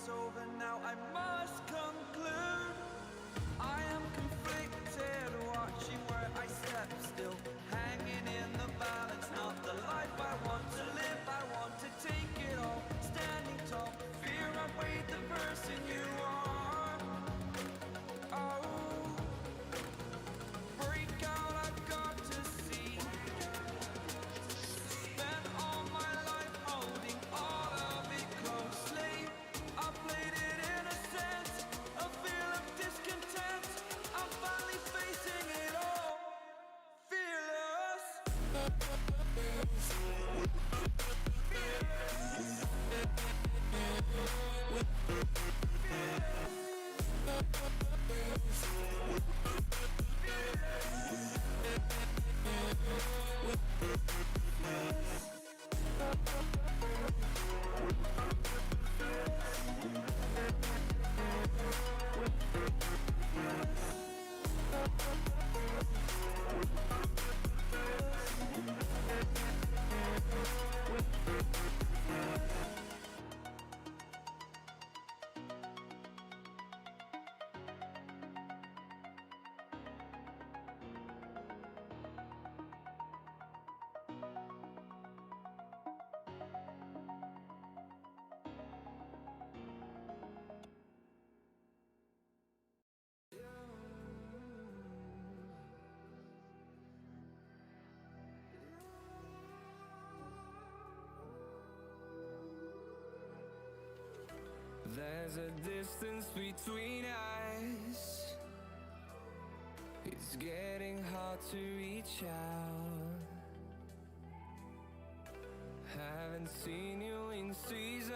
it's over now, I must conclude. I am conflicted, watching where I step still, hanging in the balance, not the life I want to live. I want to take it all, standing tall, fear I weighed the person you are. Oh, break out, I've got to see. Spent all my life holding all of it closely. I played it innocent, a feel of discontent. I'm finally facing it all, fearless. There's a distance between us. It's getting hard to reach out. Haven't seen you in seasons,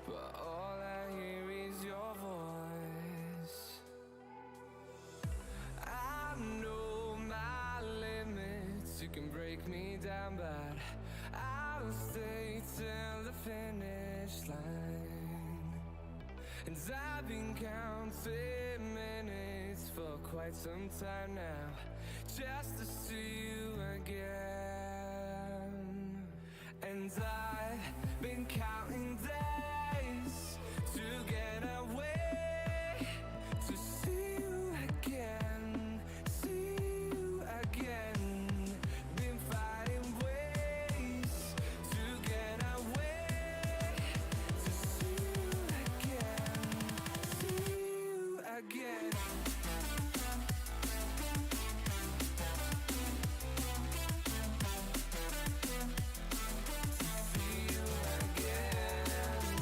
but all I hear is your voice. I know my limits, you can break me down, but I'll stay till the finish line. And I've been counting minutes for quite some time now, just to see you again. And I've been counting days to get away, to see you again, see you again. Been fighting ways to get away, to see you again, see you again. See you again.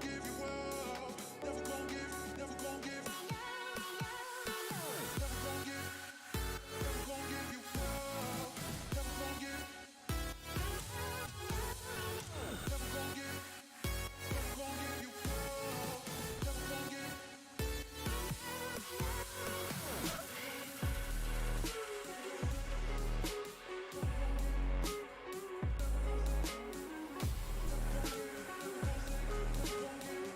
give you up. Never gon' give, never gon' give, never gon' give, never gon' give you up. Never gon' give, never gon' give, never gon' give you up. Never gon' give. Never gon' give.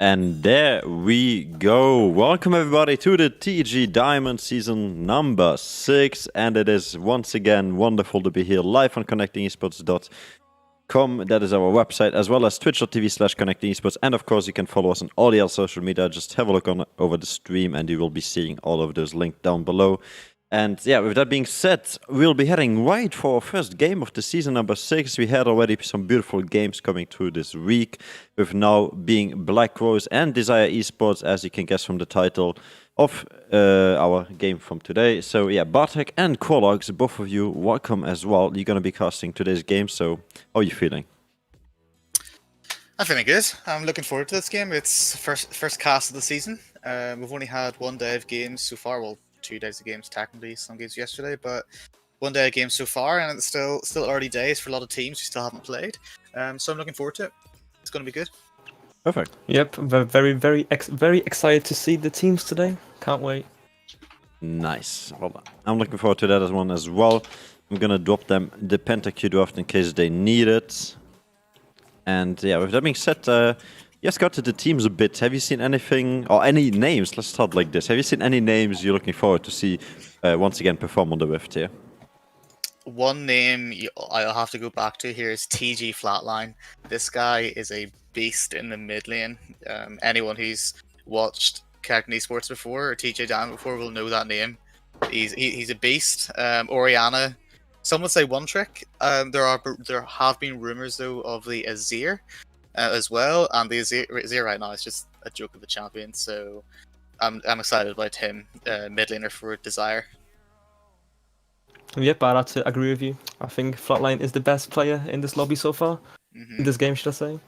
And there we go. Welcome everybody to the TG Diamond season number 6. And it is once again wonderful to be here live on connectingesports.com. That is our website, as well as twitch.tv/connectingesports. And of course, you can follow us on all the other social media. Just have a look on over the stream and you will be seeing all of those linked down below. And yeah, with that being said, we'll be heading right for our first game of the season number 6. We had already some beautiful games coming through this week, with now being Black Rose and Dzyre Esports, as you can guess from the title of our game from today. So yeah, Bartek and Korlox, both of you, welcome as well. You're going to be casting today's game, so how are you feeling? I'm feeling good. I'm looking forward to this game. It's first cast of the season. We've only had one day of games so far. Well, 2 days of games technically, some games yesterday, but 1 day of games so far, and it's still early days for a lot of teams who still haven't played. So I'm looking forward to it. It's going to be good. Perfect. Yep, very excited to see the teams today. Can't wait. Nice. Well, I'm looking forward to that one as well. I'm gonna drop them the PentaQ draft in case they need it. And yeah, with that being said, yes, got to the teams a bit. Have you seen anything, or any names? Let's start like this. Have you seen any names you're looking forward to see once again perform on the Rift here? One name I'll have to go back to here is TG Flatline. This guy is a beast in the mid lane. Anyone who's watched Connecting Esports before or TJ Dan before will know that name. He's a beast. Oriana, some would say one trick. There have been rumors though of the Azir as well, and the Azir right now is just a joke of a champion. So I'm excited about him, mid laner for Dzyre. Yep, I'd have to agree with you. I think Flatline is the best player in this lobby so far. In this game, should I say?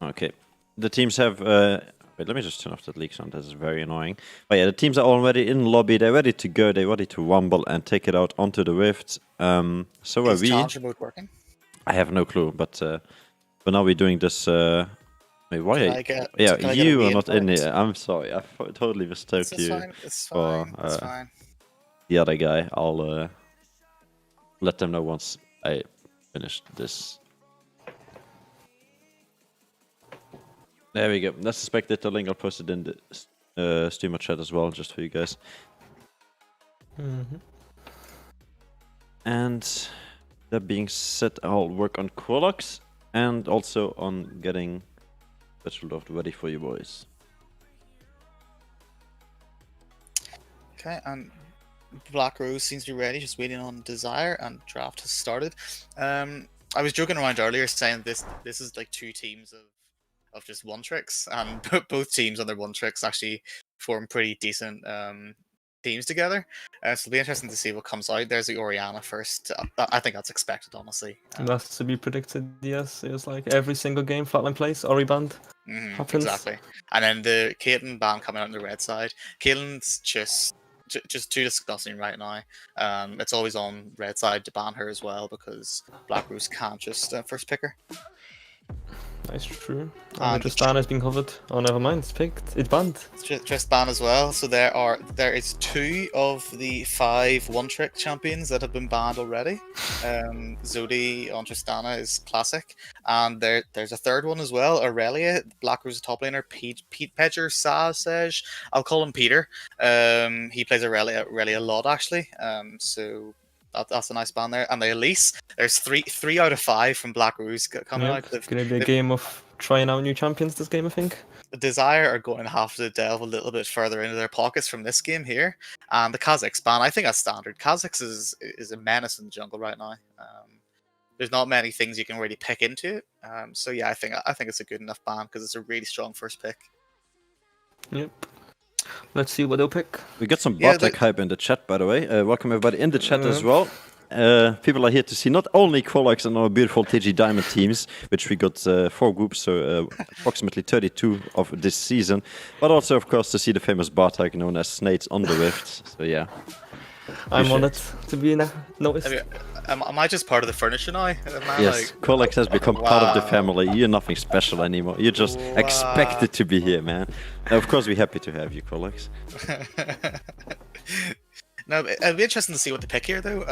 Okay. The teams have... wait, let me just turn off that leak sound. This is very annoying. But yeah, the teams are already in lobby. They're ready to go. They're ready to rumble and take it out onto the Rift. So are Is we. Challenger mode working? I have no clue, but now we're doing this... wait, why Can are I get- yeah, can I get a you are main not in point? here. I'm sorry. I totally mistook It's you fine. It's for fine. It's fine. the other guy. I'll let them know once I finish this. There we go. That's suspected. The link I'll post it in the streamer chat as well, just for you guys. And that being said, I'll work on Quolox and also on getting Bachelorloft ready for you boys. Okay, and Black Rose seems to be ready, just waiting on Dzyre, and draft has started. I was joking around earlier saying this is like two teams of just one tricks, and both teams on their one tricks actually form pretty decent teams together. So it'll be interesting to see what comes out. There's the Oriana first. I think that's expected, honestly. That's to be predicted, yes. It's like every single game Flatline plays, Ori banned. Happens. Exactly. And then the Caitlyn ban coming out on the red side. Caitlyn's just too disgusting right now. It's always on red side to ban her as well because Black Rose can't just first pick her. That's true. And Tristana has been covered. Oh, never mind. It's picked. It's banned. Trist ban as well. So there is 2 of the 5 one-trick champions that have been banned already. Zodi on Tristana is classic, and there's a third one as well. Aurelia, Black Rose top laner, Pete Pedger Sage. I'll call him Peter. He plays Aurelia a lot actually. So that's a nice ban there. And the Elise, there's 3 out of 5 from Black Rose coming out. It's gonna be a game of trying out new champions this game, I think. The Dzyre are going to have to delve a little bit further into their pockets from this game here. And the Kha'Zix ban, I think that's standard. Kha'Zix is a menace in the jungle right now. There's not many things you can really pick into it. So yeah, I think it's a good enough ban because it's a really strong first pick. Yep. Let's see what they'll pick. We got some Yeah, bot tech hype in the chat, by the way. Welcome everybody in the chat as well. People are here to see not only Quolox and our beautiful TG Diamond teams, which we got 4 groups, so approximately 32 of this season, but also, of course, to see the famous Bartek known as Snades on the Rift. So yeah, I'm on it to be noticed. Am I just part of the furniture now? yes, Quolox has become part of the family. You're nothing special anymore. You're just expected to be here, man. Now, of course, we're happy to have you, Quolox. No, it'll be interesting to see what they pick here, though.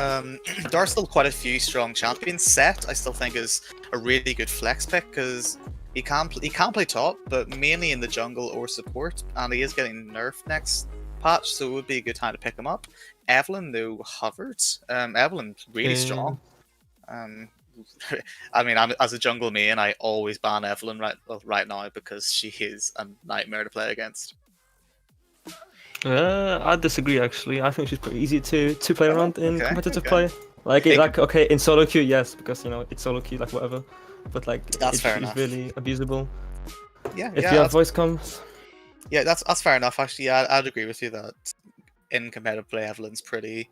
There are still quite a few strong champions. Set, I still think, is a really good flex pick because he can play top, but mainly in the jungle or support, and he is getting nerfed next patch, so it would be a good time to pick him up. Evelyn, though, hovered. Evelyn's really strong. I mean, as a jungle main, I always ban Evelyn right now because she is a nightmare to play against. I disagree actually. I think she's pretty easy to play around in competitive play. Like Okay, in solo queue, yes, because it's solo queue, like whatever. But like, That's fair she's enough. really abusable. Yeah, If you have voice comms. Yeah, that's fair enough. Actually, yeah, I'd agree with you that in competitive play, Evelyn's pretty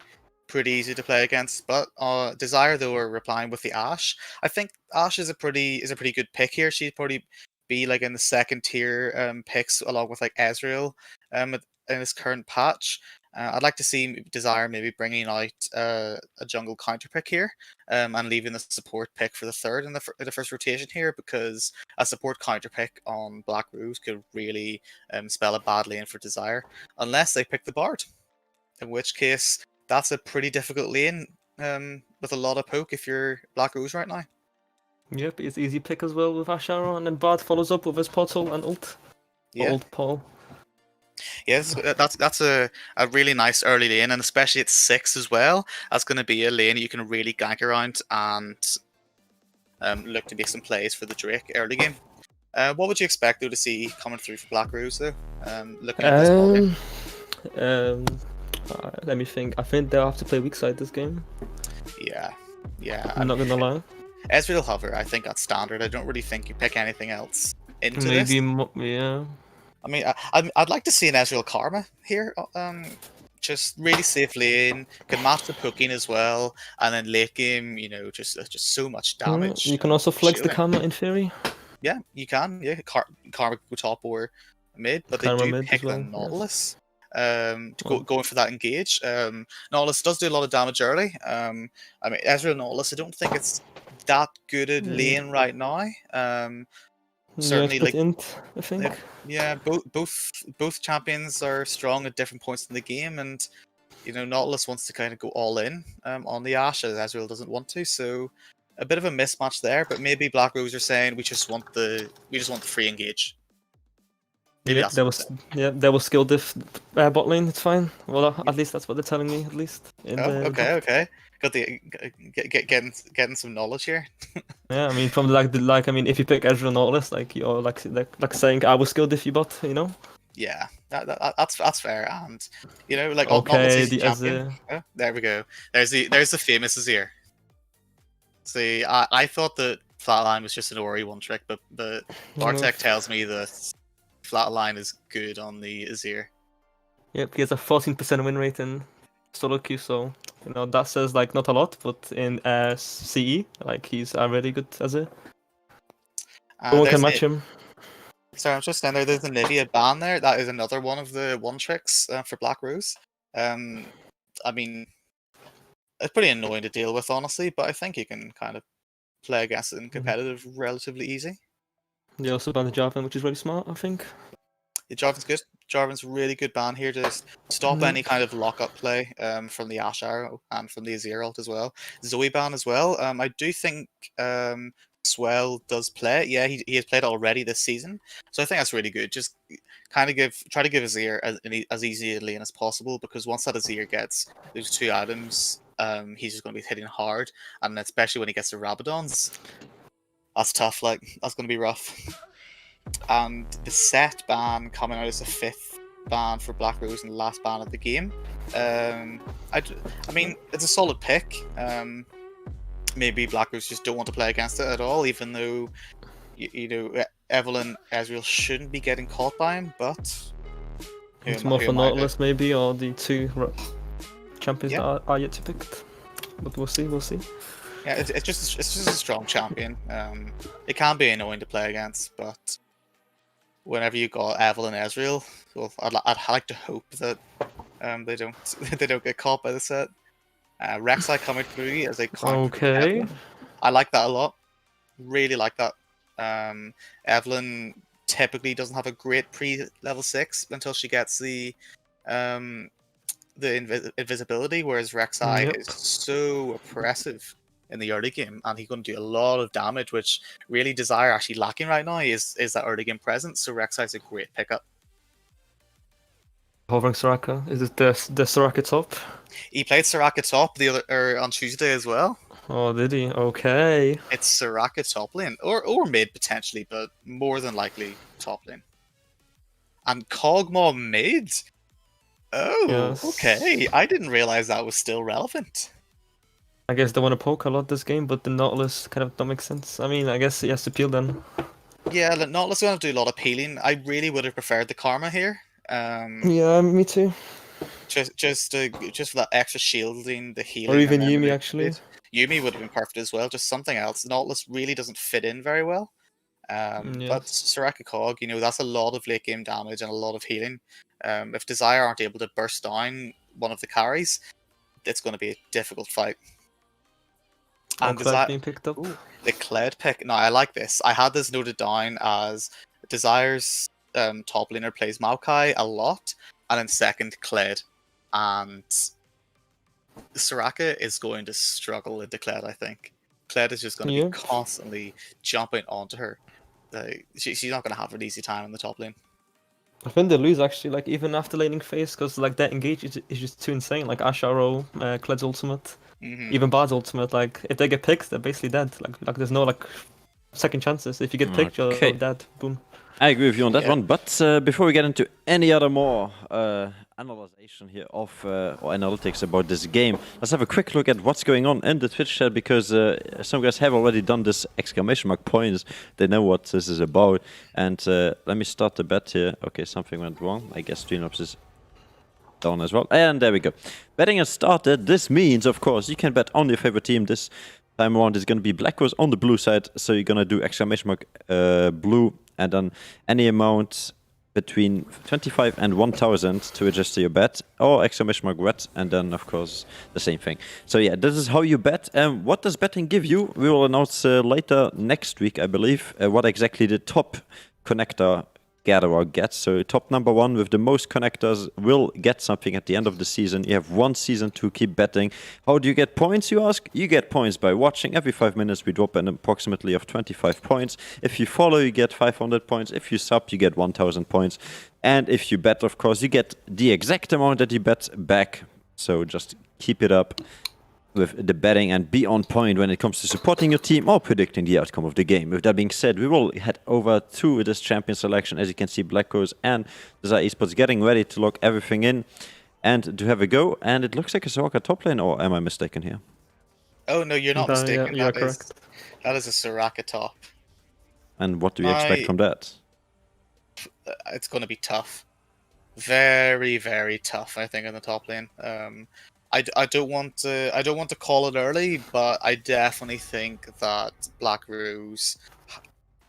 easy to play against. But Dzyre, though, are replying with the Ashe. I think Ashe is a pretty good pick here. She'd probably be like in the second tier picks along with like Ezreal in this current patch. I'd like to see Dzyre maybe bringing out a jungle counter pick here and leaving the support pick for the third in the first rotation here, because a support counter pick on Black Rose could really spell a bad lane for Dzyre unless they pick the Bard, in which case that's a pretty difficult lane with a lot of poke if you're Black Rose right now. Yep, it's easy pick as well with Ashe Arrow, and then Bard follows up with his portal and ult. Yeah. Ult Paul. Yes, that's a really nice early lane, and especially at 6 as well. That's going to be a lane you can really gank around and look to make some plays for the Drake early game. What would you expect though to see coming through for Black Rose though? Looking at this ball game? Let me think. I think they'll have to play weak side this game. Yeah. I'm not gonna lie. Ezreal hover, I think that's standard. I don't really think you pick anything else into this. Maybe yeah. I mean, I'd like to see an Ezreal Karma here. Just really safe lane, can match the poking as well, and then late game, just so much damage. You can also flex the shielding. karma in theory. Yeah, you can. Yeah, Karma go top or mid, but Karma they do mid pick as well, the yes. Nautilus. Going for that engage. Nautilus does do a lot of damage early. I mean, Ezreal Nautilus, I don't think it's that good at lane right now. Certainly, yeah, it's like int, I think. yeah, both champions are strong at different points in the game, and Nautilus wants to kind of go all in on the Ashe, as Ezreal doesn't want to. So a bit of a mismatch there, but maybe Black Rose are saying we just want the free engage. Maybe Yep, that's that what was they're that was skill diff bot lane. It's fine. Well, at least that's what they're telling me. At least in saying. the Okay. Got the getting some knowledge here. yeah. I mean, from I mean, if you pick Ezreal Nautilus, like you're like saying I will skill diff you bot. You know. Yeah, that's fair, and like Okay, Nautilus is the champion. Oh, there we go. There's the famous Azir. See, I thought that Flatline was just an Ori one trick, but Bartek tells me that Flatline is good on the Azir. Yep, he has a 14% win rate in solo queue, so that says like not a lot, but in CE, like he's already good as a. No one can match him. Sorry, I'm just saying there's a Nivea ban there. That is another one of the one tricks for Black Rose. I mean, it's pretty annoying to deal with, honestly, but I think you can kind of play against it in competitive relatively easy. They also banned the Jarvan, which is really smart, I think. Yeah, Jarvan's good. Jarvan's a really good ban here to stop any kind of lock-up play from the Ashe Arrow and from the Azir ult as well. Zoe ban as well. I do think Swell does play. Yeah, he has played already this season, so I think that's really good. Just kind of try to give Azir as easy a lane as possible, because once that Azir gets those 2 items, he's just going to be hitting hard, and especially when he gets the Rabadons, that's tough. Like, that's going to be rough. And the set ban coming out as the 5th ban for Black Rose and the last ban of the game. I mean, it's a solid pick. Maybe Black Rose just don't want to play against it at all, even though Evelyn Ezreal shouldn't be getting caught by him. But It's more for Nautilus maybe, or the 2 champions that are yet to be picked. But we'll see. Yeah, it's just a strong champion. It can be annoying to play against, but whenever you got Evelyn Ezreal, well, I'd like to hope that they don't get caught by the set. Rek'Sai coming through as a counter. Okay. I like that a lot. Really like that. Evelyn typically doesn't have a great pre-level 6 until she gets the invisibility, whereas Rek'Sai is so oppressive in the early game, and he's going to do a lot of damage, which really Dzyre actually lacking right now is that early game presence. So Rek'Sai is a great pickup. Hovering Soraka, is it the Soraka top? He played Soraka top on Tuesday as well. Oh, did he? Okay. It's Soraka top lane, or mid potentially, but more than likely top lane. And Kog'Maw mid. Oh, yes. Okay. I didn't realize that was still relevant. I guess they want to poke a lot this game, but the Nautilus kind of don't make sense. I mean, I guess he has to peel then. Yeah, the Nautilus is going to do a lot of peeling. I really would have preferred the Karma here. Yeah, me too. Just for that extra shielding, the healing. Or even Yuumi, actually. Yuumi would have been perfect as well, just something else. Nautilus really doesn't fit in very well. But Soraka Cog, that's a lot of late game damage and a lot of healing. If Dzyre aren't able to burst down one of the carries, it's going to be a difficult fight. And Kled being picked up. Ooh, the Kled pick. No, I like this. I had this noted down as Dzyre's top laner plays Maokai a lot, and then second Kled. And Soraka is going to struggle into Kled, I think. Kled is just going to be constantly jumping onto her. She's not going to have an easy time in the top lane. I think they lose actually, like even after laning phase, because like that engage is just too insane. Like Ashe Arrow, Kled's ultimate, even Bard's ultimate. Like if they get picked, they're basically dead. Like there's no like second chances. If you get picked, you're dead. Boom. I agree with you on that one. But before we get into any other more analyzation here of or analytics about this game. Let's have a quick look at what's going on in the Twitch chat, because some guys have already done this exclamation mark points. They know what this is about. And let me start the bet here. Okay, something went wrong. I guess Streamlabs is down as well. And there we go. Betting has started. This means, of course, you can bet on your favorite team. This time around is going to be Black Rose on the blue side. So you're going to do exclamation mark blue and then any amount between 25 and 1,000 to adjust your bet, or exclamation mark red, and then of course the same thing. So yeah, this is how you bet. What does betting give you? We will announce later next week, I believe, what exactly the top connector gatherer gets. So top number 1 with the most connectors will get something at the end of the season. You have 1 season to keep betting. How do you get points, you ask? You get points by watching. Every 5 minutes we drop an approximately of 25 points. If you follow, you get 500 points. If you sub, you get 1,000 points. And if you bet, of course, you get the exact amount that you bet back. So just keep it up with the betting and be on point when it comes to supporting your team or predicting the outcome of the game. With that being said, we will head over to this champion selection. As you can see, Black Rose and Dzyre Esports getting ready to lock everything in and to have a go. And it looks like a Soraka top lane, or am I mistaken here? Oh no, you're not mistaken. Yeah, you're correct. That is a Soraka top. And what do we expect from that? It's going to be tough. Very, very tough, I think, in the top lane. I don't want to call it early, but I definitely think that Black Rose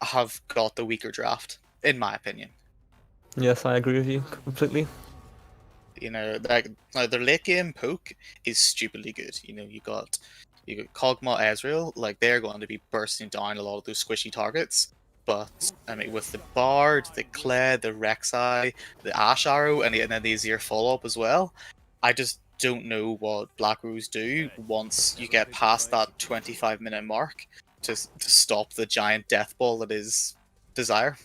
have got the weaker draft, in my opinion. Yes, I agree with you completely. You know, like their late game poke is stupidly good. You know, you got Kog'Maw, Ezreal, like they're going to be bursting down a lot of those squishy targets. But I mean, with the Bard, the Kled, the Rek'Sai, the Ash Arrow, and then the Azir follow up as well, I just don't know what Black Rose do once you get past that 25-minute mark to stop the giant death ball that is Dzyre.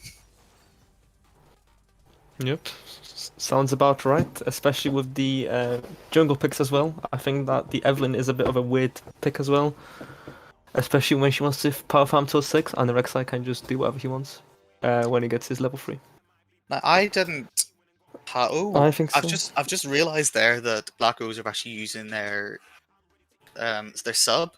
Yep, sounds about right, especially with the jungle picks as well. I think that the Evelynn is a bit of a weird pick as well, especially when she wants to power farm till 6, and the Rek'Sai can just do whatever he wants when he gets his level 3. Now, I didn't... I think so. I've just realized there that Black Rose are actually using their sub.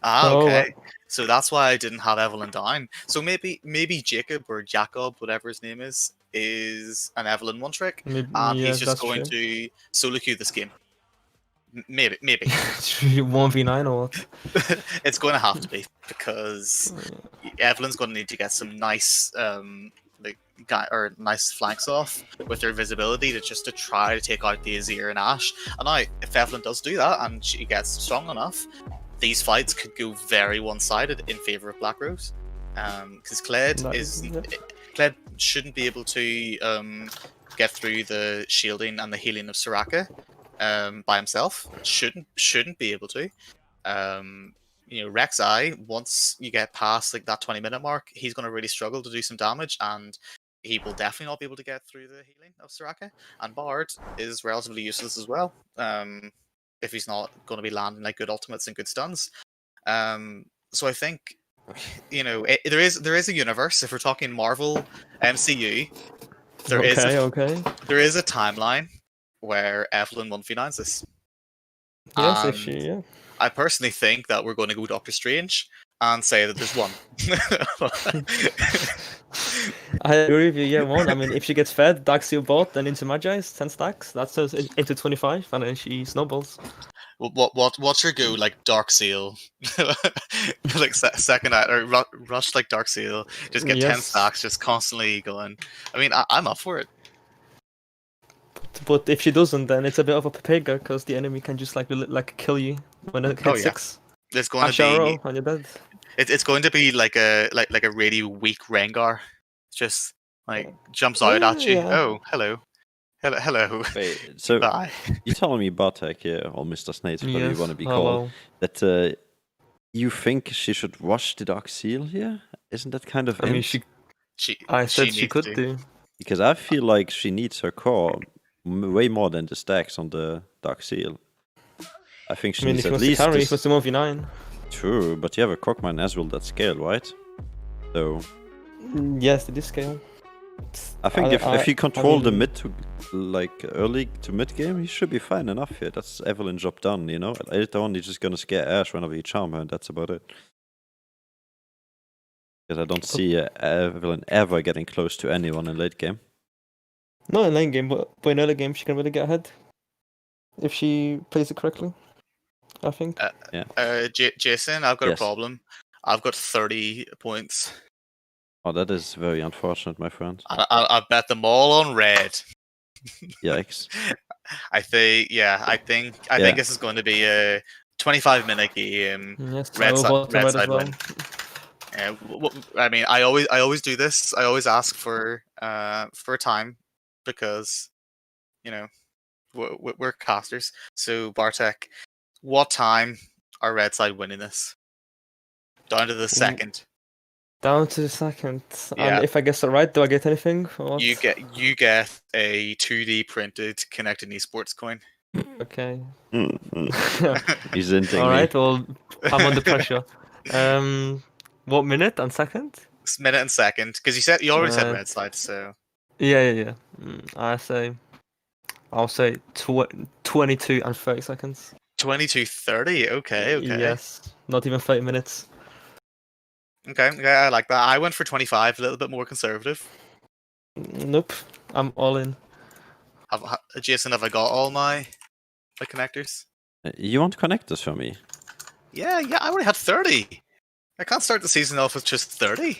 Okay. Right. So that's why I didn't have Evelynn down. So maybe Jacob or Jacob, whatever his name is an Evelynn one trick, and he's just going to solo queue this game. Maybe. 1v9 or what? It's going to have to be, because Evelynn's going to need to get some nice nice flanks off with their visibility to try to take out the Azir and Ashe. And now, if Evelynn does do that and she gets strong enough, these fights could go very one-sided in favor of Black Rose. Because Kled shouldn't be able to get through the shielding and the healing of Soraka by himself. Shouldn't be able to. You know, Rek'Sai, once you get past like that 20-minute mark, he's going to really struggle to do some damage, and he will definitely not be able to get through the healing of Soraka. And Bard is relatively useless as well, if he's not going to be landing like good ultimates and good stuns. So I think, you know, there is a universe. If we're talking Marvel MCU, there is a timeline where Evelynn 1v9s this. Yes, if she, yeah. I personally think that we're going to go Doctor Strange and say that there's one. I agree with you, yeah, one. I mean, if she gets fed, Dark Seal bot, then into Magi's, 10 stacks, that's into 25, and then she snowballs. What's your go, like Dark Seal? Like second act, or rush like Dark Seal, just get 10 stacks, just constantly going. I mean, I'm up for it. But if she doesn't, then it's a bit of a Pepega, because the enemy can just like kill you when it hits 6. There's going to be on your bed. It's going to be like a really weak Rengar, just like jumps out at you. Yeah. Oh, hello. Wait, so bye. You're telling me Bartek here, or Mr. Snades, whatever you want to be called, that you think she should rush the Dark Seal here? Isn't that kind of? I mean, I said she could do. Because I feel like she needs her core way more than the stacks on the Dark Seal. I think she needs at least. Carry, she wants to 1v9. True, but you have a Kog'Maw and Ezreal that scale, right? So. Yes, it is scale. I think if you control the mean- mid to early to mid game, he should be fine enough here. That's Evelyn job done, you know. Later on, he's just gonna scare Ash whenever you charm her, and that's about it. Because I don't see Evelyn ever getting close to anyone in late game. Not in late game, but in early game she can really get ahead if she plays it correctly. I think. Jason, I've got Yes. a problem. I've got 30 points. Oh, that is very unfortunate, my friend. I bet them all on red. Yikes. I think this is going to be a 25-minute game. Yes, Red I will side- vote red red side as well. win. I mean, I always do this. I always ask for time because, you know, we're casters. So Bartek, what time are red side winning this? Down to the second. Down to the second. Yeah. And if I guess it right, do I get anything? Or what? You get a 2D printed connected esports coin. Okay. He's inting All me. right. Well, I'm under pressure. What minute and second? It's minute and second, because you already said red side, so Yeah. I'll say 22 and 30 seconds. 22:30. Okay. Yes. Not even 30 minutes. Okay, I like that. I went for 25, a little bit more conservative. Nope. I'm all in. Jason, have I got all my connectors? You want to connect this for me? Yeah, I only had 30. I can't start the season off with just 30.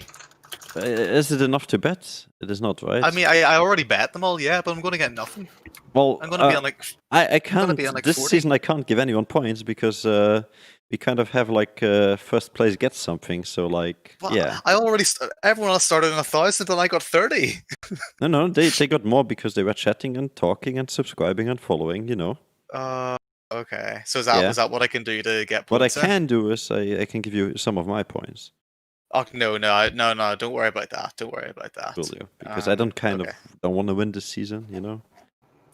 Is it enough to bet? It is not, right? I mean, I already bet them all, yeah, but I'm going to get nothing. well, I'm going to be on like... I can't. be on, like, This 40. season, I can't give anyone points because we kind of have first place gets something. So Well, yeah. Everyone else started on 1,000, and I got 30. No, they got more because they were chatting and talking and subscribing and following. You know. Okay. So is that what I can do to get points? What I can do is I can give you some of my points. Oh no! Don't worry about that. Don't worry about that. Will you? Because I don't don't want to win this season. You know.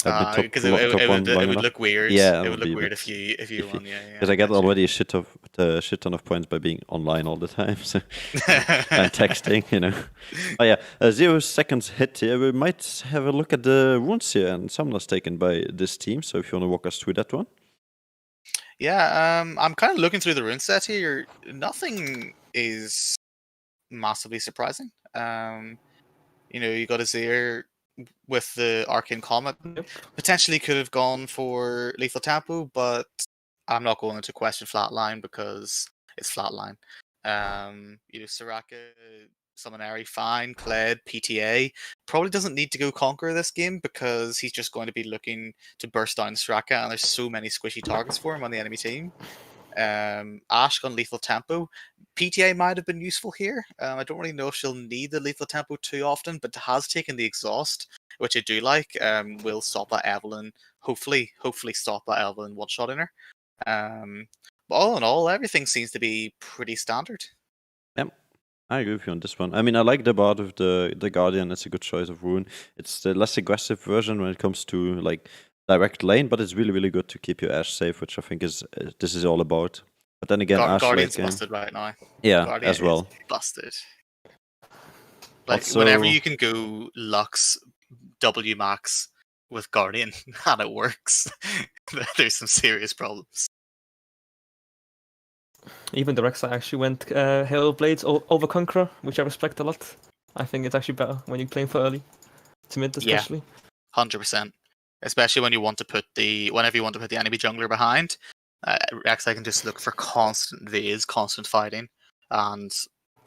Because it would look weird. Yeah, it would look weird bit if you won. Yeah. Because I get already a shit ton of points by being online all the time, so and texting, you know. Oh yeah, 0 seconds hit here. We might have a look at the runes here and summoners taken by this team. So if you want to walk us through that one. Yeah, I'm kind of looking through the rune set here. Nothing is massively surprising. You got a Dzyre with the Arcane Comet. Potentially could have gone for Lethal Tempo, but I'm not going into question Flatline because it's Flatline. Soraka, Summonary, fine. Kled, PTA. Probably doesn't need to go Conqueror this game because he's just going to be looking to burst down Soraka, and there's so many squishy targets for him on the enemy team. Ash on Lethal Tempo. PTA might have been useful here. I don't really know if she'll need the Lethal Tempo too often, but has taken the Exhaust, which I do like. Will stop that Evelyn. Hopefully stop that Evelyn one-shotting her. But all in all, everything seems to be pretty standard. Yep, I agree with you on this one. I mean, I like the Bard of the Guardian. It's a good choice of rune. It's the less aggressive version when it comes to direct lane, but it's really, really good to keep your Ash safe, which I think is this is all about. But then again, Ash Guardian's late game. busted right now. Yeah, Guardian as well. is busted. Also- Whenever you can go Lux W max with Guardian and it works, there's some serious problems. Even the Rek'Sai actually went Hail Blades over Conqueror, which I respect a lot. I think it's actually better when you're playing for early to mid, especially. 100%. Especially when you want to whenever you want to put the enemy jungler behind, Rek'Sai can just look for constant Vs, constant fighting, and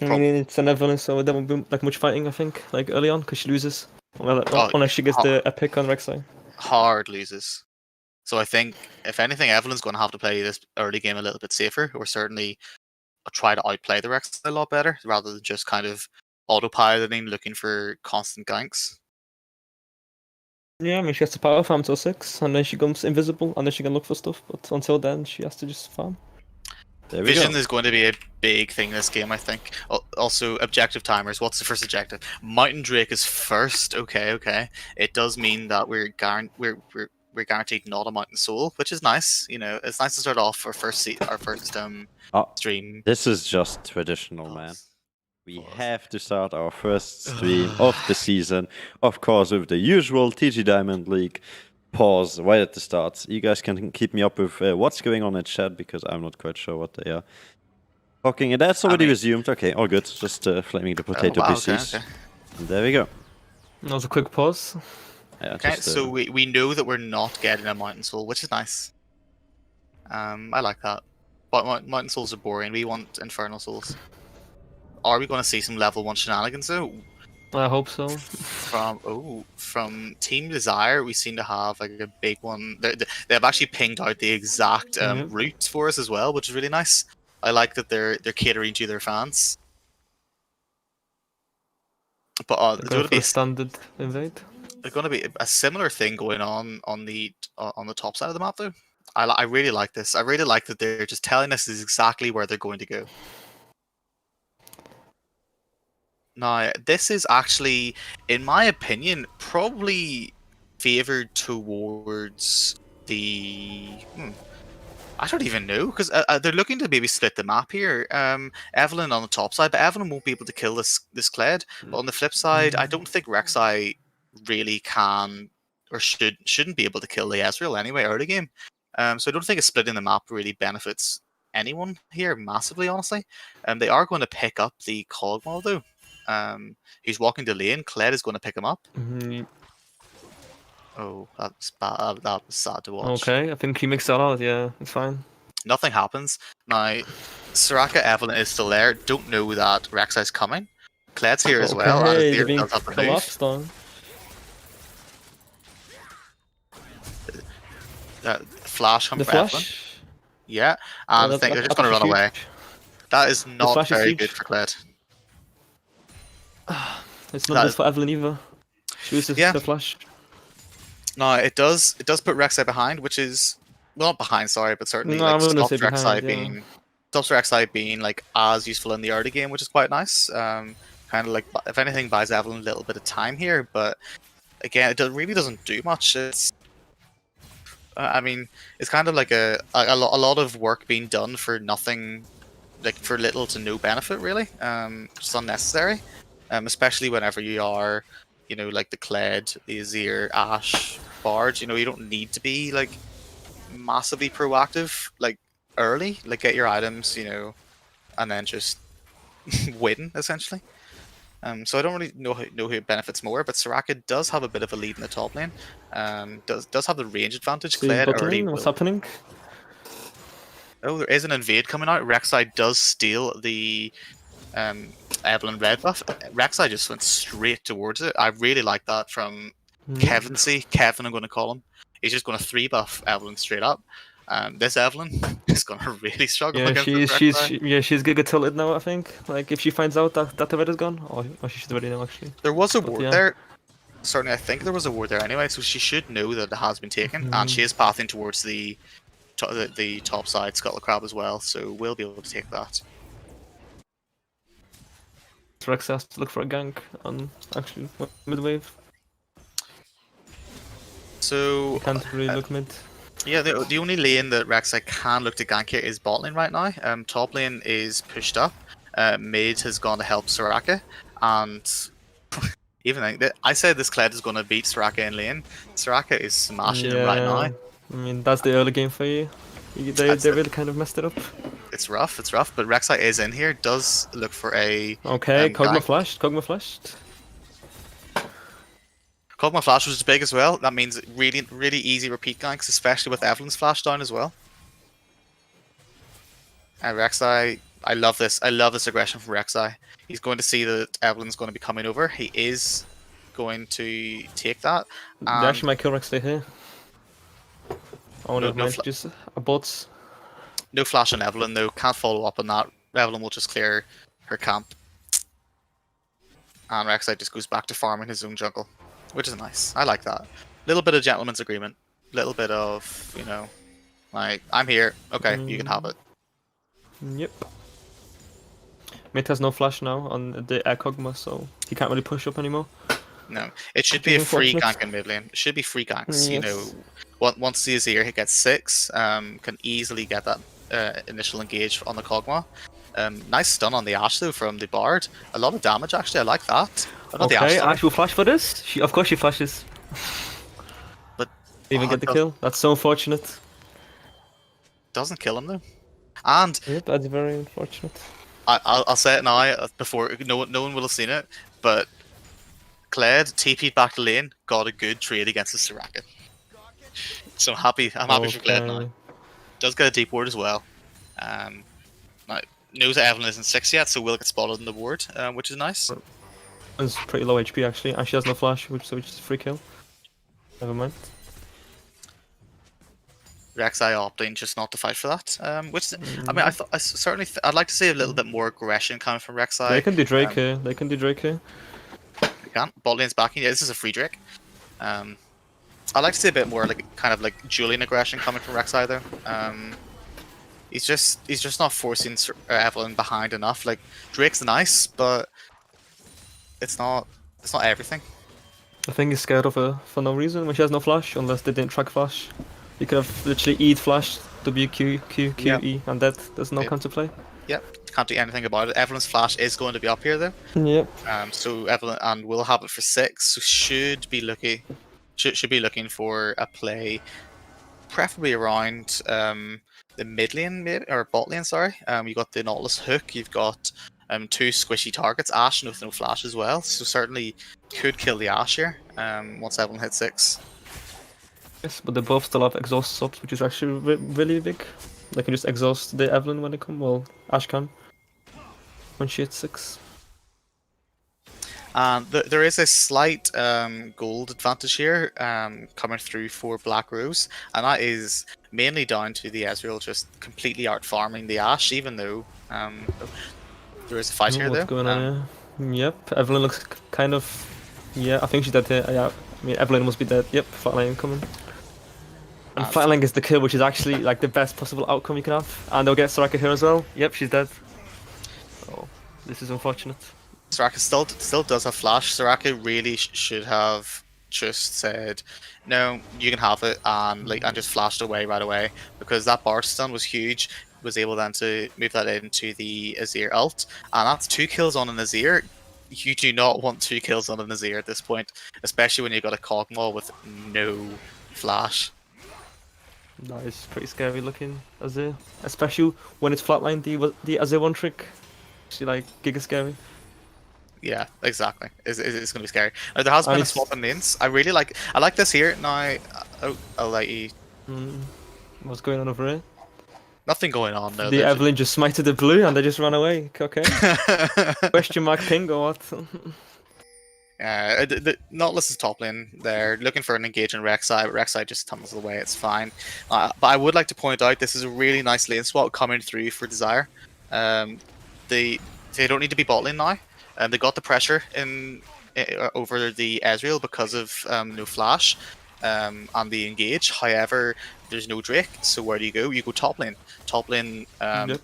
I mean, it's an Evelyn, so there won't be much fighting, I think, early on, because she loses. Unless she gets the pick on Rek'Sai. hard loses. So I think, if anything, Evelyn's going to have to play this early game a little bit safer, or certainly try to outplay the Rek'Sai a lot better, rather than just kind of autopiloting, looking for constant ganks. Yeah, I mean, she has to power farm till 6, and then she comes invisible, and then she can look for stuff, but until then, she has to just farm. There we Vision go. is going to be a big thing this game, I think. Also, objective timers. What's the first objective? Mountain Drake is first. Okay. It does mean that we're guaranteed not a Mountain Soul, which is nice. You know, it's nice to start off our first stream. This is just traditional, man. We have to start our first stream of the season, of course, with the usual TG Diamond League pause right at the start. You guys can keep me up with what's going on in chat because I'm not quite sure what they are talking. And that's already resumed. Okay, all good. Just flaming the potato PCs. Okay. And there we go. That was a quick pause. Yeah, Okay, just, so we know that we're not getting a Mountain Soul, which is nice. I like that. But Mountain Souls are boring. We want Infernal Souls. Are we going to see some level 1 shenanigans though? I hope so. From Team Dzyre, we seem to have like a big one. They have actually pinged out the exact route for us as well, which is really nice. I like that they're catering to their fans. But there's going to be a standard invade. There's going to be a similar thing going on the top side of the map though. I really like this. I really like that they're just telling us exactly where they're going to go. Now, this is actually, in my opinion, probably favored towards the... I don't even know, because they're looking to maybe split the map here. Evelyn on the top side, but Evelyn won't be able to kill this Kled. But on the flip side, I don't think Rek'Sai really can or shouldn't be able to kill the Ezreal anyway early game. So I don't think splitting the map really benefits anyone here massively, honestly. They are going to pick up the Kog'Maw though. He's walking the lane. Kled is going to pick him up. Oh, that's bad. That was sad to watch. Okay, I think he mixed that out. Yeah, it's fine. Nothing happens. Now, Soraka Evelyn is still there. Don't know that Rek'Sai's coming. Kled's here as well. And They're being collapsed on. Flash coming The for Evelyn. flash? Yeah, and I think they're just going to run away. That is not very good for Kled. It's not good for Evelyn either. She uses the flash. No, it does put Rek'Sai behind, which is well, not behind, sorry, but certainly no, stops Rek'Sai being like as useful in the early game, which is quite nice. Kind of like, if anything, buys Evelyn a little bit of time here, but again, it really doesn't do much. It's I mean, it's kind of like a lot of work being done for nothing, like for little to no benefit, really. Just unnecessary. Especially whenever you are, you know, like the Kled, the Azir, Ashe, Bard. You know, you don't need to be like massively proactive, like early. Like get your items, you know, and then just win essentially. So I don't really know who benefits more, but Soraka does have a bit of a lead in the top lane. Does have the range advantage. Kled already. What's happening? Oh, there is an invade coming out. Rek'Sai does steal the Evelyn red buff. Rek'Sai just went straight towards it. I really like that from Kevin. Kevin, I'm going to call him. He's just going to 3-buff Evelyn straight up. This Evelyn is going to really struggle. Yeah, she's giga tilted now. I think. Like if she finds out that the red is gone, or she should already know actually. There was a ward there. Certainly, I think there was a ward there anyway, so she should know that it has been taken, and she is pathing towards the top side Scuttle Crab as well. So we'll be able to take that. Rex has to look for a gank on actually mid wave. So can't really look mid. Yeah, the only lane that Rek'Sai can look to gank here is bot lane right now. Top lane is pushed up. Mid has gone to help Soraka, and even I said this Kled is going to beat Soraka in lane. Soraka is smashing him right now. I mean, that's the early game for you. They really kind of messed it up. It's rough, but Rek'Sai is in here. Does look for a Kog'Maw flashed. Kog'Maw flash was big as well. That means really easy repeat ganks, especially with Evelyn's flash down as well. And Rek'Sai, I love this. I love this aggression from Rek'Sai. He's going to see that Evelyn's going to be coming over. He is going to take that. They actually might kill Rek'Sai here. Oh no, just a bots. No flash on Evelyn though. Can't follow up on that. Evelyn will just clear her camp. And Rek'Sai just goes back to farming his own jungle, which is nice. I like that. Little bit of gentleman's agreement. Little bit of, you know, like, I'm here. Okay, you can have it. Yep. Mid has no flash now on the Kog'Maw, so he can't really push up anymore. No, it should be a free gank in mid lane. It should be free ganks. You know, once the Azir gets 6, can easily get that initial engage on the Kog'Maw. Nice stun on the Ashe though from the Bard. A lot of damage actually. I like that. Not the Okay, Ashe, sorry. Ash will flash for this. Of course she flashes. But Even get the it kill. That's so unfortunate. doesn't kill him though. And Yep, that's very unfortunate. I'll say it now before no one will have seen it, but Kled TP'd back to lane, got a good trade against the Soraka. So I'm happy for Kled now. Does get a deep ward as well. Now, knows that Evelyn isn't 6 yet, so will get spotted on the ward, which is nice. It's pretty low HP actually, and she has no flash, which is free kill. Never mind. Rek'Sai opting just not to fight for that, which I mean, I'd like to see a little bit more aggression coming from Rek'Sai. They can do Drake here. They can do Drake here. They can. Bot lane's backing. Yeah, this is a free Drake. I'd like to see a bit more kind of like Julian aggression coming from Rek'Sai though. He's just not forcing Evelyn behind enough. Like Drake's nice, but it's not everything. I think he's scared of her for no reason when she has no flash, unless they didn't track flash. You could have literally E'd flash, W, Q, Q, Q, Yep. E, and that. There's no counterplay. Yep, can't do anything about it. Evelyn's flash is going to be up here though. Yep. So Evelyn and will have it for 6. So should be looking for a play, preferably around the mid lane maybe, or bot lane. Sorry. You got the Nautilus hook. You've got 2 squishy targets. Ashe with no flash as well. So certainly could kill the Ashe here. Once Evelyn hits 6. Yes, but they both still have exhaust subs, which is actually really big. They can just exhaust the Evelyn when they come. Well, Ashe can. When she hits 6. And there is a slight gold advantage here coming through for Black Rose, and that is mainly down to the Ezreal just completely out farming the Ashe, even though there is a fight here. What's going on here? Yep, Evelyn looks kind of. Yeah, I think she's dead here. Yeah, I mean Evelyn must be dead. Yep, Flatline coming. And Flatline gets the kill, which is actually like the best possible outcome you can have. And they'll get Soraka here as well. Yep, she's dead. Oh, this is unfortunate. Soraka still does have flash. Soraka really should have just said, "No, you can have it," and just flashed away right away, because that bar stun was huge. Was able then to move that into the Azir ult, and that's 2 kills on an Azir. You do not want 2 kills on an Azir at this point, especially when you've got a Cogmaw with no flash. That is pretty scary looking Azir, especially when it's flatline. The Azir one trick, actually like giga scary. Yeah, exactly. It's going to be scary. There has been a swap in lanes. I like this here. Now, I'll let you... What's going on over here? Nothing going on though. The Evelyn just smited the blue and they just ran away. Okay. Question mark ping or what? The Nautilus is top lane. They're looking for an engaging Rek'Sai, but Rek'Sai just tumbles away. It's fine. But I would like to point out this is a really nice lane swap coming through for Dzyre. They don't need to be bot lane now. They got the pressure over the Ezreal because of no flash and the engage. However, there's no Drake, so where do you go? You go top lane. Top lane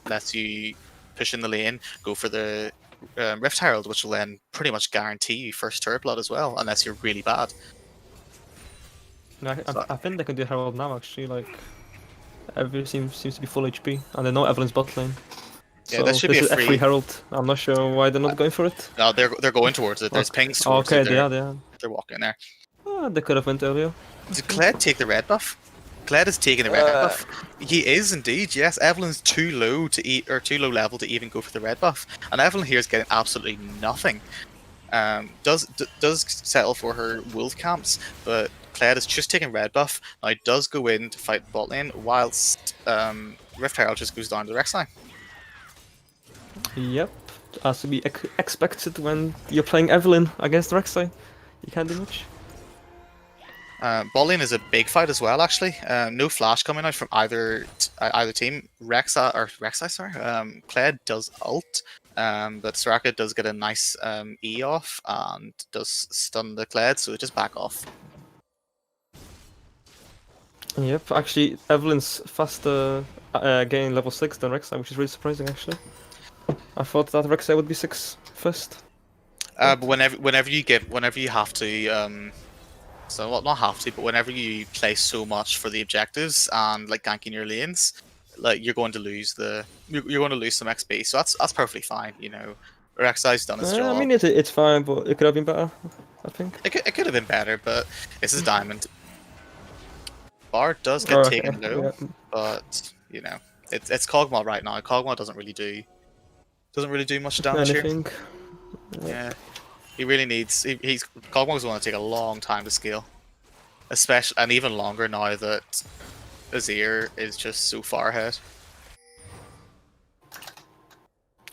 lets you push in the lane, go for the Rift Herald, which will then pretty much guarantee you first turret blood as well, unless you're really bad. No, I think they can do Herald now actually. Like everything seems to be full HP, and they know Evelyn's bot lane. Yeah, so that should be a free Herald. I'm not sure why they're not going for it. No, they're going towards it. There's pings towards it. Okay, they are. They're walking there. They could have went earlier. Did Kled take the red buff? Kled is taking the red buff. He is indeed, yes. Evelyn's too low too low level to even go for the red buff, and Evelyn here is getting absolutely nothing. Does settle for her wolf camps, but Kled is just taking red buff. Now does go in to fight bot lane, whilst Rift Herald just goes down to the Rek'Sai. Yep, as to be expected when you're playing Evelyn against Rek'Sai. You can't do much. Bot lane is a big fight as well, actually. No flash coming out from either team. Kled does ult, but Soraka does get a nice E off and does stun the Kled, so just back off. Yep, actually Evelyn's faster getting level 6 than Rek'Sai, which is really surprising actually. I thought that Rek'Sai would be 6 first. But whenever you have to, so well, not have to, but whenever you play so much for the objectives and like ganking your lanes, like you're going to lose you're going to lose some XP. So that's perfectly fine. You know, Rek'Sai's done his job. I mean, it's fine, but it could have been better, I think. It could have been better, but this is Diamond. Bard does get taken low, but you know, it's Kog'Maw right now. Kog'Maw doesn't really do much damage Anything. here. Yeah, he really needs. He's Kog'Maw's going to take a long time to scale, especially and even longer now that Azir is just so far ahead.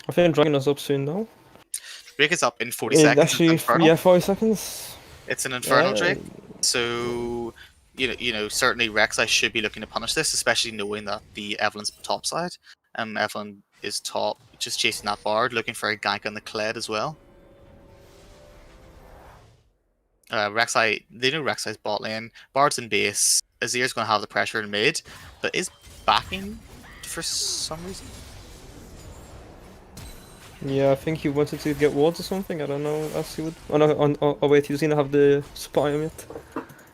I think Dragon is up soon though. Drake is up in 40 seconds. Actually, yeah, 40 seconds. It's an Infernal Drake, so you know certainly Rek'Sai should be looking to punish this, especially knowing that the Evelyn's top side, and Evelyn is top, just chasing that Bard, looking for a gank on the Kled as well. Rek'Sai, they know Rek'Sai's bot lane. Bard's in base. Azir's going to have the pressure in mid, but is backing for some reason. Yeah, I think he wanted to get wards or something. I don't know. As he would. Oh no! Oh wait, he doesn't have the spot on him yet.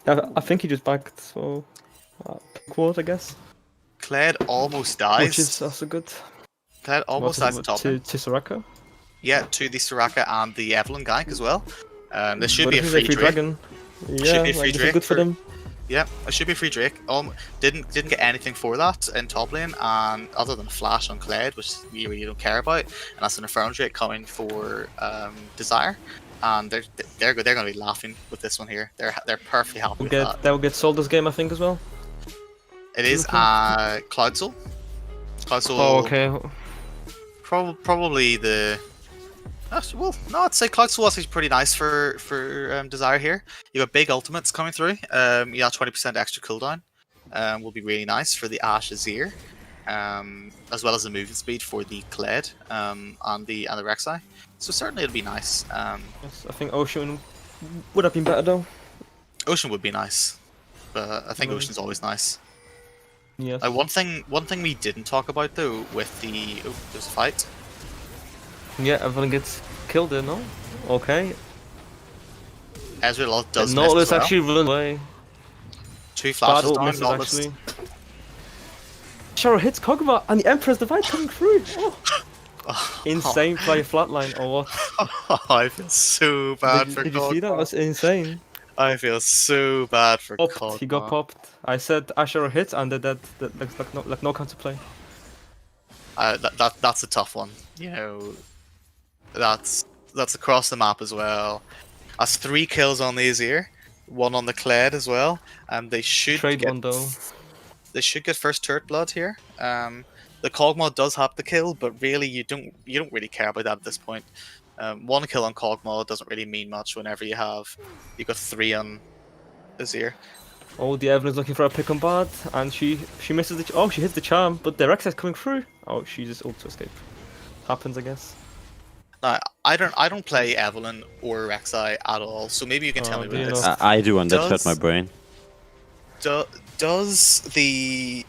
Yeah, I think he just backed. So, ward, I guess. Kled almost dies. Which is also good. Kled almost dies in top to lane. Soraka. Yeah, to the Soraka and the Evelyn gank as well. This should be a free Drake. Dragon. Yeah, should be a free like, Drake good for them. Yeah, it should be free Drake. Didn't get anything for that in top lane, and other than a flash on Kled, which you really don't care about, and that's an Infernal Drake coming for Dzyre, and they're going to be laughing with this one here. They're perfectly happy with that. That will get sold this game, I think, as well. It is Cloud Soul. Cloud Soul. Oh, okay. Probably the. Well, no, I'd say Cloud Soul is pretty nice for Dzyre here. You got big ultimates coming through. Yeah, 20% extra cooldown will be really nice for the Ashe Azir, as well as the movement speed for the Kled and the Rek'Sai. So certainly it'll be nice. Yes, I think Ocean would have been better though. Ocean would be nice, but I think Ocean's always nice. Yes. One thing we didn't talk about though with the there's a fight. Yeah, everyone gets killed there, no? Okay. Ezreal does miss Nautilus as well. actually run away. 2 flashes Bad ult down, misses Nautilus. actually. Sharo hits Kog'Maw and the Emperor's Divide coming through! Oh. Insane play flatline or what? I feel so bad for Did you see that? That's insane. I feel so bad for Kog'Maw. He got popped. I said Ashero hit and they're dead. Like no counter play. That's a tough one. You know, that's across the map as well. That's 3 kills on the Azir, 1 on the Kled as well, and they should Trade one though. They should get first turret blood here. The Kog'Maw does have the kill, but really you don't really care about that at this point. 1 kill on Kog'Maw doesn't really mean much whenever you got 3 on Azir. Oh, the Evelyn's looking for a pick on Bard, and she misses the. Oh, she hits the charm, but the Rek'Sai's coming through. Oh, she just ult to escape. Happens, I guess. Now, I don't play Evelyn or Rek'Sai at all, so maybe you can tell me about this. I do, and that hurt my brain. Does the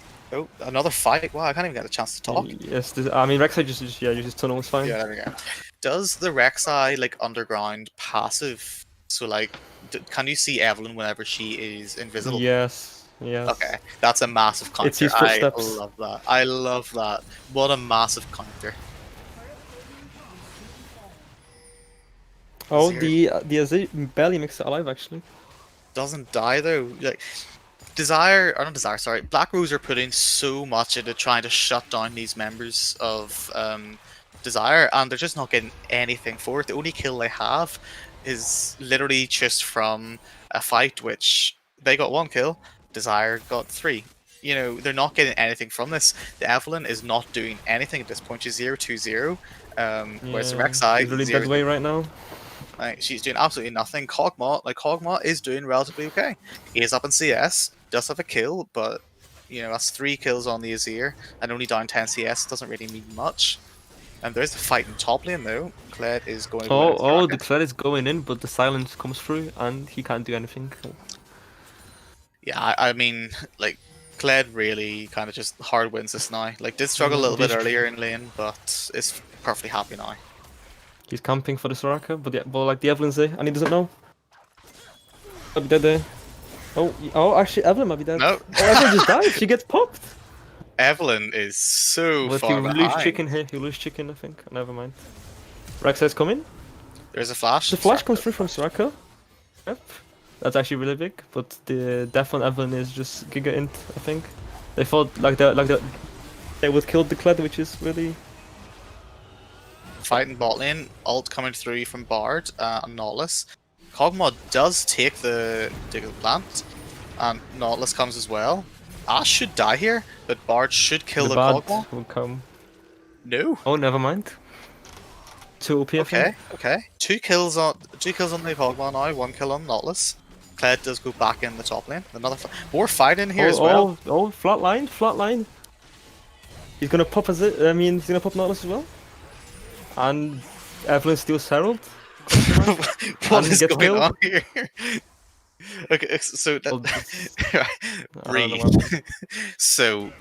another fight? Wow, I can't even get a chance to talk. Yes, I mean Rek'Sai just uses tunnel is fine. Yeah, there we go. Does the Rek'Sai like underground passive? So like, can you see Evelyn whenever she is invisible? Yes. Yes. Okay, that's a massive counter. It's his I footsteps. love that. I love that. What a massive counter. Oh, the Azir barely makes it alive actually. Doesn't die though. Like Dzyre, sorry. Black Rose are putting so much into trying to shut down these members of Dzyre, and they're just not getting anything for it. The only kill they have is literally just from a fight, which they got 1 kill. Dzyre got 3. You know, they're not getting anything from this. The Evelyn is not doing anything at this point. She's 0-2-0. Whereas the Rek'Sai is really dead way right now. Like, she's doing absolutely nothing. Kog'Maw is doing relatively okay. He is up in CS, does have a kill, but you know that's 3 kills on the Azir and only down 10 CS. Doesn't really mean much. And there's a fight in top lane though. Kled is going. Oh, the Kled is going in, but the silence comes through and he can't do anything. Yeah, I mean, like Kled really kind of just hard wins this now. Like did struggle a little bit earlier in lane, but is perfectly happy now. He's camping for the Soraka, but like the Evelyn's there, and he doesn't know. Might be dead there. Oh, actually, Evelyn might be dead. No. Oh, Evelyn just died. She gets popped. Evelyn is so But far you lose behind. chicken here. You lose chicken, I think. Never mind. Rek'Sai's coming. There's a flash. The flash comes through from Soraka. Yep. That's actually really big. But the death on Evelyn is just Giga Int, I think. They thought they would kill the Kled, which is really... Fighting bot lane, ult coming through from Bard and Nautilus. Kog'Maw does take the plant, and Nautilus comes as well. Ashe should die here, but Bard should kill the Bard Kog'Maw. will come. No. Oh, never mind. 2 OP, I think. Okay. Two kills on the Kog'Maw now. 1 kill on Nautilus. Kled does go back in the top lane. Another more fight in here as well. Flatline. He's gonna pop he's gonna pop Nautilus as well. And Evelyn steals Herald. What And is gets going killed. on here? Okay, so Well, breathe. So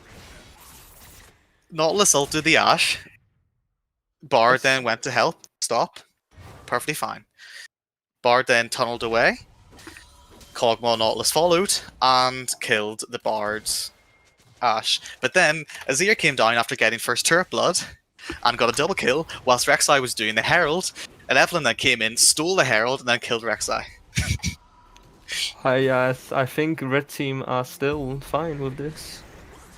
Nautilus ulted the Ashe. Bard then went to help. Stop. Perfectly fine. Bard then tunneled away. Kog'Maw Nautilus followed and killed the Bard's Ashe. But then Azir came down after getting first turret blood and got a double kill whilst Rek'Sai was doing the Herald. And Evelyn then came in, stole the Herald, and then killed Rek'Sai. I think red team are still fine with this.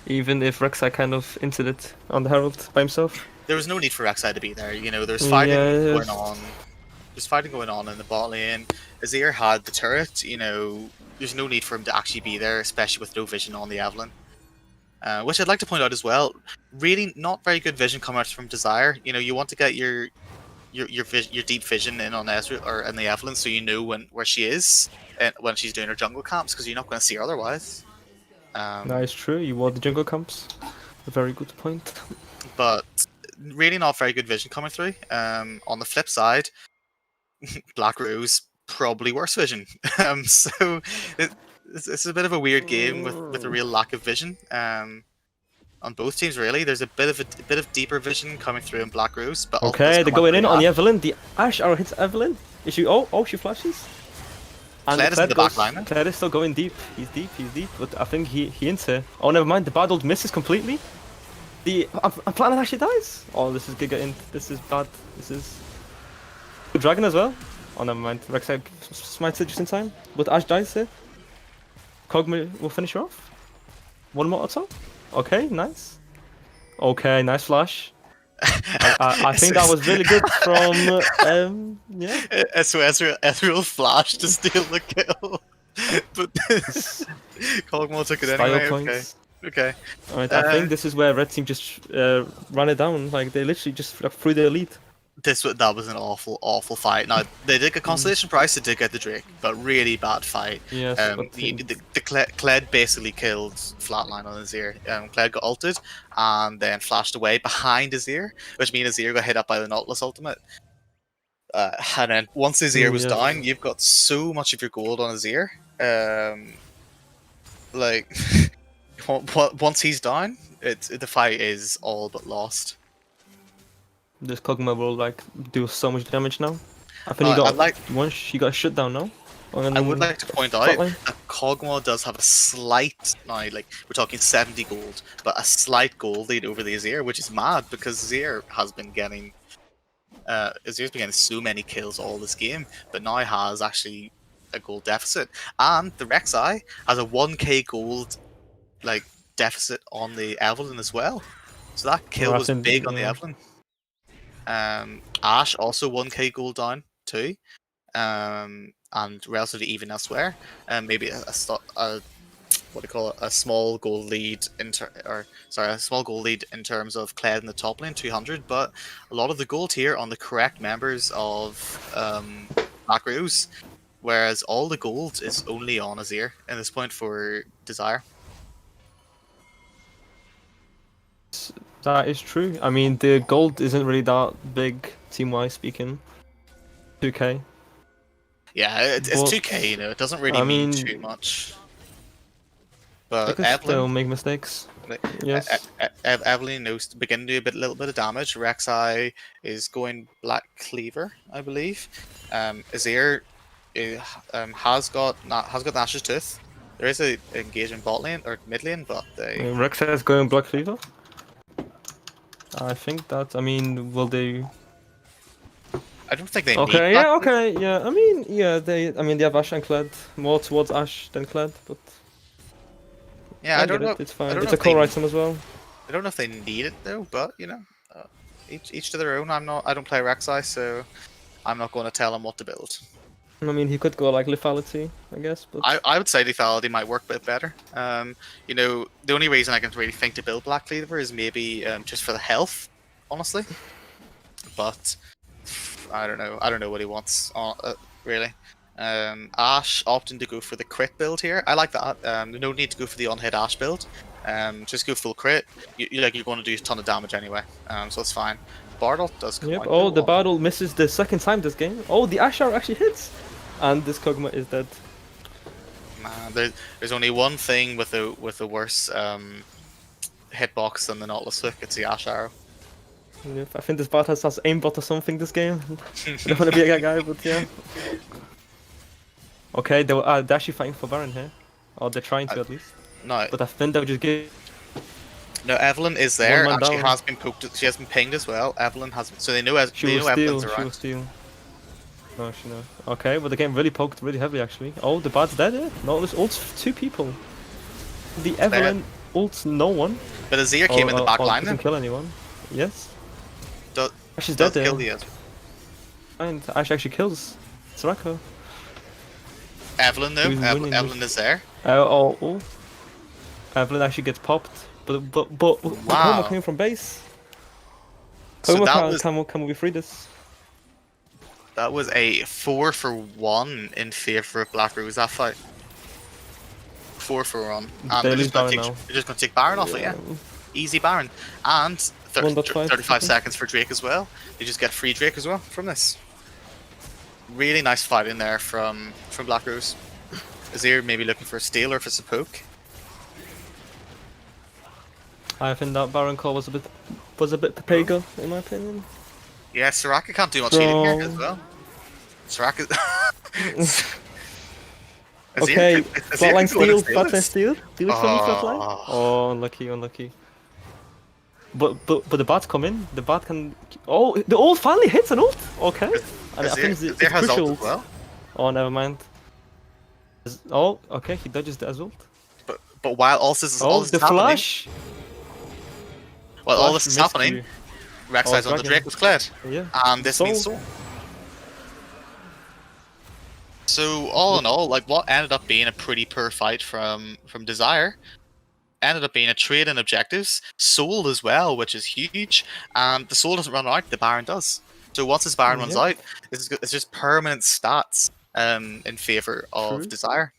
Even if Rek'Sai kind of inted it on the Herald by himself. There was no need for Rek'Sai to be there. You know, there's fighting going on. There's fighting going on in the bot lane. Azir had the turret. You know, there's no need for him to actually be there, especially with no vision on the Evelyn. Which I'd like to point out as well. Really, not very good vision coming out from Dzyre. You know, you want to get your deep vision in on Ezra or in the Evelyn, so you know where she is when she's doing her jungle camps, because you're not going to see her otherwise. That is true. You want the jungle camps. A very good point. But really, not very good vision coming through. On the flip side, Black Rose probably worse vision. So it's a bit of a weird game with a real lack of vision. On both teams, really, there's a bit of deeper vision coming through in Black Rose. But Okay, they're going in on the Evelyn. The Ashe arrow hits Evelyn. Is she? Oh, she flashes. And Kled is in the back line. Kled is still going deep. He's deep. But I think he hints her. Oh, never mind. The bad old misses completely. I'm planning actually dies. Oh, this is Giga Int. This is bad. This is the dragon as well. Oh, never mind. Rek'Sai smites it just in time. But Ashe dies here. Kog'Maw will finish her off. One more or so. Okay, nice. Okay, nice flash. I think that was really good from yeah. So Ezra will flash to steal the kill, but Kog'Maw took it anyway. Points. Okay. Alright, I think this is where red team just ran it down. Like they literally just threw their lead. That was an awful fight. Now they did get consolation prize, they did get the Drake, but really bad fight. Yes. The Kled basically killed flatline on Azir. Kled got ulted and then flashed away behind Azir, which means Azir got hit up by the Nautilus ultimate. And then once Azir was down, you've got so much of your gold on Azir. Like once he's down, the fight is all but lost. This Kog'Maw will like do so much damage now. I think he got he got shut down now. I would like to point out that Kog'Maw does have a slight, now like we're talking 70 gold, but a slight gold lead over the Azir, which is mad because Azir has been getting Azir's been getting so many kills all this game, but now has actually a gold deficit, and the Rek'Sai has a 1k gold like deficit on the Evelyn as well. So that kill was big on the Evelyn. Ashe also 1k gold down too, and relatively even elsewhere. Maybe a small gold lead in terms of Kled in the top lane, 200. But a lot of the gold here on the correct members of Black Rose, whereas all the gold is only on Azir at this point for Dzyre. That is true. I mean, the gold isn't really that big, team-wise speaking. 2k. Yeah, it's 2k, you know, it doesn't really mean too much. But Evelyn still make mistakes. Yes. Evelyn knows to begin to do a little bit of damage. Rek'Sai is going Black Cleaver, I believe. Azir has got Nash's Tooth. There is a engagement bot lane or mid lane, but they. Rek'Sai is going Black Cleaver. I think that. I mean, will they? I don't think they Okay, need. yeah, Black okay, yeah. I mean, yeah, they. I mean, they have Ashe and Kled. More towards Ashe than Kled, but Yeah, I don't get know. it. It's I fine. don't It's know a if they core need- item as well. I don't know if they need it though, but you know, each to their own. I don't play Rek'Sai, so I'm not going to tell him what to build. I mean, he could go like lethality, I guess, but I would say lethality might work a bit better. You know, the only reason I can really think to build Black Cleaver is maybe just for the health, honestly. But I don't know. I don't know what he wants really. Ashe opting to go for the crit build here. I like that. No need to go for the on-hit Ashe build. Just go full crit. You're going to do a ton of damage anyway. So it's fine. Bartle does come yep. out. Oh, the battle misses the second time this game. Oh, the Ashe actually hits, and this Kog'Maw is dead. Man, there's only one thing with the worse hitbox than the Nautilus hook. It's the Ashe arrow. Yep. I think this bot has aimbot or something this game. I don't want to be a guy, but yeah. Okay, they're actually fighting for Baron here, or they're trying to at least. No, But I think they'll just give. no. Evelyn is there, One man and she down. has been poked. She has been pinged as well. Evelyn has, so they know. She They will know steal. Evelyn's She around. will steal. No, she no. Okay, but the game really poked really heavily actually. Oh, the bot's dead. Yeah? No, there's ults 2 people. The Evelyn ults no one. But Azir came in the back line. Doesn't kill anyone. Yes. Does, She's does dead kill there. the Ezreal. And Ashe actually kills Soraka. Evelyn though. Who's winning Evelyn is there. Oh. Evelyn actually gets popped. But Wow. Kog'Maw came from base. So Kog'Maw can we free this? that was a 4-for-1 in favor of Black Rose that fight. 4-for-1. And They they're lose just gonna Baron take, now. they're just gonna take Baron off it, yeah. Easy Baron. And 1.5 35 seconds for Drake as well. They just get free Drake as well from this. Really nice fight in there from Black Rose. Azir maybe looking for a steal or for some poke. I think that Baron call was a bit papago in my opinion. Yeah, Soraka can't do much healing here Bro. as well. Soraka. Okay, flatline steal, flatline this. steal. Do it for me, flatline. Oh. Oh, unlucky. But the bot come in. The bot can. Oh, the ult finally hits an ult. Okay. And I think it's Azir has crucial. ult as well. Oh, never mind. Oh, okay. He dodges the ult. But while all this is Oh, the happening, flash. while all Flash this is happening, mystery. Rek'Sai's on the Dragon. Drake was cleared. Yeah. And this means Soul. Soul. So all in all, like what ended up being a pretty poor fight from Dzyre ended up being a trade in objectives, Soul as well, which is huge. And the Soul doesn't run out, the Baron does. So once this Baron runs out, it's just permanent stats in favor of True. Dzyre.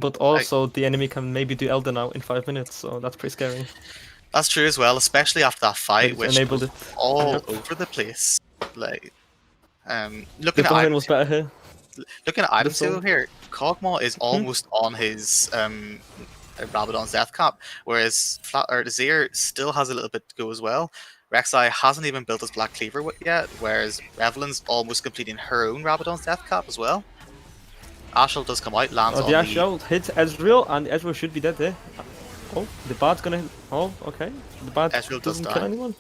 But also, the enemy can maybe do Elden now in 5 minutes, so that's pretty scary. That's true as well, especially after that fight, It's which enabled was it. all Yep. over the place. Like, The looking at Baron was items, better here. looking at items Soul. table here, Kog'Maw is almost on his Rabadon's death cap, whereas Dzyre still has a little bit to go as well. Rek'Sai hasn't even built his Black Cleaver yet, whereas Evelyn's almost completing her own Rabadon's death cap as well. Ashel does come out, lands Oh, on the the... Ashe ult hits Ezreal, and Ezreal should be dead there. Oh, the Bard's gonna. Oh, okay. The Bard Ezreal does doesn't die. kill anyone.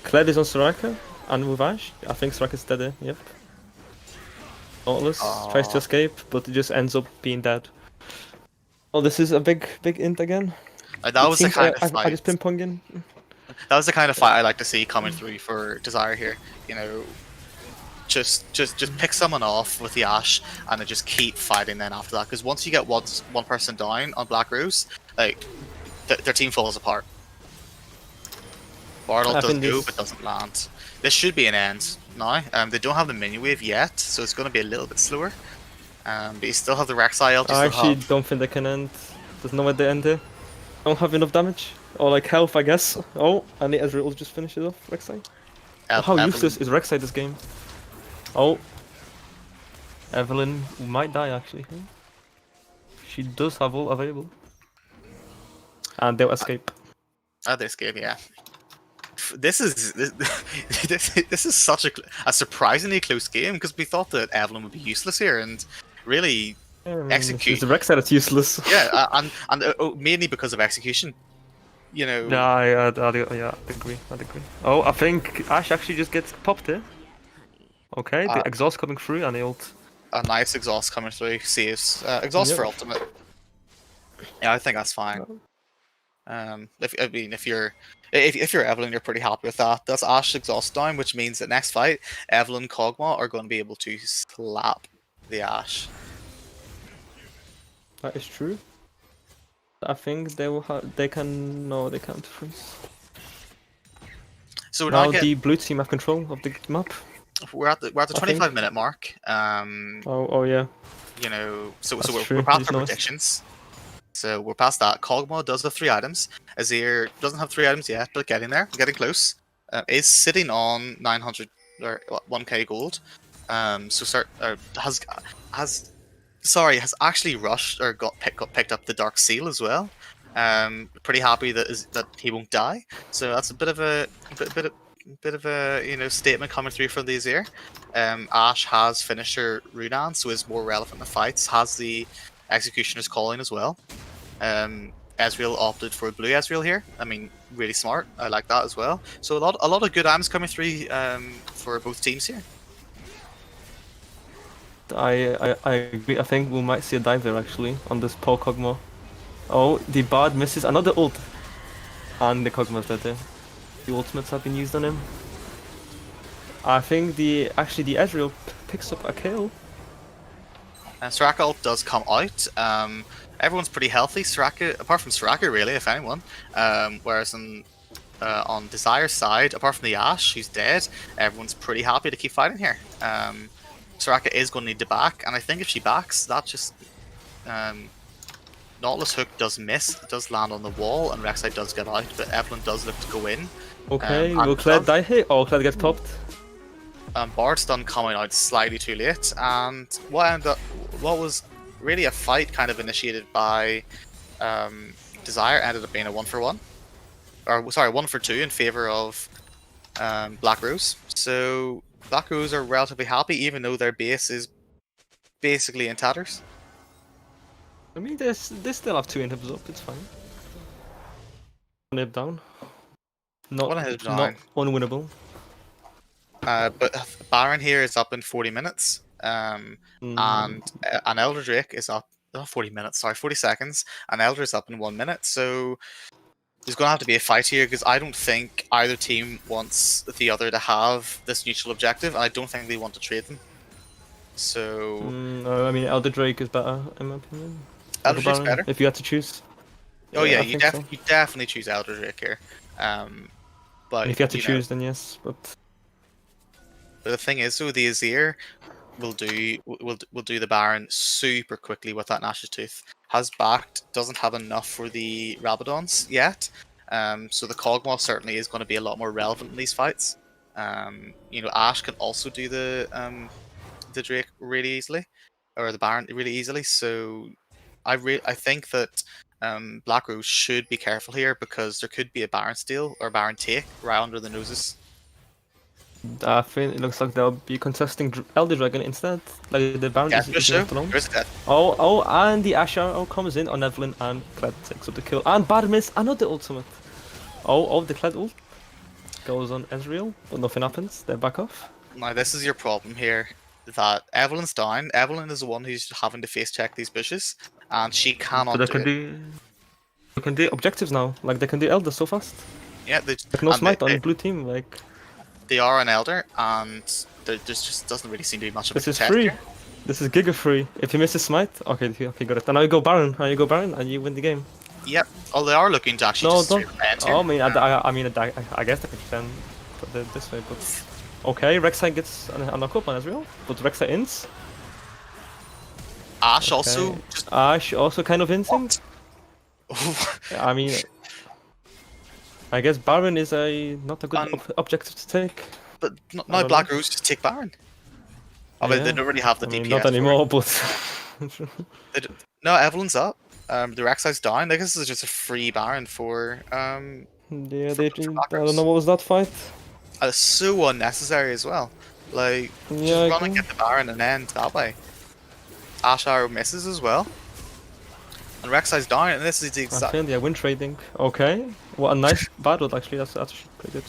Kled is on Soraka, and with Ashe. I think Soraka's dead there, yep. Nautilus tries to escape, but it just ends up being dead. Oh, this is a big int again. that was the kind of I fight. just ping ponging. That was the kind of fight I like to see coming through for Dzyre here. You know, just pick someone off with the Ashe and then just keep fighting then after that. Because once you get one person down on Black Rose, like their team falls apart. Bartle I does think go this- but doesn't land. This should be an end now. They don't have the mini wave yet, so it's going to be a little bit slower. But you still have the Rek'Sai ult. You I still actually have... don't think they can end. There's no way they end here. Don't have enough damage. Or like health, I guess. Oh, and the Ezreal just finishes off Rek'Sai. How Evelyn- useless is Rek'Sai this game? Oh. Evelyn might die actually. She does have ult available. And they'll escape. Oh, this game, yeah. This is this is such a surprisingly close game because we thought that Evelyn would be useless here, and really It's execution. the Rek'Sai that's useless. Yeah, mainly because of execution. You know. Yeah, I'd agree. Oh, I think Ash actually just gets popped here. Okay, the exhaust coming through and the ult. A nice exhaust coming through saves. Exhaust for ultimate. Yeah, I think that's fine. If you're Evelyn, you're pretty happy with that. That's Ash exhaust down, which means that next fight, Evelyn Kog'Maw are going to be able to slap the Ash. That is true. I think they will they can't freeze. So Now the blue team have control of the map. we're at the 25-minute mark. Oh yeah. You know, so That's we're past true. our predictions. So we're past that. Kog'Maw does have 3 items. Azir doesn't have 3 items yet, but getting there, getting close. Is sitting on 900 or 1k gold. So has actually rushed or got picked up the Dark Seal as well. Pretty happy that he won't die. So that's a bit of a statement coming through from the Azir. Ashe has finished her Runan, so is more relevant in the fights. Has the Executioner's Calling as well. Ezreal opted for blue Ezreal here. I mean, really smart. I like that as well. So a lot of good items coming through for both teams here. I agree. I think we might see a dive there actually on this poor Kog'Maw. Oh, the Bard misses another ult, and the Kog'Maw's dead there. The ultimates have been used on him. I think the Ezreal picks up a kill. Soraka ult does come out. Everyone's pretty healthy. Soraka, apart from Soraka, really, if anyone. Whereas on Dzyre's side, apart from the Ashe, who's dead, everyone's pretty happy to keep fighting here. Soraka is going to need to back, and I think if she backs, that just Nautilus Hook does miss, it does land on the wall, and Rek'Sai does get out, but Evelyn does look to go in. Okay, will Kled die here? Oh, Kled gets popped. Bard's done coming out slightly too late, and what was really a fight kind of initiated by Dzyre ended up being a 1-for-1, or sorry, 1-for-2 in favor of Black Rose. So Black Rose are relatively happy, even though their base is basically in tatters. I mean, they still have 2 inhibs up. It's fine. 1 inhib down. Not unwinnable. But Baron here is up in 40 minutes, and an Elder Drake is up. Not 40 minutes, sorry, 40 seconds. And Elder is up in 1 minute. So there's going to have to be a fight here, because I don't think either team wants the other to have this neutral objective, and I don't think they want to trade them. So I mean, Elder Drake is better in my opinion. Elder Drake's better. If you had to choose. Oh yeah, you definitely choose Elder Drake here. But and if you had to choose, then yes. But the thing is, so the Azir will do the Baron super quickly with that Nash's Tooth. Has backed, doesn't have enough for the Rabadons yet. So the Kog'Maw certainly is going to be a lot more relevant in these fights. Ashe can also do the Drake really easily, or the Baron really easily. So I think that Black Rose should be careful here, because there could be a Baron steal or Baron take right under the noses. I think it looks like they'll be contesting Elder Dragon instead. Like the Baron is alone. Oh, and the Ashe comes in on Evelyn, and Kled takes up the kill. And Bard miss another ultimate. Oh, the Kled ult goes on Ezreal, but nothing happens. They're back off. Now this is your problem here. That Evelyn's down. Evelyn is the one who's having to face check these bushes, and she cannot but they can do objectives now. Like they can do Elder so fast. Yeah, like no smite on the blue team. Like they are an Elder, and there just doesn't really seem to be much of a This is free. This is Giga free. If you miss a smite, okay, got it. And now you go Baron. And you win the game. Yep. Oh, they are looking to actually just straight end here. I mean, I guess they could then put it this way, but okay, Rek'Sai gets a knock-up on Ezreal, but Rek'Sai ins. Ashe also kind of insing. I mean, I guess Baron is not a good objective to take. But now Black Rose just take Baron. I mean, they don't really have the DPS. Not anymore, but no, Evelyn's up. The Rek'Sai's down. I guess this is just a free Baron for yeah, I don't know what was that fight. It's so unnecessary as well. Like, just run and get the Baron and end that way. Ash Arrow misses as well. And Rek'Sai's down, and this is the I exact. think, yeah, win trading. Okay. What a nice battle, actually. That's actually pretty good.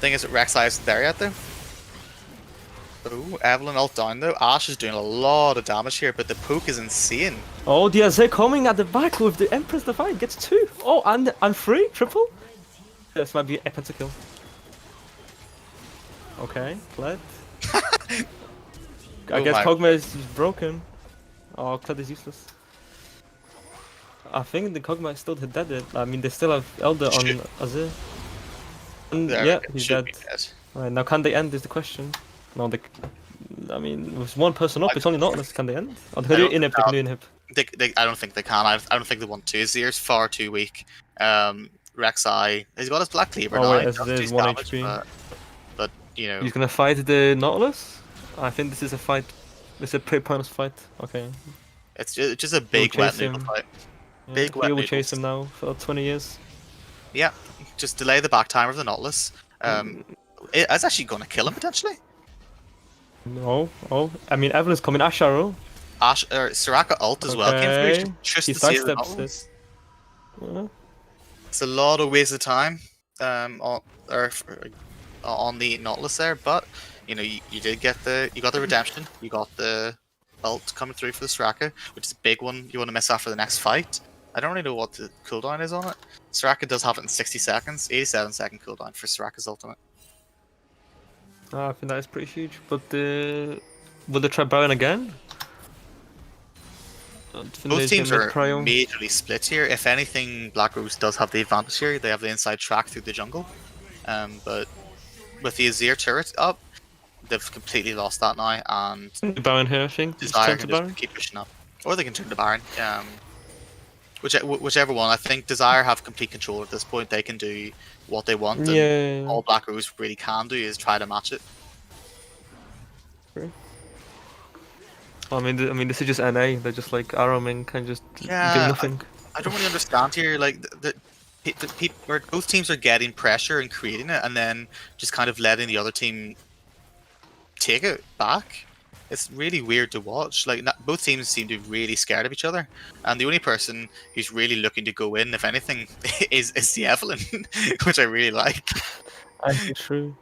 Thing is that Rek'Sai isn't there yet, though. Oh, Evelyn ult down, though. Ash is doing a lot of damage here, but the poke is insane. Oh, Dzyre coming at the back with the Empress Divine. Gets 2. Oh, and 3. Triple. This might be a pentakill. Okay, Kled. I guess Kog'Maw is broken. Oh, Kled is useless. I think the Kog'Maw is still dead. I mean, they still have Elder on Azir. And yeah, he's dead. Right, now can they end is the question. No, they... I mean, with one person up, it's only Nautilus. Can they end? Or they can do inhib, they can do inhib. I don't think they can. I don't think they want to. Zyr's far too weak. Rek'Sai, he's got his Black Cleaver now. Wait, there's 1 damage, HP. but, you know... He's gonna fight the Nautilus? I think this is a fight. It's a pretty pointless fight. Okay. It's just a big wet chase noodle him. fight. Yeah, Big wet he will noodles. chase him now for 20 years. Yeah, just delay the back timer of the Nautilus. It's actually going to kill him, potentially. No. Oh, I mean, Evelyn's coming. Ash Arrow. Soraka ult as well came Okay. through. Just He to see the sidesteps Nautilus. it. Well, It's a lot of waste of time on the Nautilus there, but you know you did get you got the redemption, you got the ult coming through for the Soraka, which is a big one you want to miss after the next fight. I don't really know what the cooldown is on it. Soraka does have it in 60 seconds, 87-second cooldown for Soraka's ultimate. I think that is pretty huge. But will they try Baron again? Both teams are majorly split here. If anything, Black Rose does have the advantage here. They have the inside track through the jungle. But with the Azir turret up, they've completely lost that now. And Baron here, I think. Dzyre can just keep pushing up. Or they can turn to Baron. Whichever one. I think Dzyre have complete control at this point. They can do what they want. And all Black Rose really can do is try to match it. I mean, this is just NA. They're just like arrowing, can just do nothing. I don't really understand here. Like both teams are getting pressure and creating it, and then just kind of letting the other team take it back. It's really weird to watch. Like both teams seem to be really scared of each other, and the only person who's really looking to go in, if anything, is the Evelyn, which I really like. Actually, true.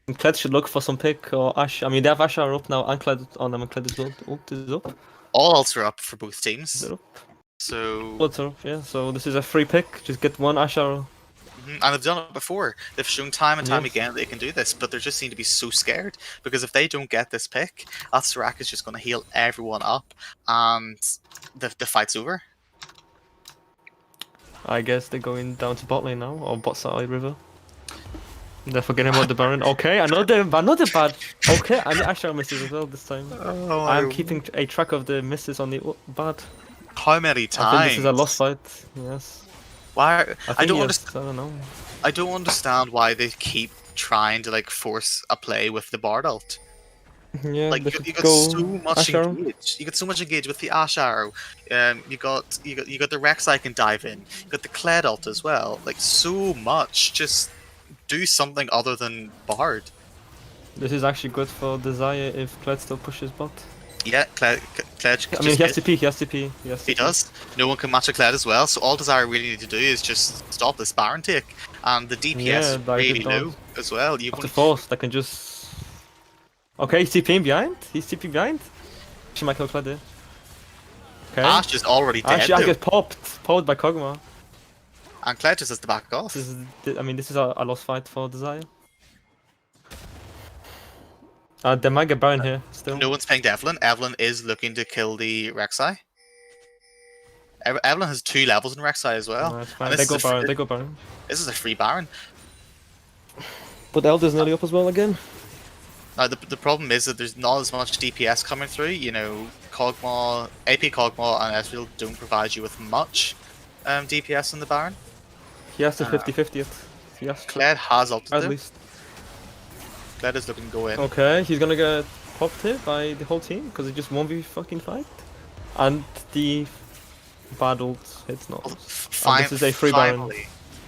And Kled should look for some pick or Ash. I mean, they have Ash are up now, and Kled on them, and Kled is ult is up. All ults are up for both teams. Is it up? So Ults are up, yeah. So this is a free pick. Just get one Ash arrow. And they've done it before. They've shown time and time again that they can do this, but they just seem to be so scared because if they don't get this pick, that Soraka is just going to heal everyone up, and the fight's over. I guess they're going down to bot lane now, or bot side river. They're forgetting about the Baron. Okay, another bad. Okay, and the Ash arrow misses as well this time. Oh, I'm keeping a track of the misses on the bad. How many times? I think this is a lost fight. Yes. Why? I don't understand. I don't know. I don't understand why they keep trying to like force a play with the Bard ult. Yeah, like you got so much engaged. You got so much engaged with the Ash arrow. You got the Rek'Sai can dive in. You got the Kled ult as well. Like so much. Just do something other than Bard. This is actually good for Dzyre if Kled still pushes bot. Yeah, Kled. I mean, he has to P. He does. No one can match a Kled as well. So all Dzyre really need to do is just stop this Baron take, and the DPS is really low as well. You after force, they can just. Okay, he's TPing behind. She might kill Kled there. Okay. Ash is already dead. Ash gets popped by Kog'Maw. And Kled just has to back off. This is a lost fight for Dzyre. They might get Baron here still. No one's pinged Evelyn. Evelyn is looking to kill the Rek'Sai. Evelyn has 2 levels in Rek'Sai as well. No, fine. They go Baron. This is a free Baron. But Elder's nearly up as well again. Now the problem is that there's not as much DPS coming through. You know, Kog'Maw, AP Kog'Maw and Ezreal don't provide you with much DPS in the Baron. He has to 50-50 it. Kled has ulted at though. least. Kled is looking to go in. Okay, he's gonna get popped here by the whole team because it just won't be fucking fight. And the bad ult hits not. This is a free Baron.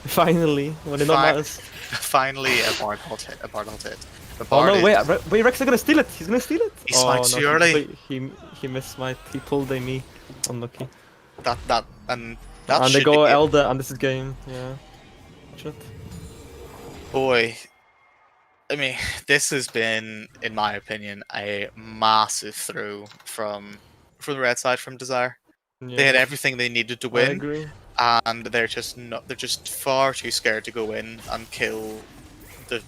Finally, when it not matters. Finally, a Bard ult hit. The Oh Bard no, wait, is- wait, Rex is gonna steal it. He's gonna steal it. He smite too early. He missed smite. He pulled a me. Unlucky. that And they should go be Elder, and this is game. Yeah. Shit. boy. I mean, this has been, in my opinion, a massive throw from the red side from Dzyre. Yeah. They had everything they needed to I win, agree. and they're just far too scared to go in and kill the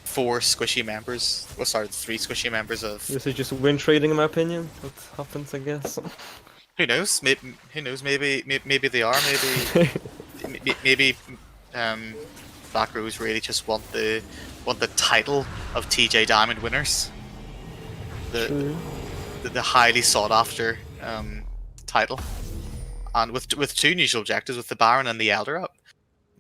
four squishy members. Well, sorry, the three squishy members of. This is just win trading, in my opinion. What happens, I guess. Who knows? Who knows? Maybe they are. Maybe Black Rose really just want the title of TJ Diamond winners. True. The highly sought after title, and with two initial objectives, with the Baron and the Elder up,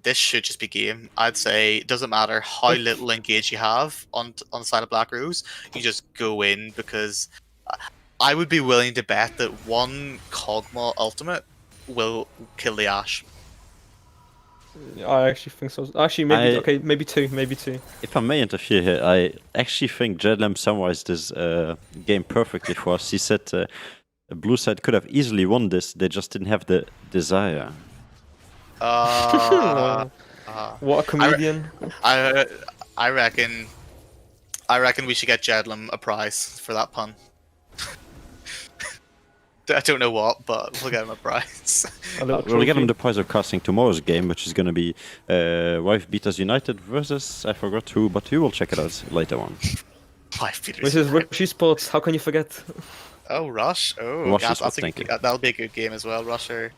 this should just be game. I'd say it doesn't matter how little engage you have on the side of Black Rose, you just go in, because I would be willing to bet that one Kog'Maw ultimate will kill the Ashe. I actually think so. Actually, maybe two. If I may interfere here, I actually think Jedlam summarized this game perfectly for us. He said Blue side could have easily won this, they just didn't have the desire. What a comedian. I reckon we should get Jedlam a prize for that pun. I don't know what, but we'll get him a prize. We'll get him the prize of casting tomorrow's game, which is going to be Wife Beaters United versus, I forgot who, but we will check it out later on. Wife Beaters This is United. Rush Esports, how can you forget? Oh, Rush. Oh, Rush yeah, I Esports, think thank you. that'll be a good game as well. Rusher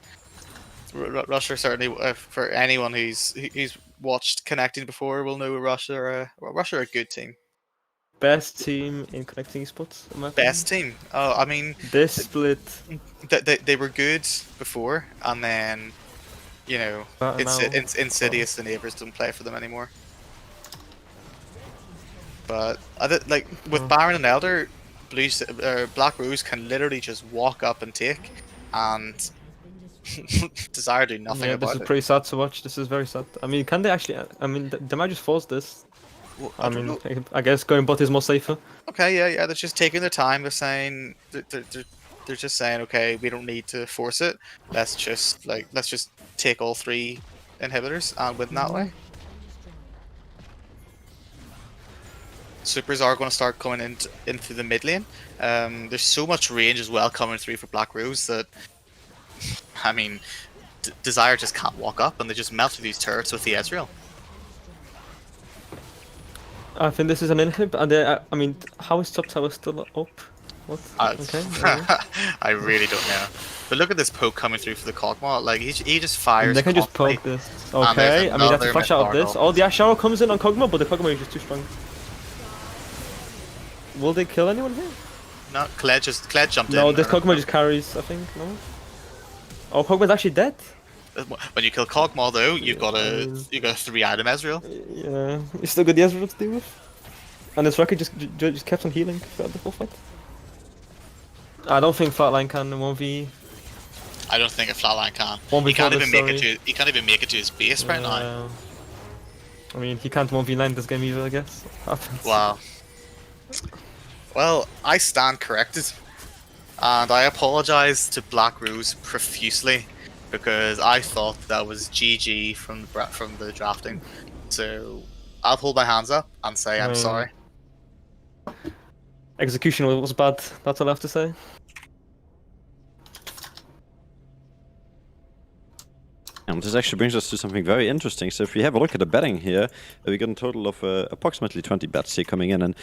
certainly, for anyone who's watched Connecting before, will know Rusher are a good team. Best team in Connecting Esports, in my opinion. Best team. Oh, I mean, This split. they were good before, and then, you know, But now- Insidious and Avers don't play for them anymore. But like with Baron and Elder, Black Rose can literally just walk up and take, and Dzyre do nothing Yeah, about this it. is pretty sad to watch. This is very sad. I mean, can they actually? I mean, they might just force this. Well, I don't mean, know. I guess going bot is more safer. Okay, yeah, they're just taking their time. They're saying they're just saying, okay, we don't need to force it. Let's just take all three inhibitors and win that way. Supers are going to start coming into the mid lane. There's so much range as well coming through for Black Rose that, I mean, Dzyre just can't walk up, and they just melt through these turrets with the Ezreal. I think this is an inhib, and I mean, how is top tower still up? What? Okay. I really don't know. But look at this poke coming through for the Kog'Maw. Like he just fires. They can just constantly. poke this. And Okay, there's I mean, that's a another flash out of this. Mythargal. Oh, the Ash Arrow comes in on Kog'Maw, but the Kog'Maw is just too strong. Will they kill anyone here? No, Kled jumped in. No, this or- Kog'Maw just carries, I think, no? Oh, Kog'Maw's actually dead? When you kill Kog'Maw though, you've got I a mean- 3-item Ezreal. Yeah, he's still got the Ezreal to deal with. And his Rocket just kept on healing throughout the whole fight. I don't think Flatline can 1v. I don't think a flatline can. One He can't before even this, make it sorry. to. He can't even make it to his base right now. I mean, he can't 1v9 this game either, I guess. Happens. Wow. Well, I stand corrected, and I apologize to Black Rose profusely because I thought that was GG from the drafting. So I'll hold my hands up and say I'm sorry. Execution was bad, that's all I have to say. And this actually brings us to something very interesting. So if we have a look at the betting here, we got a total of approximately 20 bets here coming in, and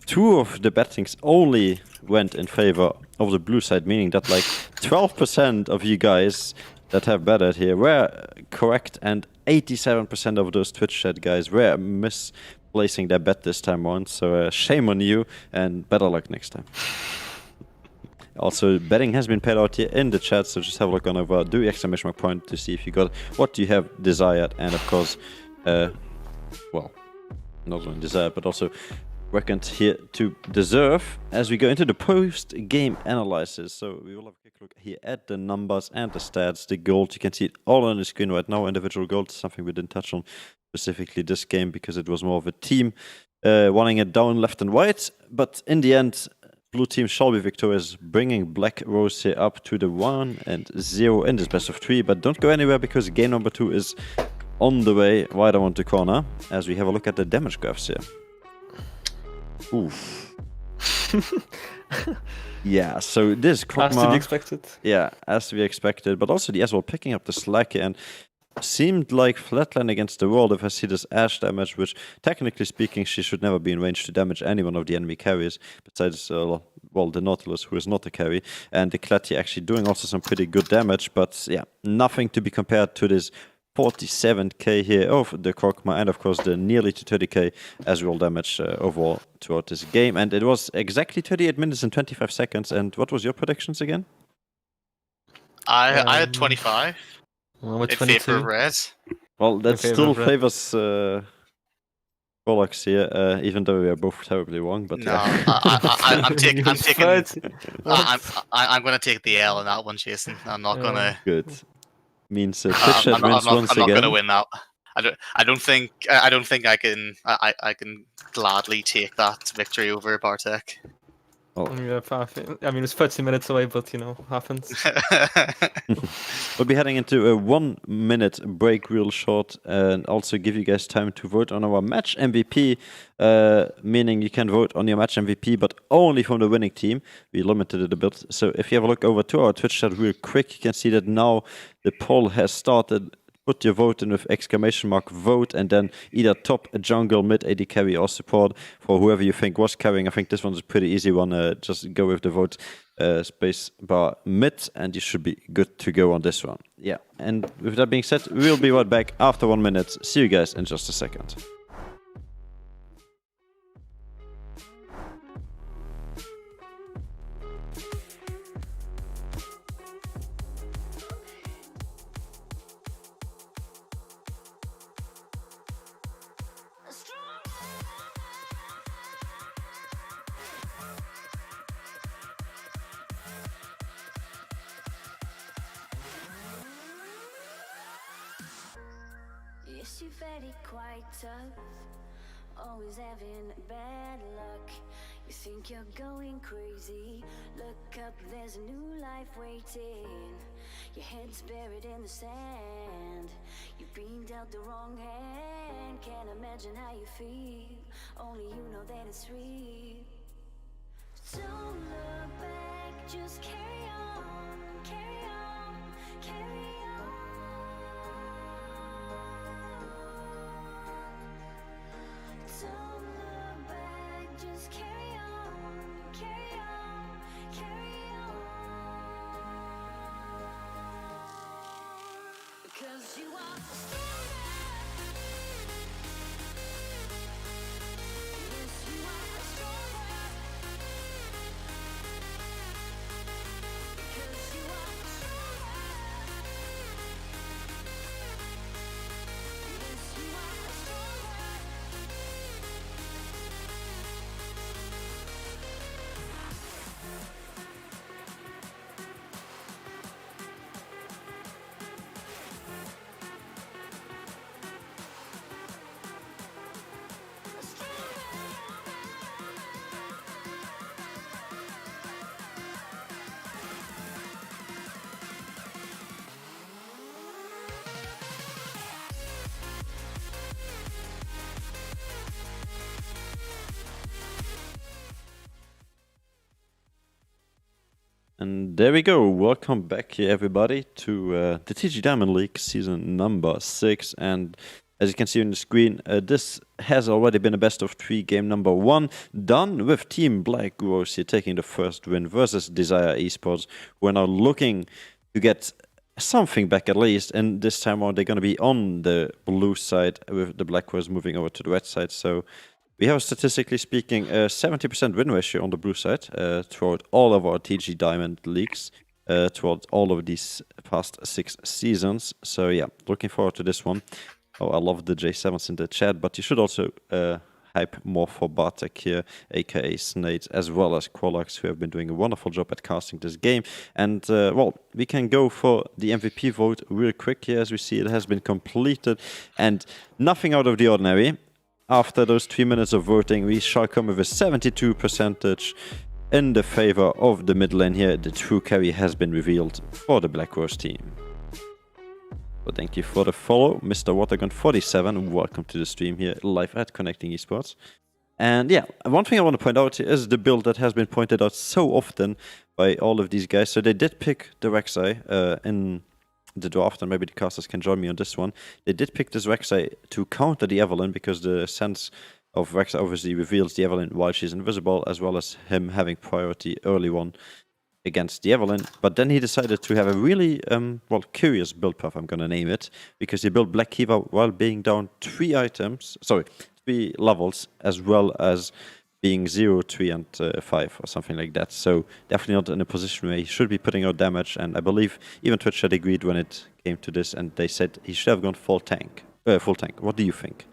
2 of the bettings only went in favor of the blue side, meaning that like 12% of you guys that have betted here were correct, and 87% of those Twitch chat guys were misplacing their bet this time on. So shame on you, and better luck next time. Also, betting has been paid out here in the chat, so just have a look on over, do exclamation mark point to see if you got what you have desired, and of course, well, not only desired, but also reckoned here to deserve as we go into the post-game analysis. So we will have a quick look here at the numbers and the stats, the gold. You can see it all on the screen right now. Individual gold is something we didn't touch on specifically this game because it was more of a team wanting it down left and right. But in the end, blue team shall be victorious, bringing Black Rose here up to the 1-0 in this best of 3. But don't go anywhere because game number 2 is on the way right around the corner as we have a look at the damage graphs here. Oof. Yeah, so this Krogma... As to be expected. Yeah, as to be expected. But also the Aswell picking up the slack here and seemed like flatline against the wall if I see this Ashe damage, which technically speaking she should never be in range to damage any one of the enemy carriers besides, well, the Nautilus, who is not a carry, and the Cletty actually doing also some pretty good damage, but yeah, nothing to be compared to this 47k here of the Krogma and of course the nearly to 30k Aswell damage overall throughout this game. And it was exactly 38 minutes and 25 seconds. And what was your predictions again? I had 25. Well, with In 22. favor of red. Well, that favor still of red. favors Bollocks here, even though we are both terribly wrong. But No, yeah. I'm taking. What? I'm gonna take the L on that one, Jason. I'm not gonna. Good. Means Twitch I'm chat not, wins I'm not, once I'm not again. gonna win that. I don't think I can. I can gladly take that victory over Bartek. Yeah, I mean, it's 30 minutes away, but you know, happens. We'll be heading into a 1 minute break real short and also give you guys time to vote on our match MVP, meaning you can vote on your match MVP, but only from the winning team. We limited it a bit. So if you have a look over to our Twitch chat real quick, you can see that now the poll has started. Put your vote in with exclamation mark vote and then either top, jungle, mid, AD carry or support for whoever you think was carrying. I think this one's a pretty easy one. Just go with the vote space bar mid and you should be good to go on this one. Yeah, and with that being said, we'll be right back after 1 minute. See you guys in just a second. Yes, you've had it quite tough, always having bad luck. You think you're going crazy, look up, there's a new life waiting. Your head's buried in the sand, you've been dealt the wrong hand. Can't imagine how you feel, only you know that it's real. Don't look back, just carry on, carry on, carry on. Don't look back, just carry on, carry on, carry on. Because you are stronger. Yes, you are stronger. Because you are stronger. Yes, you are stronger. And there we go. Welcome back here, everybody, to the TG Diamond League season number 6. And as you can see on the screen, this has already been a best of 3 game number 1, done with Team Black Rose here taking the first win versus Dzyre Esports, who are now looking to get something back at least. And this time around, they're going to be on the blue side with the Black Rose moving over to the red side. So we have, statistically speaking, a 70% win ratio on the blue side throughout all of our TG Diamond leagues, throughout all of these past 6 seasons. So yeah, looking forward to this one. Oh, I love the J7s in the chat, but you should also hype more for Bartek here, aka Snade, as well as Qualox, who have been doing a wonderful job at casting this game. And well, we can go for the MVP vote real quick here. As we see, it has been completed, and nothing out of the ordinary. after those 3 minutes of voting, we shall come with a 72% in the favor of the mid lane here. The true carry has been revealed for the Black Rose team. So thank you for the follow, Mr. Watergun47. Welcome to the stream here live at Connecting Esports. And yeah, one thing I want to point out is the build that has been pointed out so often by all of these guys. So they did pick the Rek'Sai in the draft, and maybe the casters can join me on this one. They did pick this Rek'Sai to counter the Evelynn, because the sense of Rek'Sai obviously reveals the Evelynn while she's invisible, as well as him having priority early on against the Evelynn. But then he decided to have a really curious build path, I'm gonna name it, because he built Black Kiva while being down 3 levels, as well as being 0, 3, and 5 or something like that. So definitely not in a position where he should be putting out damage. And I believe even Twitch had agreed when it came to this, and they said he should have gone full tank. What do you think,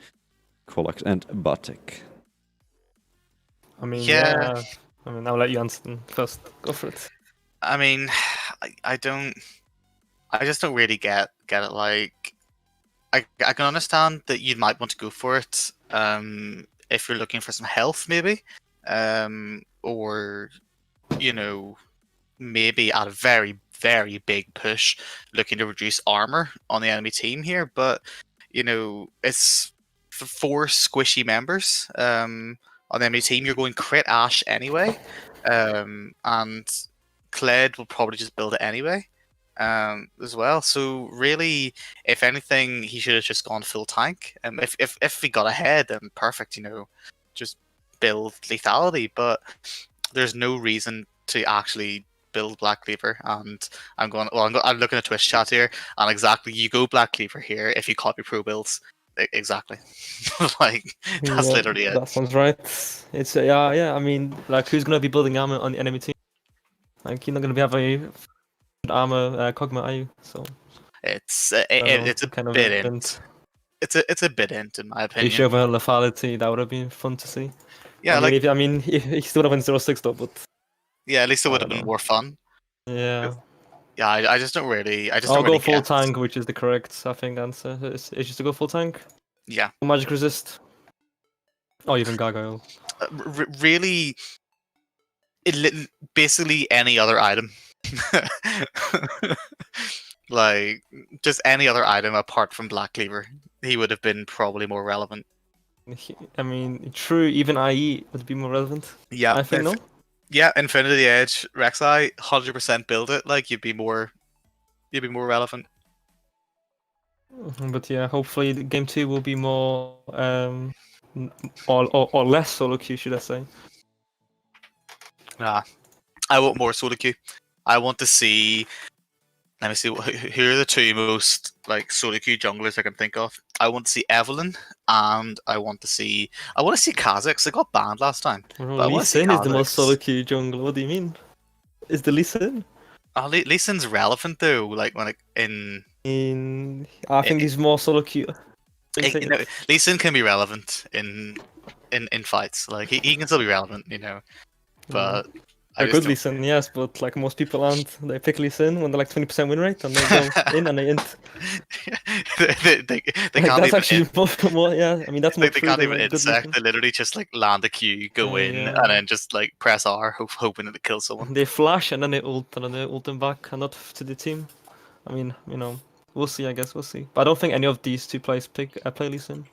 Kolax and Batik? I mean, Yeah. I mean, I'll let you answer them first. Go for it. I mean, I just don't really get it. Like, I can understand that you might want to go for it if you're looking for some health, maybe, or maybe at a very, very big push, looking to reduce armor on the enemy team here. But it's for 4 squishy members on the enemy team. You're going crit Ash anyway, and Kled will probably just build it anyway. As well. So really, if anything, he should have just gone full tank. If he got ahead, then perfect. Just build lethality. But there's no reason to actually build Black Cleaver. And I'm looking at Twitch chat here, and exactly, you go Black Cleaver here if you copy pro builds. Exactly. Like, that's literally it. That sounds right. It's yeah. I mean, like, who's gonna be building armor on the enemy team? Like, you're not gonna have a armor Kog'Maw, are you? So it's a bit int. It's a bit int, in my opinion. If you show her lethality, that would have been fun to see. Yeah, he still would have been 0-6 though, but yeah, at least it would have been more fun. Yeah. Yeah, I just don't really. I'll go full tank, which is the correct, I think, answer. Is just to go full tank. Yeah. Magic resist. Oh, even gargoyle. Really, basically any other item. Like, just any other item apart from Black Cleaver, he would have been probably more relevant. I mean, true, even IE would be more relevant. Yeah, I think no. Yeah, Infinity Edge, Rek'Sai, 100% build it. Like, you'd be more relevant. But yeah, hopefully the game 2 will be more or less solo queue, should I say? I want more solo queue. I want to see. Let me see. Who are the 2 most like solo queue junglers I can think of? I want to see Evelynn, and I want to see Kha'Zix. They got banned last time. Lee Sin is the most solo queue jungler. What do you mean? Is the Lee Sin? Lee Sin's relevant though. Like, when I think he's more solo queue. Lee Sin can be relevant in fights. Like, he can still be relevant, but. A good Lee Sin, yes, but like most people aren't. They pick Lee Sin when they're like 20% win rate, and they go in and they int. they can't that's actually more, yeah. I mean, that's more they true can't than even a good insect. Lee They literally just like land a Q, go in, yeah. and then just like press R, hoping that it kills someone. They flash and then they ult, and then they ult them back, and not to the team. I mean, we'll see. I guess we'll see. But I don't think any of these 2 players play Lee Sin.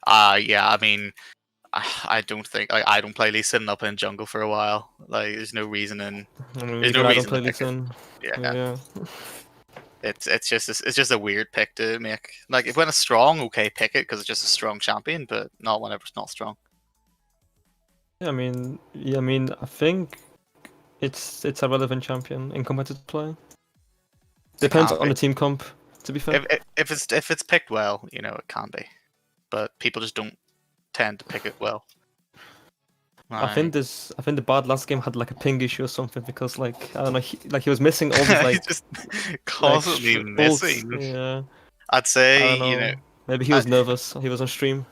Yeah. I mean, I don't think I don't play Lee Sin up in jungle for a while. Like, there's no reason in. There's no reason to pick it. Yeah. It's just a weird pick to make. Like, if when it's strong, okay, pick it because it's just a strong champion, but not whenever it's not strong. Yeah, I mean, I think it's a relevant champion in competitive play. Depends on the team comp. To be fair, if it's picked well, it can be, but people just don't tend to pick it well. I think the bard last game had like a ping issue or something, because like, I don't know, he was missing all these like just constantly missing. Yeah, I'd say maybe he was nervous. He was on stream.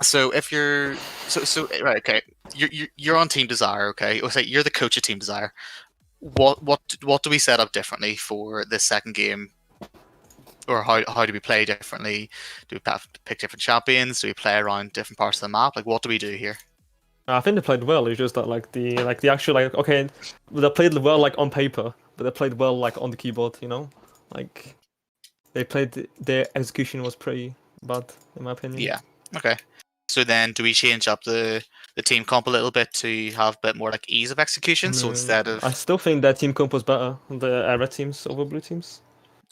So if you're right, okay, you're on Team Dzyre, okay. Or say you're the coach of Team Dzyre. What do we set up differently for this second game or how do we play differently? Do we pick different champions? Do we play around different parts of the map? Like, what do we do here? I think they played well. It's just that like the actual like okay, they played well like on paper, but they played well like on the keyboard. You know, like they played their execution was pretty bad in my opinion. Yeah. Okay. So then, do we change up the team comp a little bit to have a bit more like ease of execution? So instead of I still think that team comp was better, the red teams over blue teams.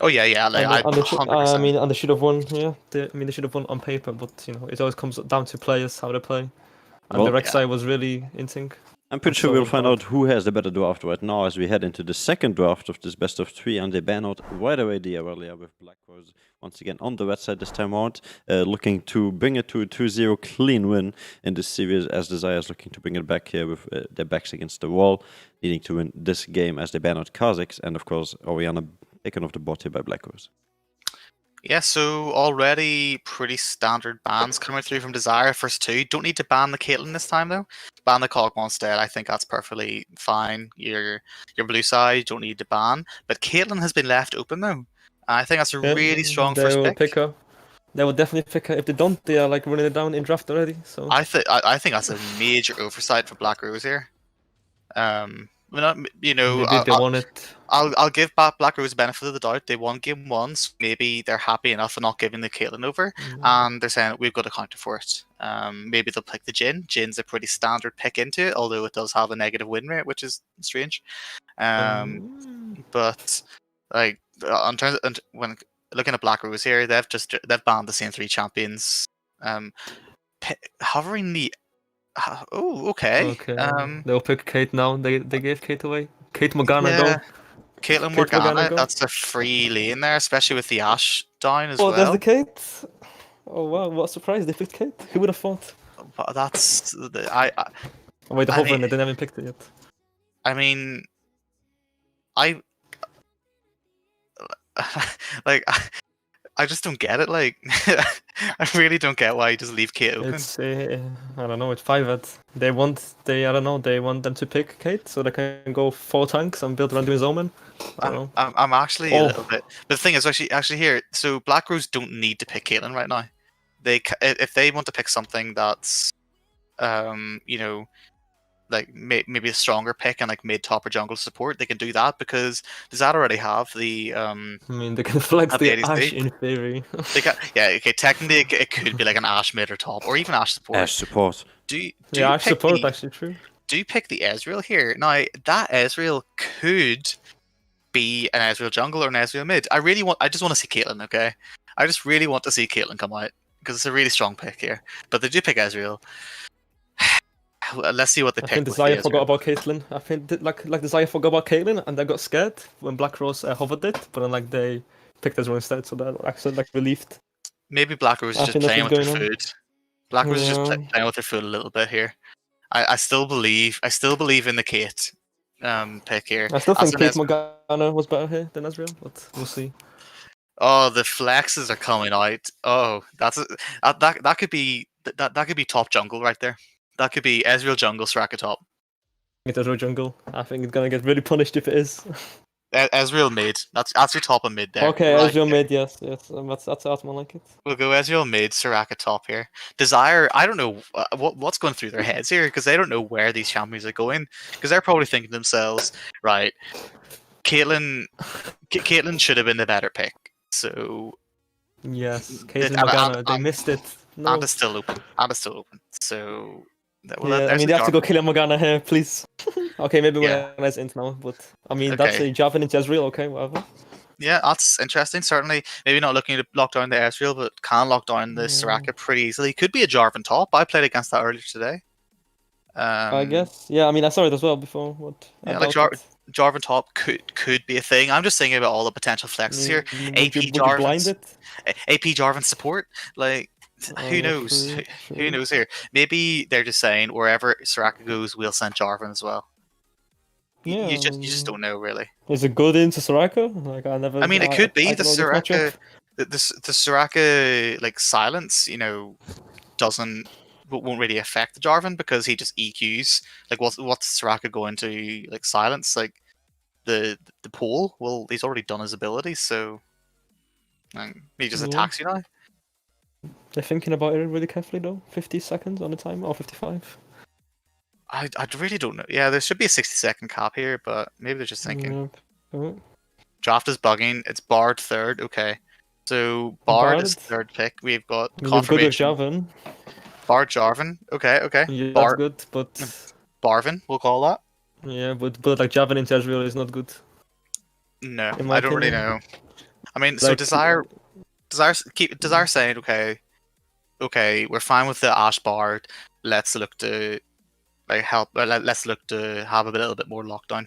oh yeah, like I And they 100%. and they should have won. Yeah, they should have won on paper, but you know, it always comes down to players how they play. And Well, the red yeah. side was really in sync. I'm pretty sure we'll find out who has the better draft right now as we head into the second draft of this best of 3, and they ban out right away the earlier with Black Rose once again on the red side this time around, looking to bring it to a 2-0 clean win in this series, as Dzyre is looking to bring it back here with their backs against the wall, needing to win this game as they ban out Kazakhs, and of course Oriana taken off the bot here by Black Rose. Yeah, so already pretty standard bans coming through from Dzyre. First two. Don't need to ban the Caitlyn this time though. Ban the Kog'Maw instead. I think that's perfectly fine. Your blue side don't need to ban. But Caitlyn has been left open though. I think that's a really strong first pick. her. They will definitely pick her. If they don't, they are like running it down in draft already. So I think that's a major oversight for Black Rose here. You know, they want it. I'll give Black Rose the benefit of the doubt. They won game 1, so maybe they're happy enough for not giving the Caitlyn over, and they're saying we've got to counter for it. Maybe they'll pick the Jhin. Jin's a pretty standard pick into it, although it does have a negative win rate, which is strange. But like on terms of, when looking at Black Rose here, they've banned the same 3 champions. Hovering the okay. They'll pick Kate now. They gave Kate away. Kate Morgana though. Caitlyn Morgana, that's a free lane there, especially with the Ashe down as well. Oh, there's the Kate. Oh wow, what a surprise! They picked Kate. Who would have thought? But that's Wait, the hovering, they didn't even picked it yet. I mean, I like. I just don't get it. Like, I really don't get why you just leave Kate open. It's I don't know. It's 5-ed. They want them to pick Kate so they can go 4 tanks and build around his omen. I'm actually a little bit. But the thing is, actually here, so Black Rose don't need to pick Caitlyn right now. If they want to pick something that's, you know, like maybe a stronger pick and like mid top or jungle support, they can do that because does that already have the I mean, they can flex the Ashe in theory. They can, yeah, okay. Technically, it could be like an Ashe mid or top, or even Ashe support. Ashe support. Ashe support actually true. Do you pick the Ezreal here? Now that Ezreal could be an Ezreal jungle or an Ezreal mid. I just want to see Caitlyn. Okay, I just really want to see Caitlyn come out because it's a really strong pick here. But they do pick Ezreal. Let's see what they pick. I think Dzyre forgot about Caitlyn. I think like Dzyre forgot about Caitlyn and they got scared when Black Rose hovered it, but then like they picked Ezreal instead, so they're actually like relieved. Maybe Black Rose is just playing with their food. Black Rose is just playing with their food a little bit here. I still believe in the Kate pick here. I still think Kate Morgana was better here than Ezreal, but we'll see. Oh, the flexes are coming out. Oh, that could be top jungle right there. That could be Ezreal jungle, Soraka top. It's Ezreal jungle. I think it's gonna get really punished if it is. Ezreal mid. That's your top of mid there. Okay, Ezreal mid, yes. That's more like it. We'll go Ezreal mid, Soraka top here. Dzyre, I don't know what's going through their heads here because they don't know where these champions are going because they're probably thinking to themselves, right, Caitlyn should have been the better pick. So yes, Caitlyn Morgana, they missed it. No. And it's still open. So. Well, I mean, they have to go kill Morgana here, please. Okay, maybe Morgana's in now, but I mean, that's a Javelin into Ezreal, okay, whatever. Yeah, that's interesting. Certainly, maybe not looking to lock down the Ezreal, but can lock down the Soraka pretty easily. Could be a Jarvan top. I played against that earlier today. I guess. Yeah, I mean, I saw it as well before. Like Jarvan top could be a thing. I'm just thinking about all the potential flexes here. AP Jarvan support, like. Who knows? True. Who knows here? Maybe they're just saying wherever Soraka goes, we'll send Jarvan as well. Yeah, you just don't know really. Is it good into Soraka? Like I mean, it could be the Soraka. The Soraka like silence, you know, won't really affect the Jarvan because he just EQs. Like what's Soraka going to like silence? Like the pole? Well, he's already done his ability, so. And he just Yeah. attacks you now. They're thinking about it really carefully though. 50 seconds on the timer, or 55. I really don't know. Yeah, there should be a 60-second cap here, but maybe they're just thinking. Yep. Oh, Draft is bugging. It's Bard third. Okay. So Bard is Bard. third pick. We've got I mean, they've good with confirmation. Jarvan. Bard Jarvan. Okay, okay. Yeah, that's Bard good, but Barvin, we'll call that. yeah, but like Jarvan into Ezreal is not good. No, In my I don't really opinion. know. I mean, so Like- Desire saying, okay, we're fine with the Ash Bard. Let's look to let's look to have a little bit more lockdown.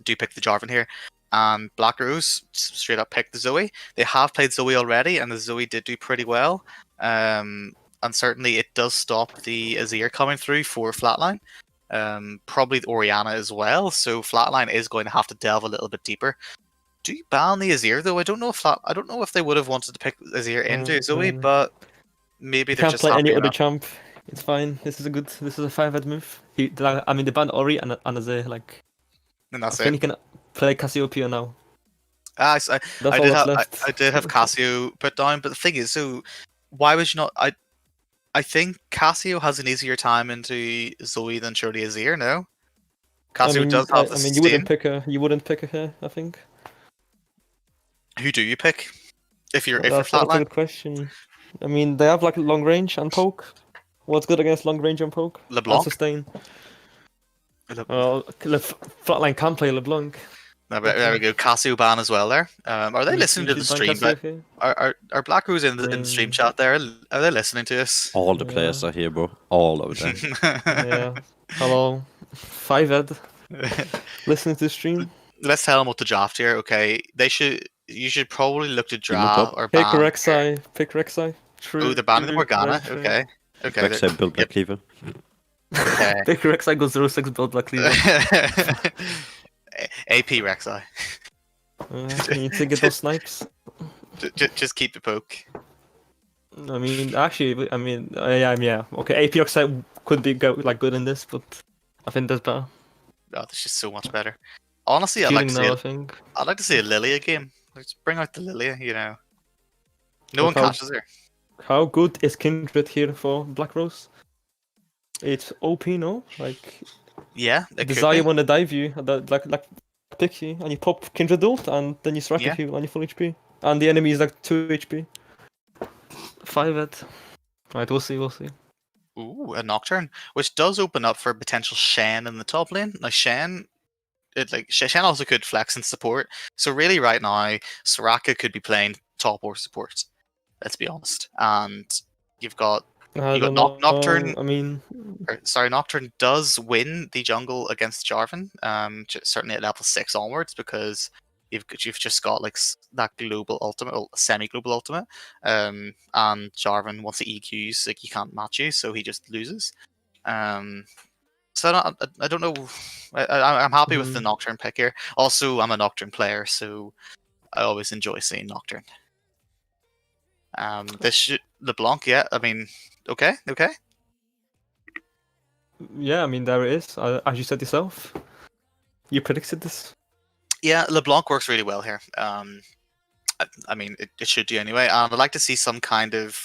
Do pick the Jarvan here, and Black Rose straight up picked the Zoe. They have played Zoe already, and the Zoe did do pretty well. And certainly it does stop the Azir coming through for Flatline. Probably the Orianna as well. So Flatline is going to have to delve a little bit deeper. Do you ban the Azir though? I don't know if they would have wanted to pick Azir into Zoe, but maybe You they're can't just play happy any other enough. champ. It's fine. This is a 5-head move. I mean, they banned Ori and Azir. Like, And I that's think it. you can play Cassiopeia now. I That's all did that's have left. I did have Cassio put down, but the thing is, so why would you not? I think Cassio has an easier time into Zoe than surely Azir. No, Cassio does have the I mean, you wouldn't sustain. pick her. You wouldn't pick her here. I think. Who do you pick if you're That's a flatline? good question. I mean, they have like long range and poke. What's good against long range and poke? And LeBlanc. sustain. Le- Well, Flatline can play LeBlanc. There we go. Cassio ban as well. There. Are they You listening to the should ban stream? But Cassiopeia. are Black Rose in the stream chat there? Are they listening to us? All the players are here, bro. All of them. Yeah. Hello. 5-head. Listening to the stream. Let's tell them what to draft here. Okay, you should probably look to look draft up. or Pick ban. Rek'Sai. Pick Rek'Sai. True. Oh, they're banning the true, Morgana. true. Okay. Okay. Like say build Black Cleaver. Okay. Pick Rek'Sai goes 0-6 build Black Cleaver. AP Rek'Sai. You need to get those snipes. Just keep the poke. I mean, actually, yeah. Okay, AP Rek'Sai could be good in this, but I think that's better. Oh, this is just so much better. Honestly, Feeling now, I think. I'd like to see a Lilia game. Let's bring out the Lilia. You know, no one Look how- catches her. How good is Kindred here for Black Rose? It's OP, no? Like, Yeah, it could Desire be. want to dive you, like pick you, and you pop Kindred ult, and then you strike Yeah. you on your full HP. And the enemy is like 2 HP. 5-head. Right, we'll see. Ooh, a Nocturne, which does open up for potential Shen in the top lane. Now Shen also could flex and support. So really, right now, Soraka could be playing top or support. Let's be honest. And you've got I You got don't know. Nocturne. I mean, Nocturne does win the jungle against Jarvan. Certainly at level 6 onwards, because you've just got like that global ultimate, or semi-global ultimate. And Jarvan, once the EQs, like, you can't match you, so he just loses. So I don't know. I'm happy with the Nocturne pick here. Also, I'm a Nocturne player, so I always enjoy seeing Nocturne. LeBlanc, yeah. I mean, okay. yeah, I mean, there it is. As you said yourself. You predicted this. Yeah, LeBlanc works really well here. I mean, it should do anyway. And I'd like to see some kind of,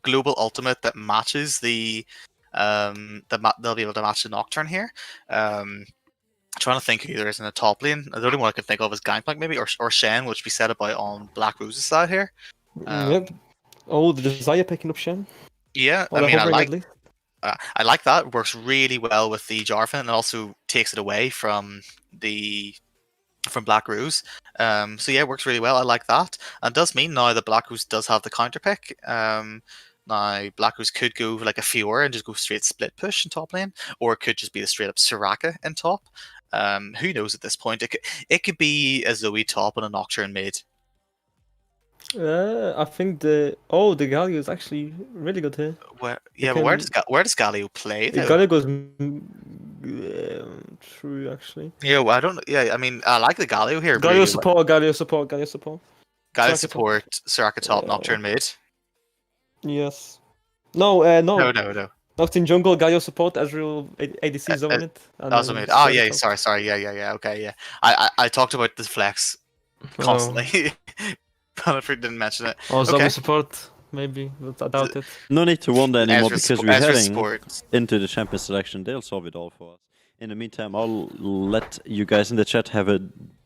global ultimate that matches the they'll be able to match the Nocturne here. Trying to think who there is in the top lane. The only one I can think of is Gangplank maybe, or Shen, which we set about on Black Rose's side here. Yep. Oh, the Desire picking up Shen. Yeah, Or I the mean, hovering at least. I like that. It works really well with the Jarvan, and also takes it away from Black Rose. So yeah, it works really well. I like that, and does mean now that Black Rose does have the counter pick. Now Black Rose could go like a Fiora and just go straight split push in top lane, or it could just be the straight up Soraka in top. Who knows at this point? It could be a Zoe top and a Nocturne mid. I think the Galio is actually really good here. But where does Galio play? The Though? Galio goes true actually. Yeah, well, I don't. Yeah, I mean, I like the Galio here. Galio support. Galio Soraka support, Soraka top, Yeah. Nocturne mid. Yes. No. No. Nocturne jungle, Galio support, Ezreal ADC zone it. And That's then what I mean. Oh Soraka yeah, top. sorry. Yeah. Okay, yeah. I talked about the flex Oh. constantly. Connor didn't mention it. Or Zoe Okay. support, maybe, but I doubt it. No need to wonder anymore Ezra because Spo- we're Ezra heading Sports. into the champion selection. They'll solve it all for us. In the meantime, I'll let you guys in the chat have a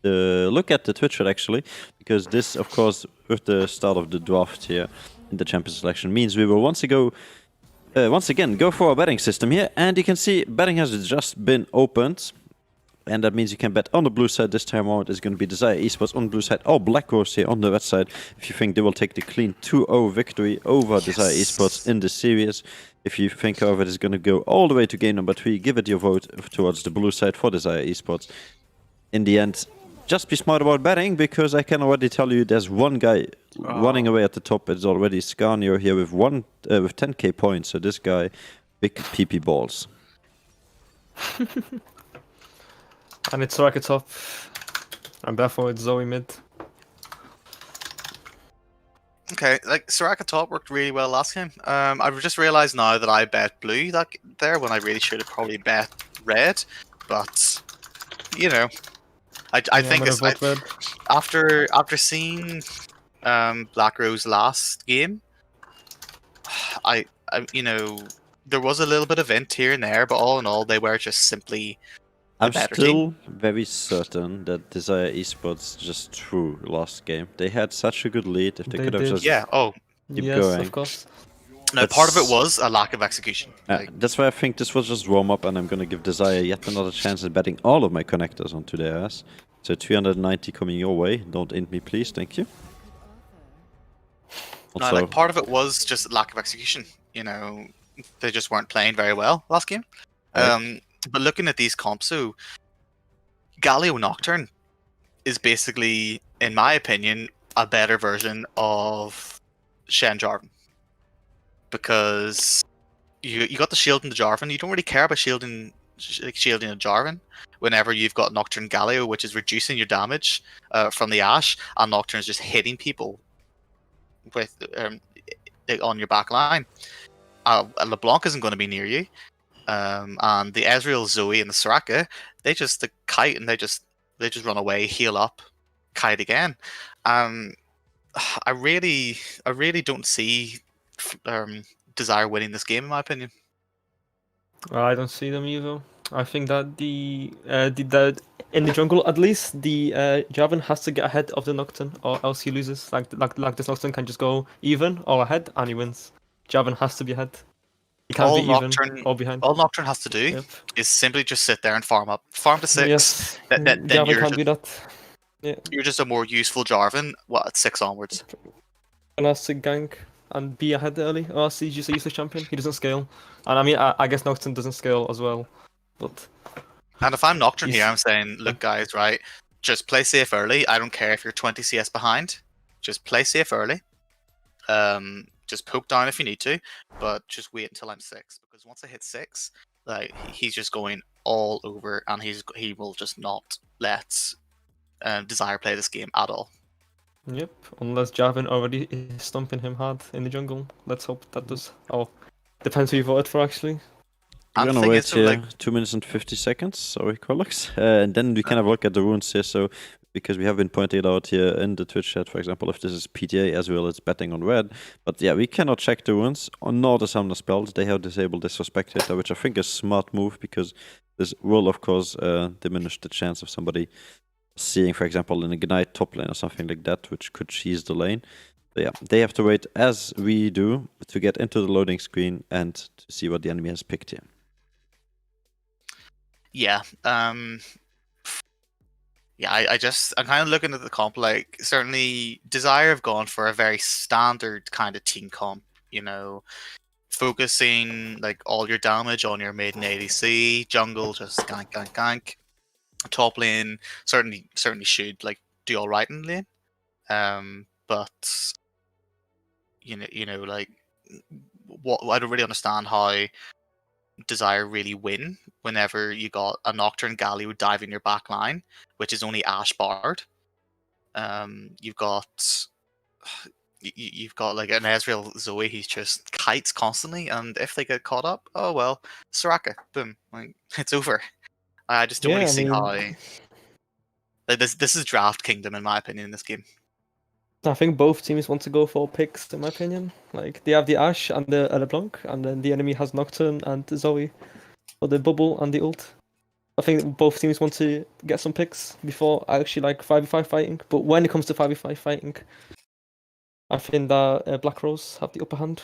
look at the Twitch chat actually, because this, of course, with the start of the draft here in the champion selection, means we will once again go for a betting system here, and you can see betting has just been opened. And that means you can bet on the blue side this time around. It's going to be Dzyre Esports on the blue side, or Black Horse here on the red side. If you think they will take the clean 2-0 victory over Dzyre Esports in the series. If you think, however, it is going to go all the way to game number 3, give it your vote towards the blue side for Dzyre Esports. In the end, just be smart about betting, because I can already tell you there's one guy running away at the top. It's already Scarnio here with 10k points. So this guy, big PP balls. And it's Soraka top, and therefore it's Zoe mid. Okay, like Soraka top worked really well last game. I've just realised now that I bet blue there when I really should have probably bet red. But you know, I think it's after seeing Black Rose last game, I you know, there was a little bit of int here and there, but all in all, they were just simply. I'm better still team. very certain that Dzyre Esports just threw last game. They had such a good lead. If they could have did. just Yeah. Oh, keep Yes, going. of course. no. Part of it was a lack of execution. Like, That's why I think this was just warm up, and I'm gonna give Dzyre yet another chance at betting all of my connectors onto their ass. So 390 coming your way. Don't int me, please. Thank you. no, Also, like part of it was just lack of execution. You know, they just weren't playing very well last game. Right. But looking at these comps, so Galio Nocturne is basically, in my opinion, a better version of Shen Jarvan. Because you got the shield in the Jarvan. You don't really care about shielding a Jarvan whenever you've got Nocturne Galio, which is reducing your damage from the Ashe, and Nocturne is just hitting people with on your back line. LeBlanc isn't going to be near you. And the Ezreal, Zoe, and the Soraka, they kite and they just run away, heal up, kite again. I really don't see Dzyre winning this game, in my opinion. I don't see them either. I think that the in the jungle, at least the Jarvan has to get ahead of the Nocturne, or else he loses. Like this Nocturne can just go even or ahead, and he wins. Jarvan has to be ahead. He can't be even or behind. All Nocturne has to do Yep. is simply just sit there and farm up. Farm to 6. Yes, Then Jarvan you're can't just, do that. Yeah, you're just a more useful Jarvan at 6 onwards. and has to gank and be ahead early, or else he's just a useless champion. He doesn't scale, and I mean, I guess Nocturne doesn't scale as well, but. And if I'm Nocturne here, I'm saying, look, guys, right, just play safe early. I don't care if you're 20 CS behind. Just play safe early. Just poke down if you need to, but just wait until I'm 6. Because once I hit 6, like he's just going all over, and he will just not let Dzyre play this game at all. Yep, unless Jarvan already is stumping him hard in the jungle. Let's hope that does. Oh, depends who you voted for, actually. we're And the gonna thing wait is, so, here like, 2 minutes and 50 seconds. Sorry, Quillux. And then we can have a look at the runes here. So because we have been pointed out here in the Twitch chat, for example, if this is PTA as well as betting on red. But yeah, we cannot check the runes nor the summoner spells. They have disabled the suspect hitter, which I think is a smart move, because this will, of course, diminish the chance of somebody seeing, for example, an Ignite top lane or something like that, which could cheese the lane. But yeah, they have to wait, as we do, to get into the loading screen and to see what the enemy has picked here. Yeah. Yeah, I'm kind of looking at the comp, like, certainly Dzyre have gone for a very standard kind of team comp, you know, focusing like all your damage on your maiden ADC, jungle just gank, gank, gank. Top lane certainly should like do all right in lane, but you know, like, what I don't really understand how Dzyre really win whenever you got a Nocturne Galio diving your back line, which is only Ashe Bard. You've got like an Ezreal Zoe, he's just kites constantly, and if they get caught up, oh well, Soraka, boom, like it's over. I just don't really see how. Like, this is Draft Kingdom, in my opinion, in this game. I think both teams want to go for picks, in my opinion. Like, they have the Ashe and the LeBlanc, and then the enemy has Nocturne and Zoe for the bubble and the ult. I think both teams want to get some picks before actually like 5v5 fighting. But when it comes to 5v5 fighting, I think that Black Rose have the upper hand.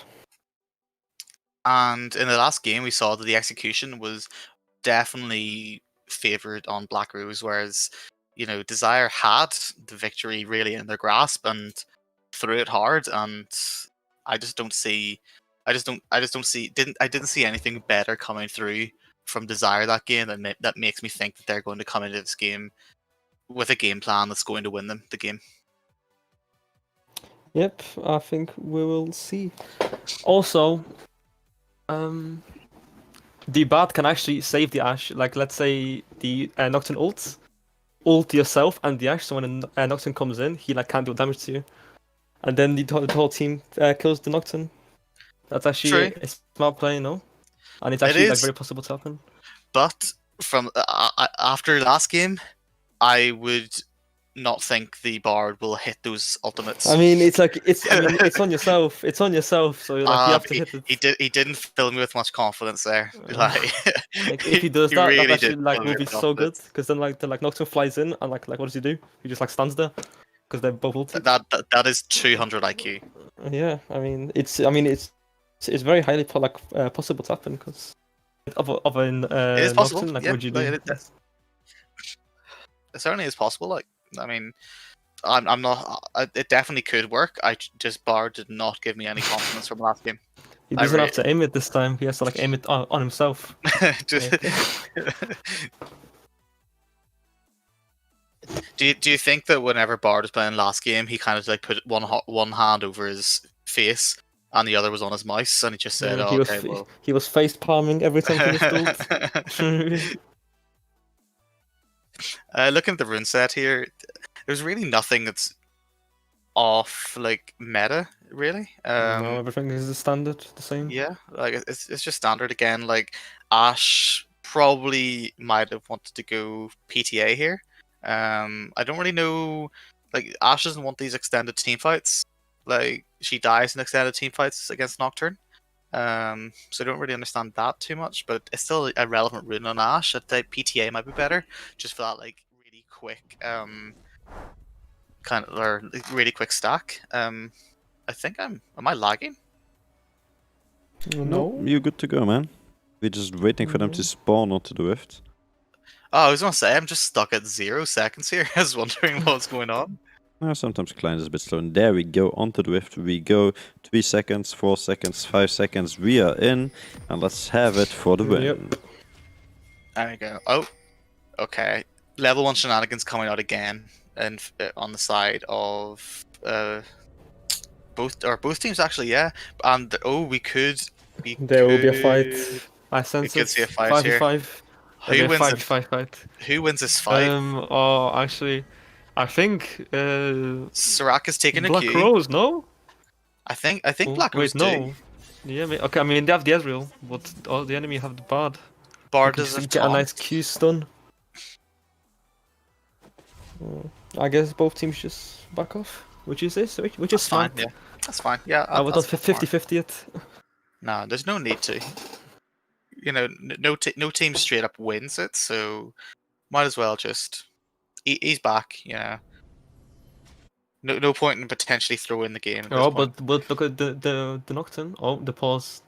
And in the last game, we saw that the execution was definitely favored on Black Rose, whereas Dzyre had the victory really in their grasp and threw it hard. And I just don't see, I didn't see anything better coming through from Dzyre that game that makes me think that they're going to come into this game with a game plan that's going to win them the game. Yep, I think we will see. Also, the Bard can actually save the Ashe. Like, let's say the Nocturne ult yourself and the Ashe, so when a Nocturne comes in, he like can't do damage to you. And then the whole team kills the Nocturne. That's actually a smart play, no? And it's actually like very possible to happen. But from after last game, I would not think the Bard will hit those ultimates. I mean, it's on yourself. It's on yourself. So like you have to hit it. He didn't fill me with much confidence there. Like if he does that, really that actually like will be so good. Because then like the Nocturne flies in and like what does he do? He just like stands there because they're bubble. That is 200 IQ. Yeah, I mean it's very highly possible to happen because of an it is possible. Nocturne, like yeah, what you do? It certainly is possible. Like I mean, I'm not. It definitely could work. Bard did not give me any confidence from last game. He doesn't have to aim it this time. He has to like aim it on himself. Do you think that whenever Bard was playing last game, he kind of like put one hand over his face and the other was on his mouse, and he just said, he was face palming every time he was looking at the rune set here, there's really nothing that's off like meta, really. No, everything is the standard, the same. Yeah, like it's just standard again. Like Ashe probably might have wanted to go PTA here. I don't really know. Like Ashe doesn't want these extended team fights. Like she dies in extended team fights against Nocturne. So I don't really understand that too much, but it's still a relevant rune on Ashe. I think PTA might be better, just for that like really quick really quick stack. I think am I lagging? No, you're good to go, man. We're just waiting for them to spawn onto the rift. Oh, I was gonna say I'm just stuck at 0 seconds here. I was wondering what's going on. Sometimes client is a bit slow. And there we go onto the rift. We go 3 seconds, 4 seconds, 5 seconds. We are in, and let's have it for the win. Yep. There we go. Oh, okay. Level 1 shenanigans coming out again, and on the side of both teams actually, yeah. And we could. There will be a fight. I sense we could see a fight 5v5. Who wins 5v5 fight? Who wins this fight? Actually, I think Sirac is taking Black a Q. Rose, no? I think Black Rose no. Yeah, okay. I mean they have the Ezreal, but all the enemy have the Bard. Bard doesn't get a nice Q stun. I guess both teams just back off. Which is smart. Fine, yeah. That's fine. Yeah, I would have 50-50 it. No, there's no need to. No team straight up wins it, so might as well just he's back. No point in potentially throwing the game. But look at the Nocturne. Oh, the pause.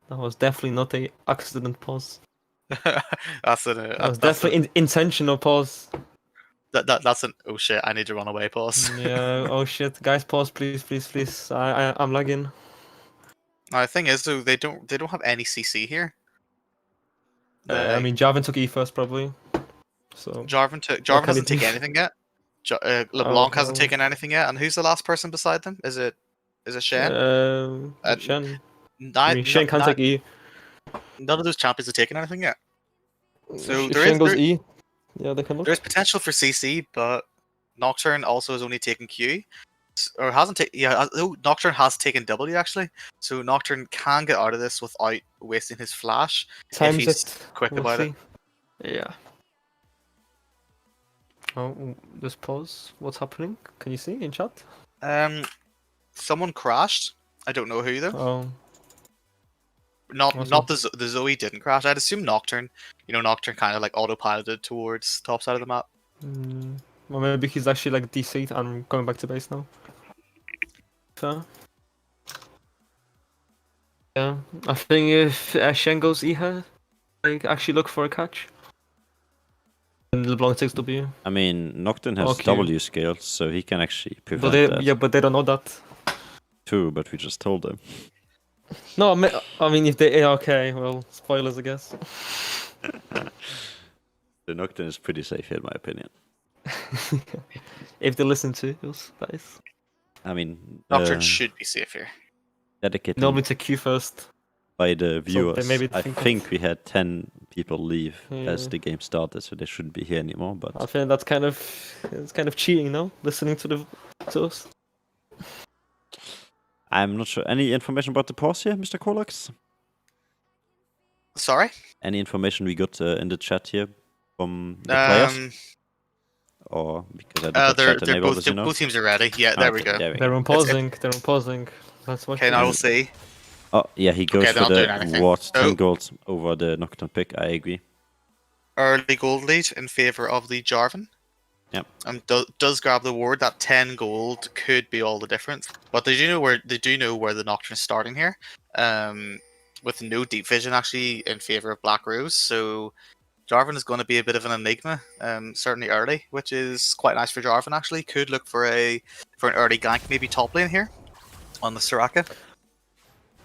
That was definitely not a accident pause. That's definitely intentional pause. That's an oh shit, I need to run away pause. Yeah, oh shit, guys, pause, please. I'm lagging. The thing is, though, they don't have any CC here. I mean, Jarvan took E first probably. So Jarvan hasn't taken anything yet. LeBlanc hasn't taken anything yet, and who's the last person beside them? Is it Shen? Shen. Shen can't take E. None of those champions have taken anything yet. So Shen goes E. Yeah, they can look. There's potential for CC, but Nocturne also has only taken Q, or hasn't taken. Yeah, Nocturne has taken W actually. So Nocturne can get out of this without wasting his flash if he's quick about it. Yeah. Oh, this pause. What's happening? Can you see in chat? Someone crashed. I don't know who though. Oh, Not Awesome. not the Zoe didn't crash. I'd assume Nocturne. You know, Nocturne kind of like autopiloted towards top side of the map. well, maybe he's actually like DC and going back to base now. Fair. Yeah, I think if Shen goes Eha, like actually look for a catch. And LeBlanc takes W. I mean, Nocturne has Okay. W skills, so he can actually But prevent that. yeah, but they don't know that. True, but we just told them. No, I mean if they okay, well, spoilers I guess. The Nocturne is pretty safe here, in my opinion. If they listen to us, that is. I mean, Nocturne should be safe here. dedicated Normally to Q first. by the viewers. maybe I think of- think we had 10 people leave as Yeah. the game started, so they shouldn't be here anymore. I But think it's kind of cheating, no? Listening to us. I'm not sure. Any information about the pause here, Mr. Korlax? Sorry. Any information we got in the chat here from the players? Or because I did not They're chat enabled, as you know? both teams are ready. Yeah, there we Okay, go. there we They're go. unpausing. They're unpausing. That's what. Okay, now we'll see. Oh, yeah, he goes Okay, they're for not doing the anything. Ward 10 Oh. gold over the Nocturne pick. I agree. Early gold lead in favor of the Jarvan. Yep. Does grab the ward. That 10 gold could be all the difference. But they do know where the Nocturne is starting here. With no deep vision actually in favor of Black Rose. So Jarvan is going to be a bit of an enigma, certainly early, which is quite nice for Jarvan actually. Could look for an early gank, maybe top lane here on the Soraka.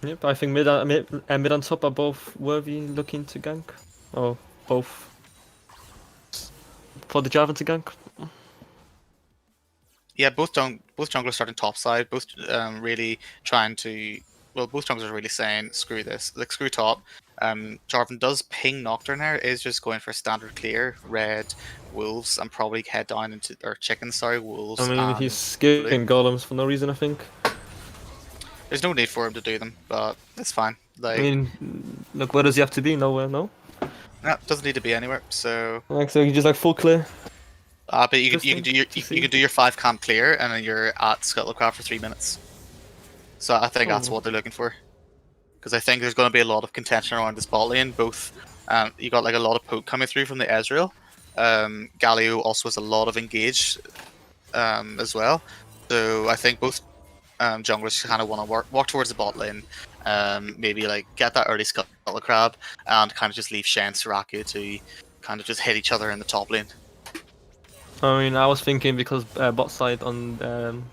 Yep, I think mid and top are both worthy looking to gank. Or both. For the Jarvan to gank. Yeah, both junglers starting top side, both really trying to. Well, both junglers are really saying screw this, like screw top. Jarvan does ping Nocturne there, is just going for standard clear, red, wolves, and probably head down into or chickens. Sorry, wolves. I mean, and he's skipping golems for no reason, I think. There's no need for him to do them, but it's fine. Like, I mean, look, where does he have to be? Nowhere, no? no, doesn't need to be anywhere. So, Like, so he just like full clear. but you can Interesting do your to you see. can do your 5 camp clear, and then you're at Scuttlecraft for 3 minutes. So I think that's Oh. what they're looking for. Because I think there's going to be a lot of contention around this bot lane. Both, you got like a lot of poke coming through from the Ezreal. Galio also has a lot of engage, as well. So I think both junglers kind of want to walk towards the bot lane. Maybe like get that early Scuttle Crab and kind of just leave Shen and Soraka to kind of just hit each other in the top lane. I mean, I was thinking because bot side on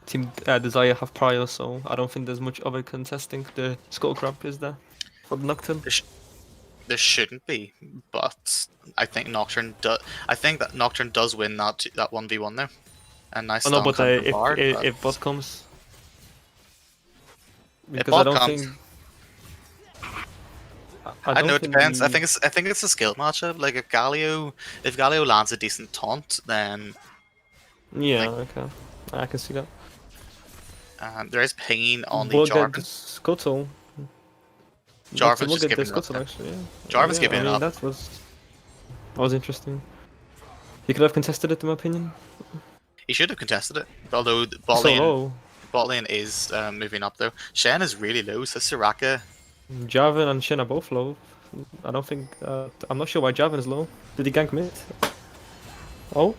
Team Dzyre have prior, so I don't think there's much of a contesting. The Skull Crab is there for the Nocturne. There shouldn't be, but I think Nocturne does. I think that Nocturne does win that 1v1 there. A nice. Oh no, but stun from Bard, if bot comes, because bot I don't comes- think. I know don't it think depends. I we- think it's a skill matchup. Like if Galio lands a decent taunt, then Yeah, like- okay, I can see that. there is pinging on the We'll get Jarvan. the Scuttle. Jarvan's We'll just get the giving it up Scuttle now. actually. Yeah. Jarvan's Yeah, giving I it mean, up. that was interesting. He could have contested it, in my opinion. He should have contested it. Although the So bot lane is moving up though. Shen is really low. So Soraka. Jarvan and Shen are both low. I don't think. I'm not sure why Jarvan is low. Did he gank mid? Oh,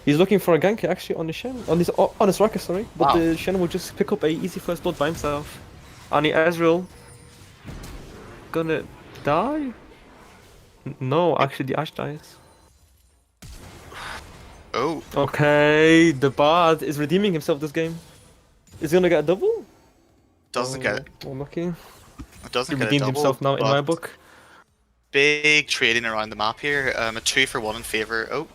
he's looking for a gank actually on the Shen, on his Soraka, sorry. But Wow. the Shen will just pick up a easy first blood by himself. And the Ezreal gonna die? No, actually the Ashe dies. Oh, Okay, the Bard is redeeming himself this game. Is he gonna get a double? doesn't get Unlucky. He doesn't get a redeemed double. himself now in my but book. Big trading around the map here. A 2-for-1 in favor. Oh,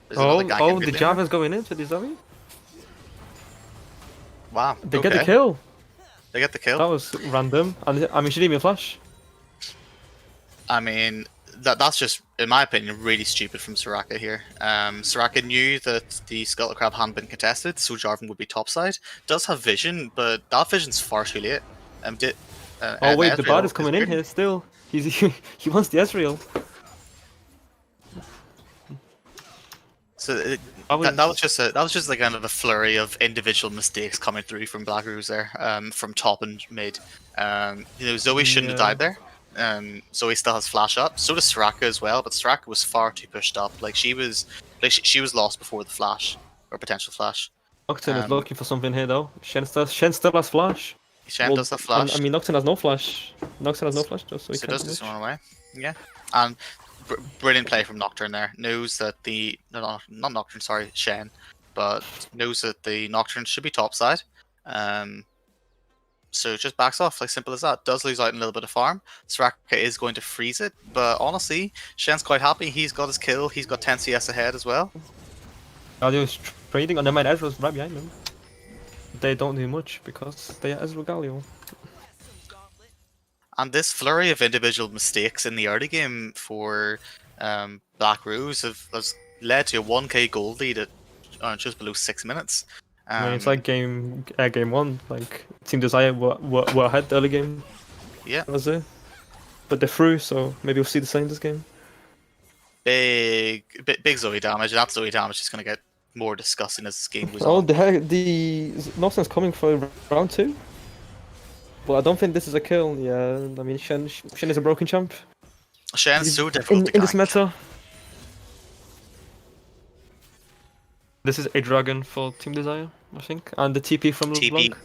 there's Oh, another gank in the mid lane. Jarvan's going into the Zoe. Wow. They okay. get the kill. They get the kill. That was random. And I mean, she didn't even flash. I mean, that's just, in my opinion, really stupid from Soraka here. Soraka knew that the Scuttle Crab hadn't been contested, so Jarvan would be topside. Does have vision, but that vision's far too late. Oh wait, the Ezreal Bard is coming in good. here still. He wants the Ezreal. So I was- that was just like kind of a flurry of individual mistakes coming through from Black Rose there, from top and mid. Zoe shouldn't have Yeah. died there. Zoe still has flash up. So does Soraka as well, but Soraka was far too pushed up. Like she was lost before the flash or potential flash. Nocturne is looking for something here though. Shen still has flash. Shen does have flash. I mean, Nocturne has no flash. Nocturne has no flash, just so he So can't does do this much. run away. Yeah, and brilliant play from Nocturne there. Knows that not Nocturne, sorry, Shen, but knows that the Nocturne should be topside. So just backs off, like simple as that. Does lose out in a little bit of farm. Soraka is going to freeze it, but honestly, Shen's quite happy. He's got his kill. He's got 10 CS ahead as well. Galio's trading, and then my Ezreal's right behind them. They don't do much because they are Ezreal Galio. And this flurry of individual mistakes in the early game for Black Rose has led to a 1k gold lead at just below 6 minutes. I mean, it's like game one. Like Team Dzyre were ahead the early game. Yeah. That was it. But they're through, so maybe we'll see the same this game. Big Zoe damage, and that Zoe damage is going to get more disgusting as this game goes Oh, on. the Nocturne's coming for round 2. Well, I don't think this is a kill. Yeah, I mean, Shen is a broken champ. Shen's so difficult to in this gank. meta. This is a dragon for Team Dzyre, I think, and the TP from LeBlanc.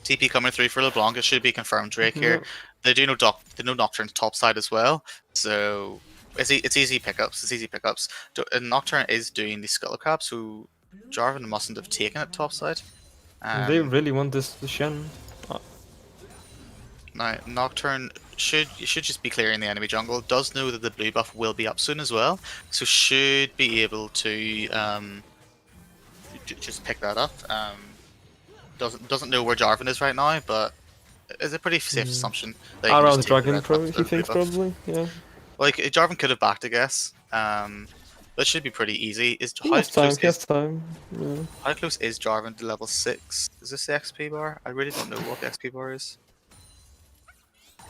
TP coming through for LeBlanc. It should be confirmed Drake here. Yeah. They do know Nocturne's top side as well, so it's easy pickups. It's easy pickups. And Nocturne is doing the Scuttle Crab, so Jarvan mustn't have taken it top side. They really want the Shen. Now Nocturne should just be clearing the enemy jungle. Does know that the blue buff will be up soon as well, so should be able to just pick that up. Doesn't know where Jarvan is right now, but it's a pretty safe assumption. That he can Around just the take dragon, red probably, buff he to the thinks, blue buff. probably, yeah. Like Jarvan could have backed, I guess. That should be pretty easy. He has time, yeah. How close is Jarvan to level 6? Is this the XP bar? I really don't know what the XP bar is.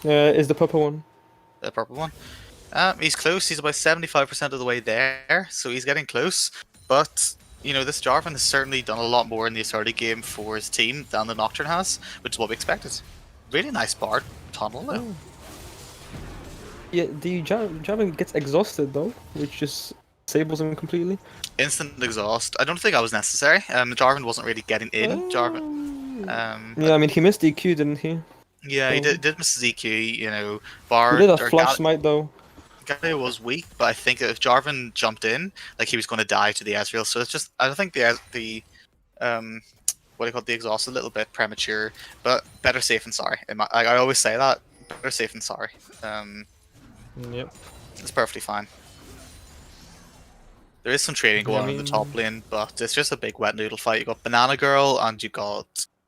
Is the purple one. The purple one. He's close. He's about 75% of the way there, so he's getting close. But this Jarvan has certainly done a lot more in this early game for his team than the Nocturne has, which is what we expected. Really nice bar tunnel though. Oh. Yeah, the Jarvan gets exhausted though, which just disables him completely. Instant exhaust. I don't think that was necessary. Jarvan wasn't really getting in. Jarvan. Yeah, I mean, he missed the EQ, didn't he? Yeah, he did miss his EQ. Bar. He did a or flash smite though. Galio was weak, but I think that if Jarvan jumped in, like he was going to die to the Ezreal. So it's just, I think the what do you call it, the exhaust a little bit premature, but better safe than sorry. I always say that, better safe than sorry. Yep. It's perfectly fine. There is some trading going on in the top lane, but it's just a big wet noodle fight. You got Banana Girl and you got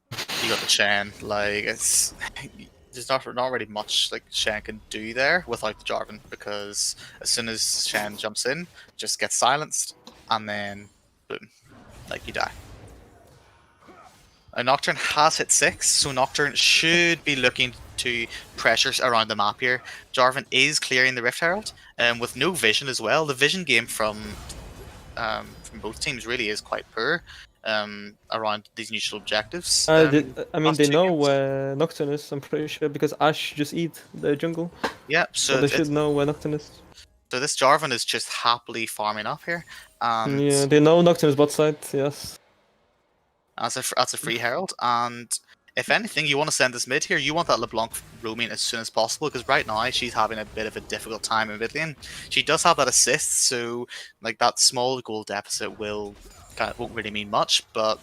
the Shen. Like there's not really much like Shen can do there without the Jarvan, because as soon as Shen jumps in, just gets silenced, and then boom, like you die. Nocturne has hit 6, so Nocturne should be looking to pressures around the map here. Jarvan is clearing the Rift Herald, with no vision as well. The vision game from both teams really is quite poor around these neutral objectives. I mean, they know games. where Nocturne is, I'm pretty sure, because Ashe just eat the jungle. Yeah, So they should know where Nocturne is. So this Jarvan is just happily farming up here, and Yeah, they know Nocturne is bot side, yes. that's a free herald. And if anything, you want to send this mid here. You want that LeBlanc roaming as soon as possible, because right now she's having a bit of a difficult time in mid lane. She does have that assist, so like that small goal deficit won't really mean much. But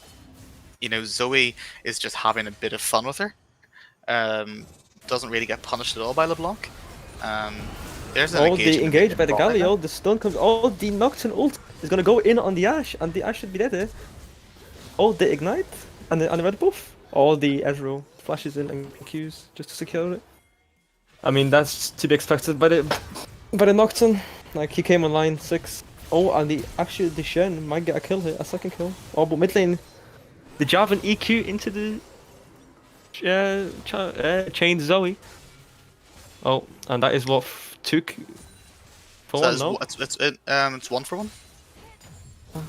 Zoe is just having a bit of fun with her. Doesn't really get punished at all by LeBlanc. There's an they engage by the bot right now. Galio, the stun comes. Oh, the Nocturne ult is gonna go in on the Ashe, and the Ashe should be dead. Oh, they ignite and the red buff. All the Ezreal flashes in and Qs just to secure it. I mean, that's to be expected by the Nocturne. Like he came online 6. Oh, and the Shen might get a kill here, a second kill. Oh, but mid lane, the Jarvan EQ into the chain Zoe. Oh, and that is what took for So one. No, it's 1 for 1.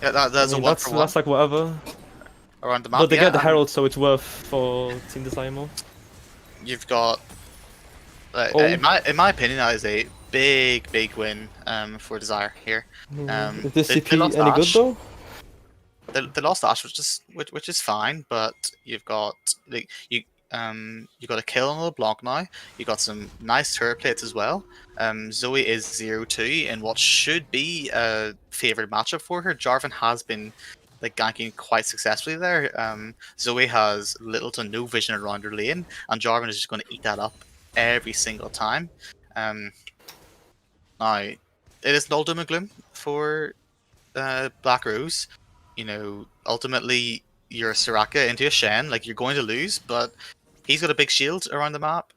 Yeah, that's I mean, a 1-for-1 that's like whatever. around the map. But they yeah, get the and Herald, so it's worth for Team Dzyre more. You've got, Oh. in my opinion, that is a big win for Dzyre here. Is this They CP lost any good Ash. though? They lost Ash, which is fine, but you've got like you got a kill on LeBlanc now. You got some nice turret plates as well. Zoe is 0-2 in what should be a favored matchup for her. Jarvan has been like ganking quite successfully there. Zoe has little to no vision around her lane, and Jarvan is just going to eat that up every single time. Now, it is no doom and gloom for Black Rose. You know, ultimately, you're a Soraka into a Shen, like you're going to lose, but he's got a big shield around the map.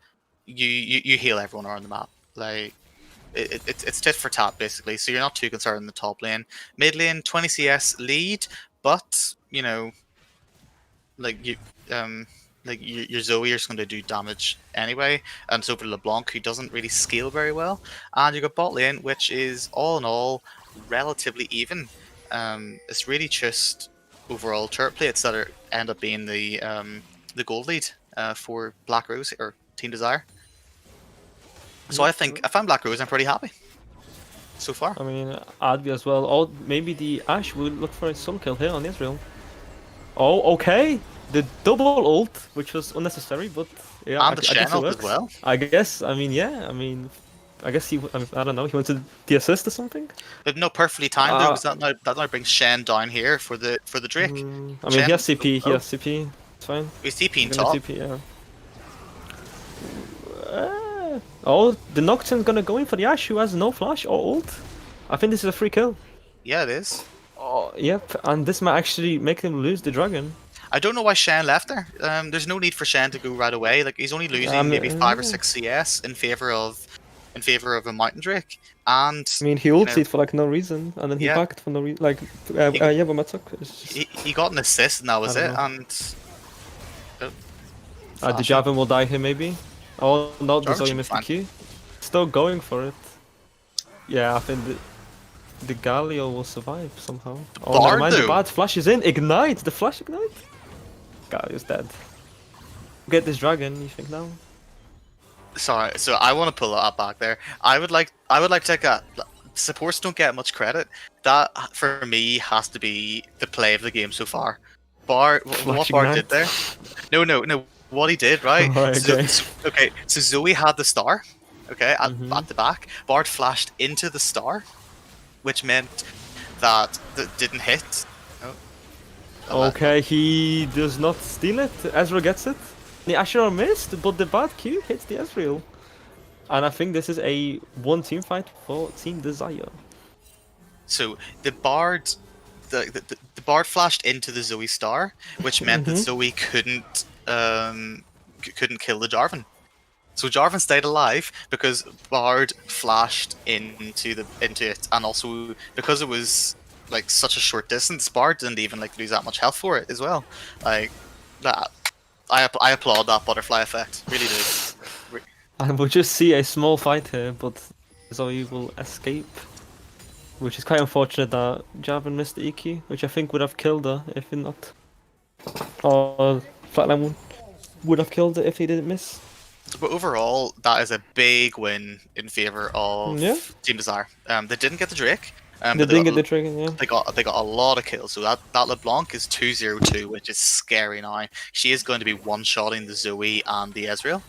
You heal everyone around the map. Like it's tit for tat basically. So you're not too concerned in the top lane. Mid lane, 20 CS lead, but you know, like your Zoe is going to do damage anyway, and so for LeBlanc, who doesn't really scale very well, and you got bot lane, which is all in all relatively even. It's really just overall turret plates that end up being the gold lead for Black Rose or Team Dzyre. So I think if I'm Black Rose, I'm pretty happy so far. I mean, I'd be as well. Or maybe the Ashe would look for a solo kill here on Israel. Oh, okay. The double ult, which was unnecessary, but yeah, And the Shen ult as well. I guess. I mean, yeah. I mean, I guess he. I don't know. He wanted the assist or something. But no, perfectly timed though, because that now brings Shen down here for the Drake. I mean, Shen, he has CP. He has CP. It's fine. He's TP in He's gonna top. TP, yeah. Oh, the Nocturne's gonna go in for the Ashe, who has no flash or ult. I think this is a free kill. Yeah, it is. Oh, yep. And this might actually make him lose the dragon. I don't know why Shen left there. There's no need for Shen to go right away. Like he's only losing maybe 5 or 6 CS in favor of a Mountain Drake. And I mean, he ulted for like no reason, and then he Yeah. backed for no reason. Like, yeah, but Matsuk is just... he got an assist, and that was I it. don't know. And the Javan will die here, maybe. Oh, no, the Jarvan Zoe should be missed the fine. Q. Still going for it. Yeah, I think the Galio will survive somehow. Oh, never Bard, mind, the though. Bard flashes in. Ignite! The flash ignite? Galio's dead. Get this dragon, you think now? sorry, so I want to pull that back there. I would like to take a supports don't get much credit. That for me has to be the play of the game so far. What Flashing Bard knight? did there? No. What he did, right? Right, okay. So Zoe had the star, okay, at the back. Bard flashed into the star, which meant that didn't hit. Okay, he does not steal it. Ezreal gets it. The Asher missed, but the bad Q hits the Ezreal. And I think this is a one team fight for Team Dzyre. So the Bard, the Bard flashed into the Zoe star, which meant that Zoe couldn't kill the Jarvan. So Jarvan stayed alive because Bard flashed into it, and also because it was like such a short distance, Bard didn't even like lose that much health for it as well. Like that, I applaud that butterfly effect. Really do. And we'll just see a small fight here, but Zoe will escape. Which is quite unfortunate that Jarvan missed the EQ, which I think would have killed her if he not. Or Flatline would have killed her if he didn't miss. But overall, that is a big win in favor of Yeah. Team Dzyre. They didn't get the Drake. They but didn't got- get the dragon, yeah. They got a lot of kills. So that LeBlanc is 2-0-2, which is scary now. She is going to be one-shotting the Zoe and the Ezreal.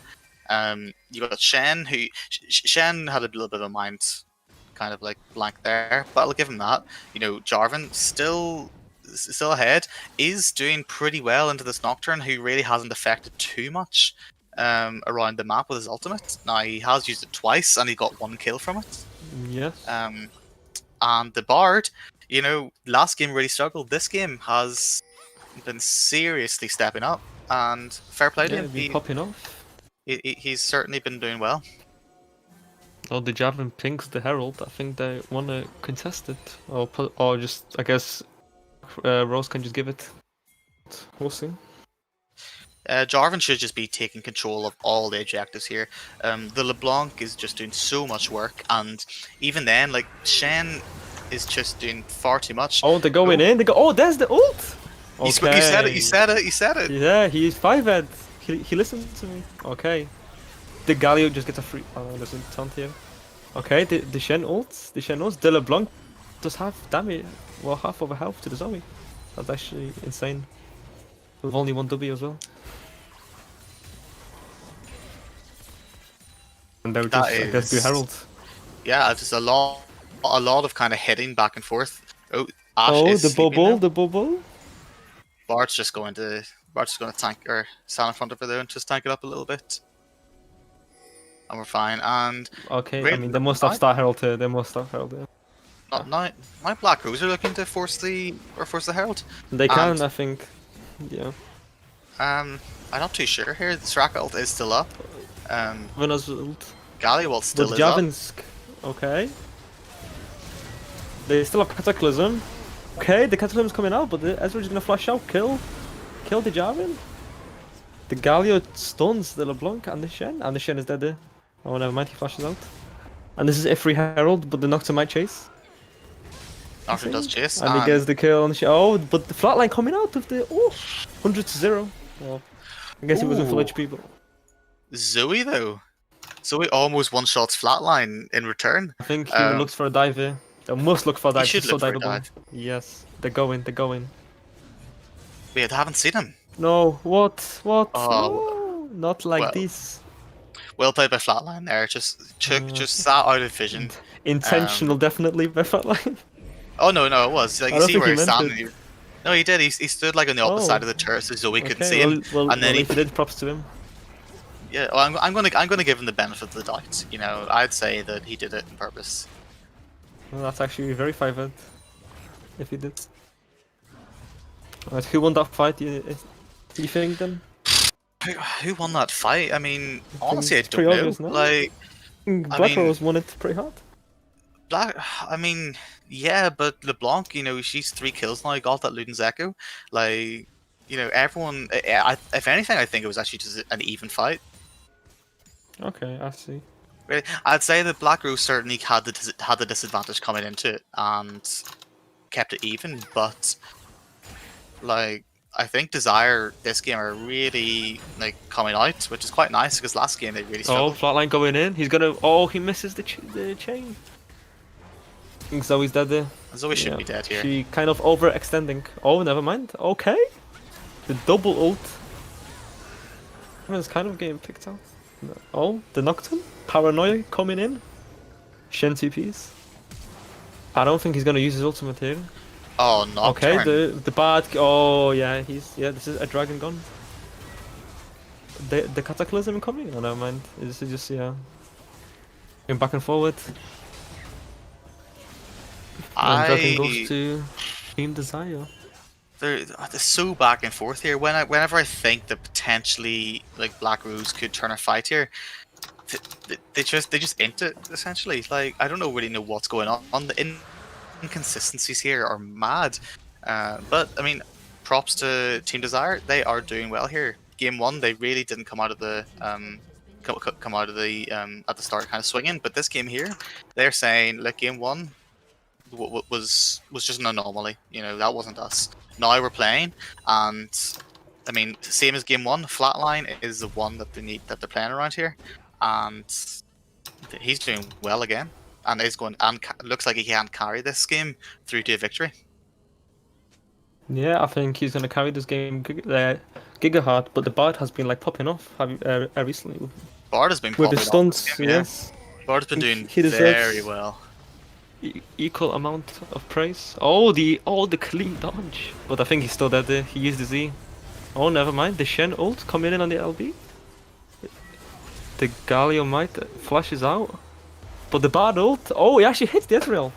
You got Shen, who Shen had a little bit of a mind kind of like blank there, but I'll give him that. You know, Jarvan still ahead, is doing pretty well into this Nocturne, who really hasn't affected too much around the map with his ultimate. Now he has used it twice and he got 1 kill from it. Yes. And the Bard, you know, last game really struggled. This game has been seriously stepping up, and fair play to Yeah, him. be popping off. He's certainly been doing well. Oh, the Jarvan pings the Herald. I think they want to contest it. Or just, I guess, Rose can just give it. We'll see. Jarvan should just be taking control of all the objectives here. The LeBlanc is just doing so much work, and even then, like Shen is just doing far too much. Oh, they're going in. They go. Oh, there's the ult. You said it. You said it. You said it. Yeah, he's 5-ed. He listened to me. Okay. The Galio just gets a free. Oh, there's a taunt here. Okay, the Shen ults. The Shen ults. De LeBlanc does half damage. Well, half of a health to the Zoe. That's actually insane. With only 1 W as well. And they're just, I guess, do Herald. Yeah, just a lot of kind of hitting back and forth. Oh, Ashe is the sleeping bubble, now. the bubble. Bart's just going to tank or stand in front of her there and just tank it up a little bit. And we're fine. And Okay, Wait, I mean, they must have Star Herald here. They must have Herald here. not my Black Rose are looking to force the Herald. They can, And- I think. Yeah. I'm not too sure here. The Srak ult is still up. Vena's ult. Galliwald still But is up. Javinsk. Okay. They still have Cataclysm. Okay, the Cataclysm's coming out, but Ezreal's gonna flash out. Kill the Javin. The Galio stuns the LeBlanc and the Shen is dead there. Oh, never mind, he flashes out. And this is a free Herald, but the Nocturne might chase. Nocturne does chase. And he gets the kill on the Shen. Oh, but the flatline coming out with the 100 to 0. Well, I guess it wasn't full Ooh. HP, but Zoe though. Zoe almost one-shots flatline in return. I think he looks for a dive here. They must look for a dive. should It's so look for a diveable. dive. Yes, they're going. Wait, I haven't seen him. No, what? Oh, No, not like well. this. Well played by flatline there. Just sat out of vision. Intentional, definitely, by flatline. Oh no, it was like I you don't see think where he he's meant standing. No, he did. He stood like on the opposite Oh. side of the turret, so Zoe couldn't see Okay, him. well, and then if he did, props to him. yeah, well, I'm gonna give him the benefit of the doubt. You know, I'd say that he did it on purpose. Well, that's actually very 5-ed, if he did. Alright, who won that fight, you think, then? Who won that fight? I mean, honestly, I it's don't pretty know. obvious, no? Like, Black mean- Rose won it pretty hard. I mean, yeah, but LeBlanc, you know, she's 3 kills now. Got that Luden's Echo. Like, you know, everyone. If anything, I think it was actually just an even fight. Okay, I see. Really, I'd say that Black Rose certainly had the disadvantage coming into it and kept it even. But like, I think Dzyre this game are really like coming out, which is quite nice because last game they really Oh, struggled. flatline going in. He's gonna. Oh, he misses the chain. I think Zoe's dead there. Zoe should Yeah, be dead here. She kind of overextending. Oh, never mind. Okay. The double ult. It's kind of getting picked out. Oh, the Nocturne. Paranoia coming in. Shen TPs. I don't think he's gonna use his ultimate here. Oh, Nocturne. Okay, the bad. Oh yeah, this is a dragon gun. The Cataclysm coming? Oh, never mind. This is just going back and forward. And dragon goes to Team Dzyre. They're so back and forth here. Whenever I think that potentially like Black Rose could turn a fight here, they just int it essentially. Like I don't really know what's going on. The inconsistencies here are mad. But I mean, props to Team Dzyre. They are doing well here. Game 1, they really didn't come out of the at the start kind of swinging. But this game here, they're saying like game 1 was just an anomaly. You know, that wasn't us. Now we're playing, and I mean, same as game 1, flatline is the one that they're playing around here, and he's doing well again, and is going and looks like he can carry this game through to a victory. Yeah, I think he's gonna carry this game Gigaheart, but the Bard has been like popping off recently Bard has been with the popping off stunts. this game, yeah. Yes, Bard's been doing He deserves- very well. Equal amount of praise. Oh, the clean dodge. But I think he's still dead there. He used the Z. Oh, never mind. The Shen ult coming in on the LB. The Galio might flashes out. But the Bard ult. Oh, he actually hits the Ezreal.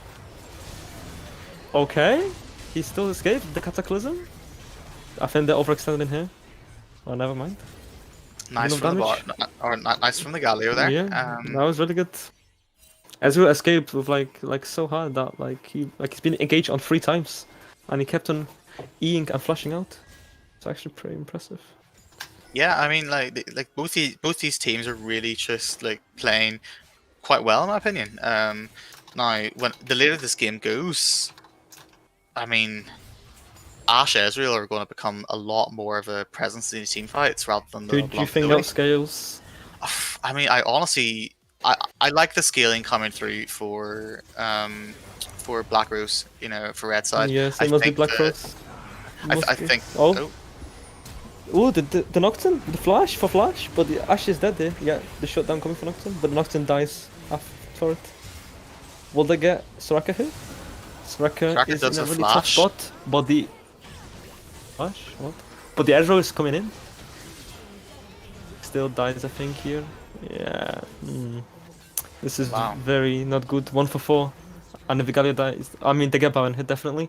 Okay. He still escaped the Cataclysm. I think they're overextending here. Oh, never mind. Nice No from the Bard, damage. or nice from the Galio there. Yeah, that was really good. Ezreal escaped with like so hard that he's been engaged on 3 times, and he kept on eing and flashing out. It's actually pretty impressive. Yeah, I mean, like both these teams are really just like playing quite well in my opinion. Now, when the later this game goes, I mean, Ashe Ezreal are going to become a lot more of a presence in the team fights rather than the Do you LeBlanc think Zoe. that scales? I mean, I honestly, I like the scaling coming through for Black Rose, you know, for red side. Yes, I it must be think Black that- Rose. I think. Oh. Oh, the Nocturne, the Flash for Flash, but the Ashe is dead there. Yeah, the shutdown coming for Nocturne, but the Nocturne dies after it. Will they get Soraka here? Soraka is does in a a really tough flash. spot, but the Flash, what? But the Ezreal is coming in. Still dies, I think here. Yeah. This is Wow. very not good. 1 for 4, and if the Galio dies, I mean they get Baron hit definitely.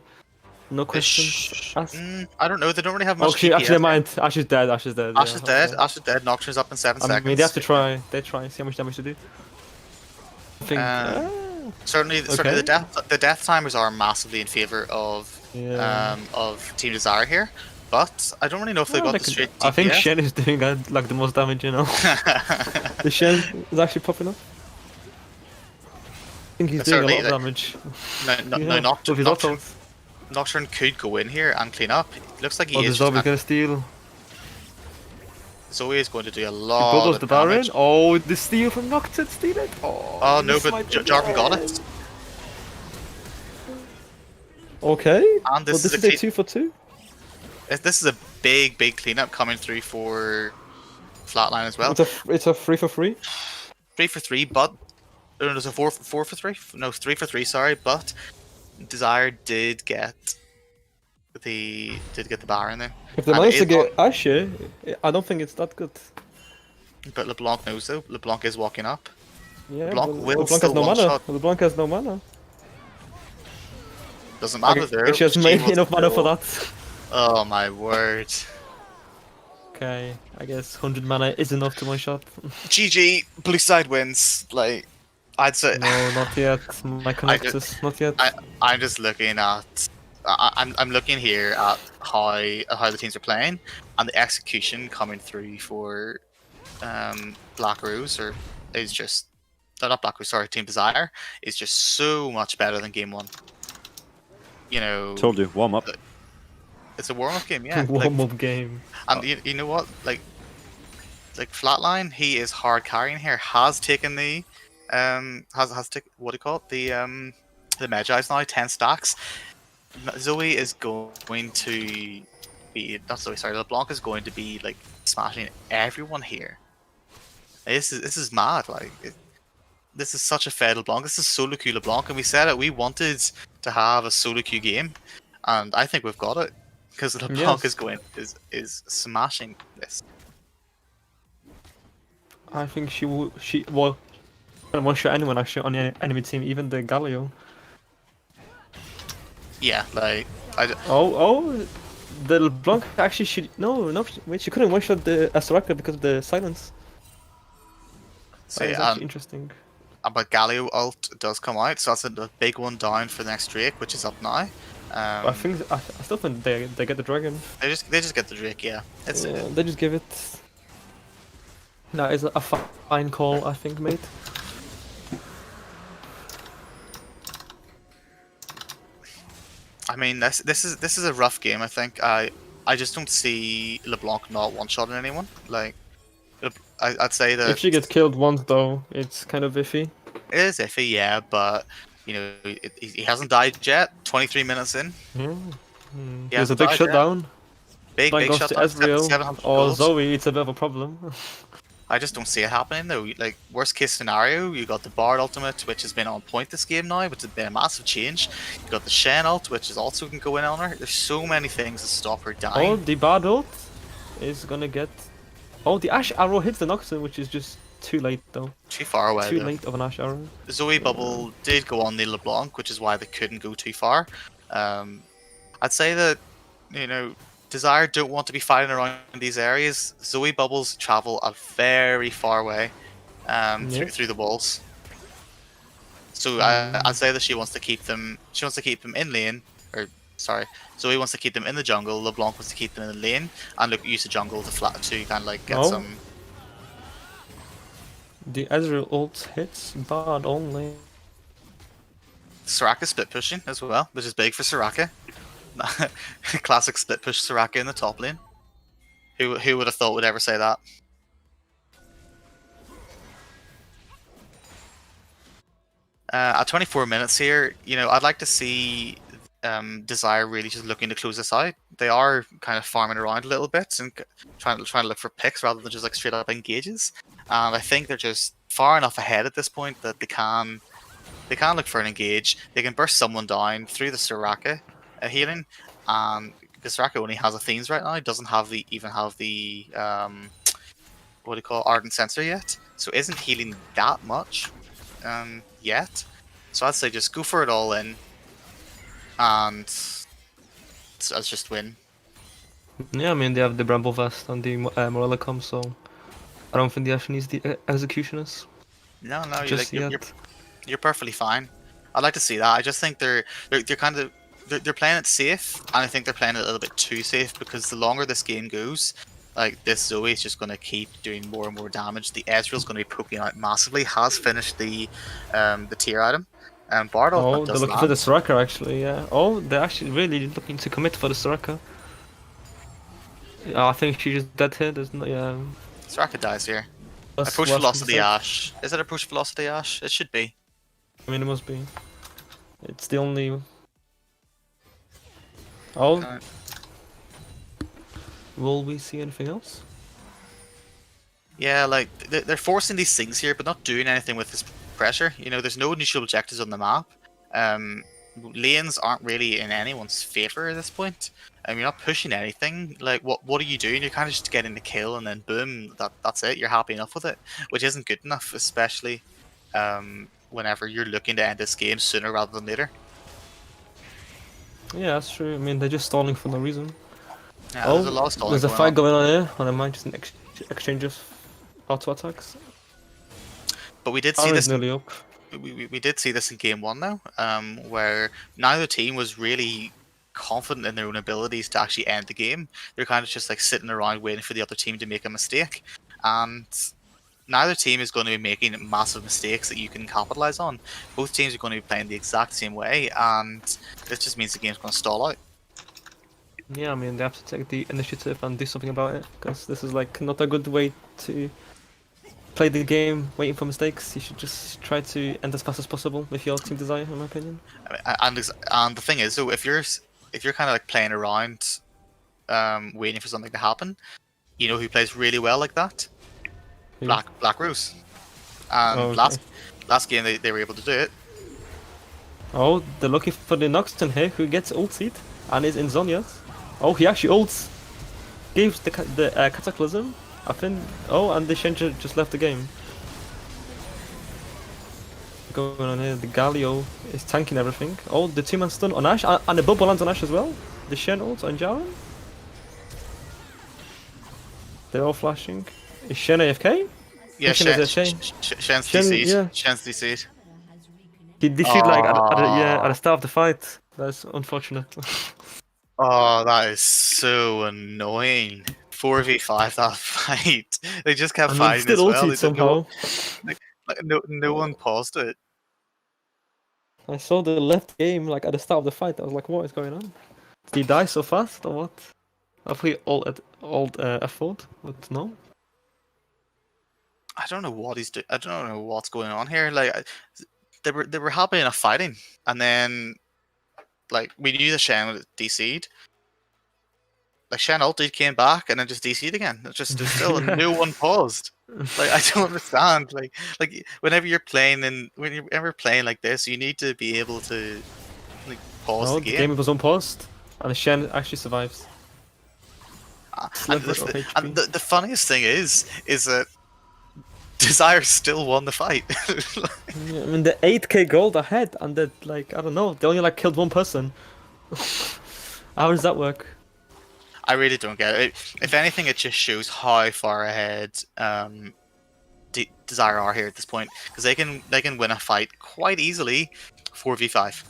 No questions asked. I don't know. They don't really have much. Actually, DPS never here. mind. Ashe is dead. Ashe is dead. Ashe yeah, is dead. okay. Ashe is dead. Nocturne's up in 7 I seconds. mean, they have to try. They try. See how much damage to do. I think. Certainly, Okay. the death timers are massively in favor of Yeah. Team Dzyre here, but I don't really know if they Well, got they the could- straight I think DPS. Shen is doing like the most damage, you know. The Shen is actually popping up. I think he's doing a Certainly, lot of like, damage. No, Yeah, Nocturne, with his autos. Nocturne could go in here and clean up. It looks like he Oh, the is. Zombie's gonna steal. Zoe is going to do a He lot bulldoze of the Baron. damage. Oh, the steal from Nocturne, steal it. Oh, No, this but might be Jarvan got dead. it. Okay, And but this this is is a a clean- 2 for 2. This is a big cleanup coming through for Flatline as well. It's a 3 for 3. 3 for 3, but there's a 4 for 3. No, 3 for 3. Sorry, but Dzyre did get the Baron there. If they And manage to it- get Ashe, I don't think it's that good. But LeBlanc knows though. LeBlanc is walking up. Yeah, LeBlanc but will LeBlanc has still no mana. one-shot. LeBlanc has no mana. Doesn't matter Okay, there. she has She made will enough mana for still- that. Oh my word. Okay, I guess 100 mana is enough to one shot. GG. Blue side wins. Like, I'd say. No, not yet. My Connectus, not yet. I'm just looking at. I'm looking here at how the teams are playing and the execution coming through for Black Rose is just not Black Rose, sorry, Team Dzyre is just so much better than game 1. You know, Told you, warm up. it's a warm-up game, yeah. Warm up game. And you know what, like Flatline, he is hard carrying here. Has taken the has taken, what do you call it, the Magi's now 10 stacks. Zoe is going to be not Zoe, sorry, LeBlanc is going to be like smashing everyone here. This is mad. Like this is such a fed LeBlanc. This is solo queue LeBlanc, and we said it. We wanted to have a solo queue game, and I think we've got it because LeBlanc Yes. is smashing this. I think she well, I don't one shot anyone actually on the enemy team, even the Galio. Yeah, like Oh, the LeBlanc actually should no, wait, she couldn't one shot the Soraka because of the silence. so That is actually interesting. but Galio ult does come out, so that's a big one down for the next Drake, which is up now. I think I still think they get the dragon. They just get the Drake, yeah. It's Yeah, they just give it. That is a fine call, I think, mate. I mean, this is a rough game. I think I just don't see LeBlanc not one-shotting anyone. Like, I'd say that If she gets killed once, though, it's kind of iffy. it is iffy, yeah, but you know, he hasn't died yet. 23 minutes in, Yeah. He There's a hasn't big died yet. shutdown. big Like goes to shutdown, Ezreal 700 or goals. Zoe, it's a bit of a problem. I just don't see it happening though. Like worst case scenario, you got the Bard ultimate, which has been on point this game now, which has been a massive change. You got the Shen ult, which is also can go in on her. There's so many things to stop her dying. Oh, the bad ult is gonna get. Oh, the Ashe arrow hits the Nocturne, which is just too late though. Too far away. Too though. late of an Ashe arrow. Zoe bubble did go on the LeBlanc, which is why they couldn't go too far. I'd say that, you know, Dzyre don't want to be fighting around these areas. Zoe bubbles travel a very far way through the walls. So I'd say that she wants to keep them. She wants to keep them in lane, or sorry, Zoe wants to keep them in the jungle. LeBlanc wants to keep them in the lane, and look, use the jungle to kind of like get Oh. some. The Ezreal ult hits bad only. Soraka split pushing as well, which is big for Soraka. Classic split push Soraka in the top lane. Who would have thought would ever say that? At 24 minutes here, I'd like to see Dzyre really just looking to close this out. They are kind of farming around a little bit and trying to look for picks rather than just like straight up engages. And I think they're just far enough ahead at this point that they can look for an engage. They can burst someone down through the Soraka healing, and because Soraka only has Athenes right now, it doesn't even have the what do you call Ardent Sensor yet, so it isn't healing that much yet. So I'd say just go for it all in, and let's just win. Yeah, I mean they have the Bramble Vest and the Morellicum, so I don't think they actually need the Executioners. No, Just you're perfectly fine. I'd like to see that. I just think they're playing it safe, and I think they're playing it a little bit too safe, because the longer this game goes, like this Zoe is just going to keep doing more and more damage. The Ezreal's going to be poking out massively. Has finished the tier item, and Bardock. Oh, they're looking for the Soraka actually. Yeah. Oh, they're actually really looking to commit for the Soraka. I think she's just dead here. There's no. Yeah. Soraka dies here. Approach velocity Ash. Is it approach velocity Ash? It should be. I mean, it must be. It's the only. Oh. Will we see anything else? Yeah, like they're forcing these things here, but not doing anything with this pressure. There's no initial objectives on the map. Lanes aren't really in anyone's favor at this point. You're not pushing anything. Like, what are you doing? You're kind of just getting the kill, and then boom, that's it. You're happy enough with it, which isn't good enough, especially whenever you're looking to end this game sooner rather than later. Yeah, that's true. I mean, they're just stalling for no reason. Yeah, there's a lot of stalling. There's a fight going on here, and I might just exchange of auto attacks. But we did see this. Nearly up. We did see this in game one though, where neither team was really confident in their own abilities to actually end the game. They're kind of just like sitting around waiting for the other team to make a mistake, and neither team is going to be making massive mistakes that you can capitalize on. Both teams are going to be playing the exact same way, and this just means the game's going to stall out. Yeah, I mean, they have to take the initiative and do something about it, because this is like not a good way to play the game, waiting for mistakes. You should just try to end as fast as possible with your team Dzyre, in my opinion. And the thing is, so if you're kind of like playing around, waiting for something to happen, you know who plays really well like that? Black Rose. And okay. last game they were able to do it. Oh, they're looking for the Noxton here, who gets ulted and is in Zhonya's. Oh, he actually ults. Gives the Cataclysm, I think. Oh, and the Shenja just left the game. Going on here, the Galio is tanking everything. Oh, the 2-man stun on Ashe, and the bubble lands on Ashe as well. The Shen ult on Jaren. They're all flashing. Is Shen AFK? Yeah, Shen's DC'd. Yeah. Shen's DC'd. He DC'd like at the start of the fight. That's unfortunate. Oh, that is so annoying. 4v5 that fight. They just kept fighting as well. Somehow. No one paused it. I saw the left game like at the start of the fight. I was like, what is going on? Did he die so fast or what? Hopefully all effort, but no. I don't know what he's doing. I don't know what's going on here. Like they were happy enough fighting, and then like we knew the Shen was DC'd. Like Shen ulted, came back, and then just DC'd again. It's just still no one paused. Like I don't understand. Like whenever you're playing like this, you need to be able to like pause the game. The game was unpaused, and the Shen actually survives. And the funniest thing is that Dzyre still won the fight. Yeah, I mean, the 8k gold ahead, and they like I don't know, they only like killed one person. How does that work? I really don't get it. If anything, it just shows how far ahead Dzyre are here at this point, because they can win a fight quite easily 4v5,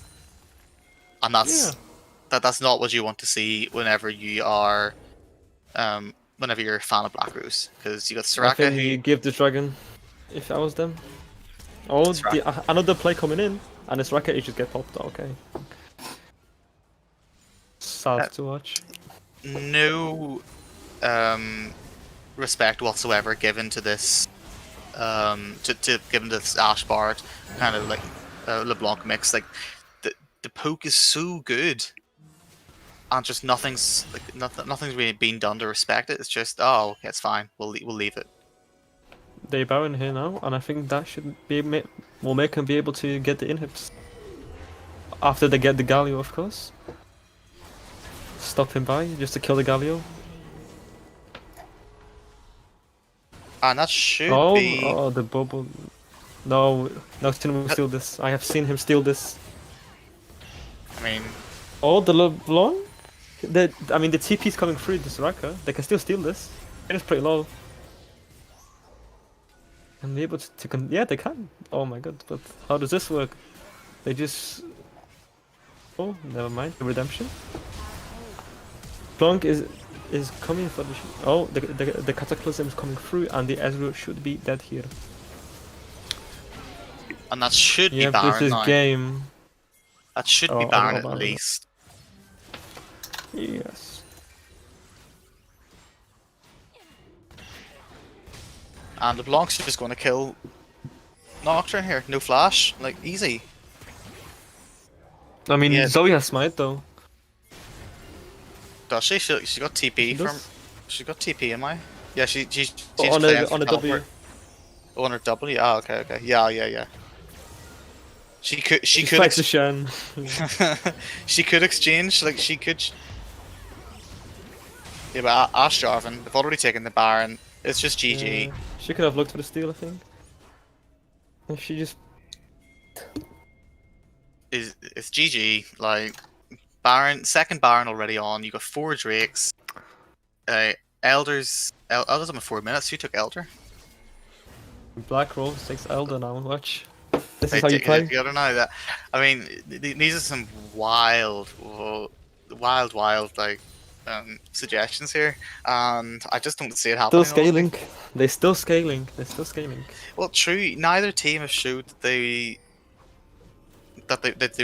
and that's not what you want to see whenever you are whenever you're a fan of Black Rose, because you got Soraka. I think you give the dragon if I was them. Oh, another play coming in. And this rocket, you just get popped. Okay. Sad to watch. No respect whatsoever given to this given to this Ash Bard kind of like LeBlanc mix. Like the poke is so good, and just nothing's really being done to respect it. It's just, oh, okay, it's fine. We'll leave it. They Baron here now, and I think that should be will make them be able to get the inhibs. After they get the Galio, of course. Stop him by, just to kill the Galio. And that should be... Oh, the bubble. No, Noxton will steal this. I have seen him steal this. I mean... Oh, the LeBlanc? I mean, the TP's coming through this Raka. They can still steal this. It's pretty low. And be able to yeah, they can. Oh my god, but how does this work? They just... Oh, never mind. The redemption. Blanc is coming for the... Oh, the Cataclysm is coming through, and the Ezreal should be dead here. And that should be Yeah, Baron this is now. game. That should be Oh, Baron Baron. at least. Yes. And LeBlanc's just going to kill Nocturne here. No flash. Like, easy. I mean, Yeah. Zoe has smite though. Does she? She got TP She from... does. She got TP, am I? Yeah, she's On playing a for W. teleport. Oh, on her W? Ah, okay. Yeah. She could Fights the Shen. she could exchange, like, she could... Yeah, but Ash Jarvan, they've already taken the Baron. It's just GG. Yeah, she could have looked for the steal, I think. And she just... It's GG, like... Baron, second Baron already on, you got 4 Drakes. Elders on 4 minutes, who took Elder? Black Rose takes Elder now, watch. This They is how you take play. it together now. That, I mean, these are some wild, like, suggestions here, and I just don't see it happening. Still scaling. They're still scaling. Well, true. Neither team have showed that they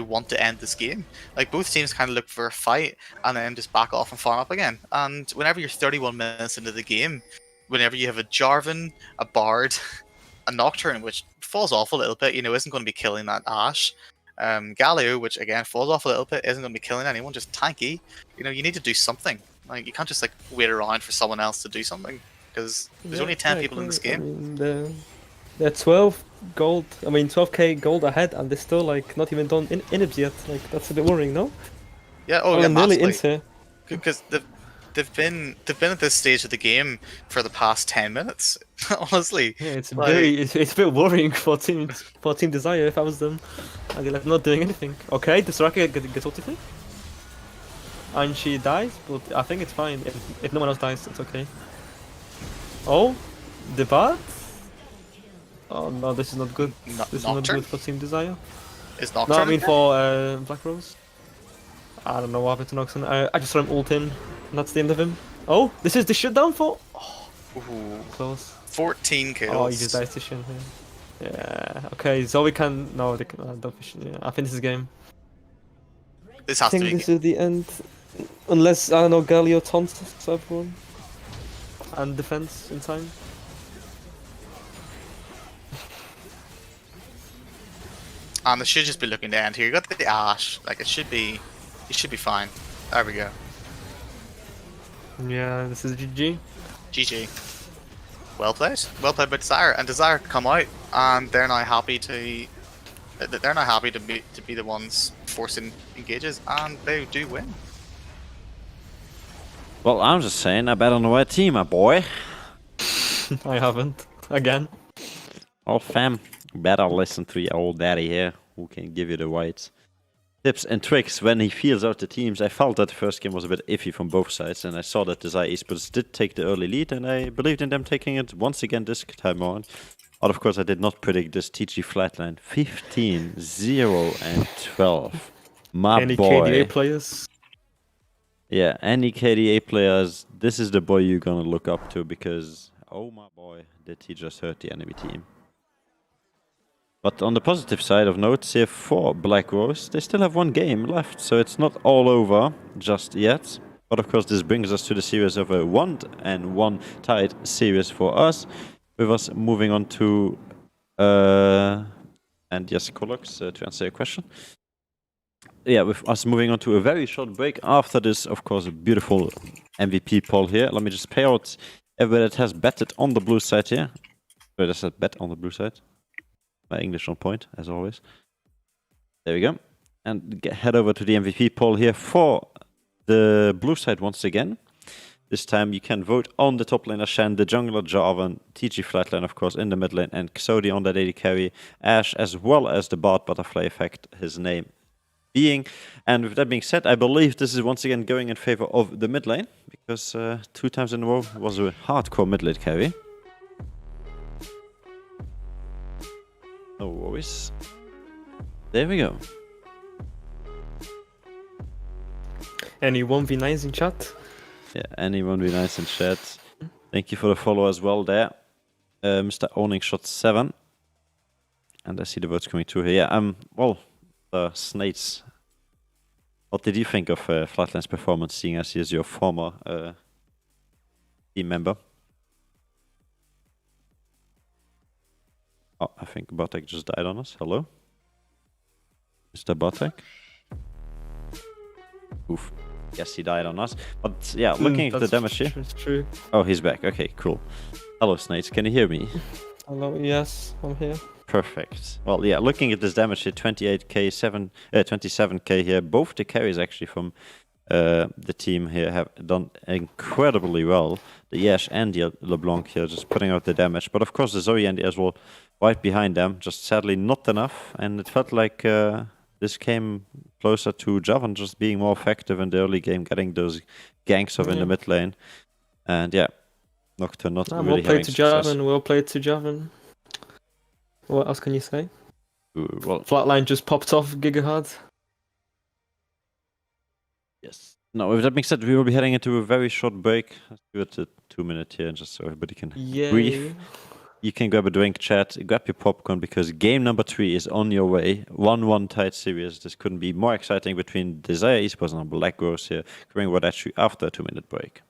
want to end this game. Like, both teams kind of look for a fight and then just back off and farm up again. And whenever you're 31 minutes into the game, whenever you have a Jarvan, a Bard, a Nocturne, which falls off a little bit, isn't going to be killing that Ashe. Galio, which again falls off a little bit, isn't going to be killing anyone, just tanky. You need to do something. Like, you can't just like wait around for someone else to do something, because there's only 10 people in this game. I mean, they're 12 gold. I mean, 12k gold ahead, and they're still like not even done inhibs yet. Like, that's a bit worrying, no? Yeah. Oh, Yeah, nearly massively. into. Because they've been at this stage of the game for the past 10 minutes. Honestly. Yeah, it's like, it's a bit worrying for team Dzyre if I was them. And they're like not doing anything. Okay, the Soraka gets ulted, and she dies, but I think it's fine. If no one else dies, it's okay. Oh, the bot. Oh no, this is not good. This is not Nocturne? good for Team Dzyre. Is No, Nocturne I mean okay? for Black Rose. I don't know what happened to Noxon. I just saw him ult in, and that's the end of him. Oh, this is the shutdown for... Oh, Ooh, close. 14 kills. Oh, he just dies to Shin here. Yeah, okay, Zoe can... No, they can... don't fish. Yeah, I think this is game. This I has to think be. this is the end. Unless, I don't know, Galio taunts everyone. And defense in time. And they should just be looking to end here. You got the Ashe. Like, it should be fine. There we go. Yeah, this is GG. GG. Well played. Well played by Dzyre. And Dzyre come out, and they're now happy to... They're now happy to be the ones forcing engages, and they do win. Well, I'm just saying, I bet on the right team, my boy. I haven't. Again. Oh, fam, better listen to your old daddy here, who can give you the right tips and tricks when he feels out the teams. I felt that the first game was a bit iffy from both sides, and I saw that the Dzyre Esports did take the early lead, and I believed in them taking it once again this time on. But of course, I did not predict this TG flatline. 15, 0, and 12. My Any boy. KDA players? Yeah, any KDA players, this is the boy you're gonna look up to, because, oh my boy, did he just hurt the enemy team. But on the positive side of notes here for Black Rose, they still have one game left, so it's not all over just yet. But of course, this brings us to the series of a 1-1 tied series for us, with us moving on to and yes, Kolox, to answer your question. Yeah, with us moving on to a very short break after this, of course, a beautiful MVP poll here. Let me just pay out everybody that has betted on the blue side here. So that's a bet on the blue side. My English on point, as always. There we go. And head over to the MVP poll here for the blue side once again. This time you can vote on the top laner Shen, the jungler Jarvan, TG Flatline of course in the mid lane, and Xodi on that AD carry, Ashe, as well as the bot butterfly effect, his name being. And with that being said, I believe this is once again going in favor of the mid lane, because 2 times in a row was a hardcore mid lane carry. No worries. There we go. Any 1v9s in chat? Yeah, anyone be nice in chat. Thank you for the follow as well there. Mr. Owning Shot 7. And I see the votes coming through here. Yeah, well, Snakes. What did you think of Flatline's performance, seeing as he is your former team member? Oh, I think Bartek just died on us. Hello? Mr. Bartek? Oof. Yes, he died on us. But yeah, looking at the damage here. That's true. Oh, he's back. Okay, cool. Hello, Snakes. Can you hear me? Hello, yes, I'm here. Perfect. Well, yeah, looking at this damage here, 28k, 27k here. Both the carries actually from the team here have done incredibly well. The Yash and the LeBlanc here just putting out the damage. But of course, the Zoe and the Ezreal right behind them, just sadly not enough. And it felt like this came closer to Javan just being more effective in the early game, getting those ganks off in the mid lane. And yeah, Nocturne not really having success. Well played to Javan. What else can you say? Well, Flatline just popped off Gigahard. yes. No, with that being said, we will be heading into a very short break. Let's give it a 2-minute here, just so everybody can breathe. You can grab a drink, chat, grab your popcorn, because game number 3 is on your way. 1-1 tight series. This couldn't be more exciting between the Dzyre Esports and Black Rose here, coming right at you after a 2-minute break.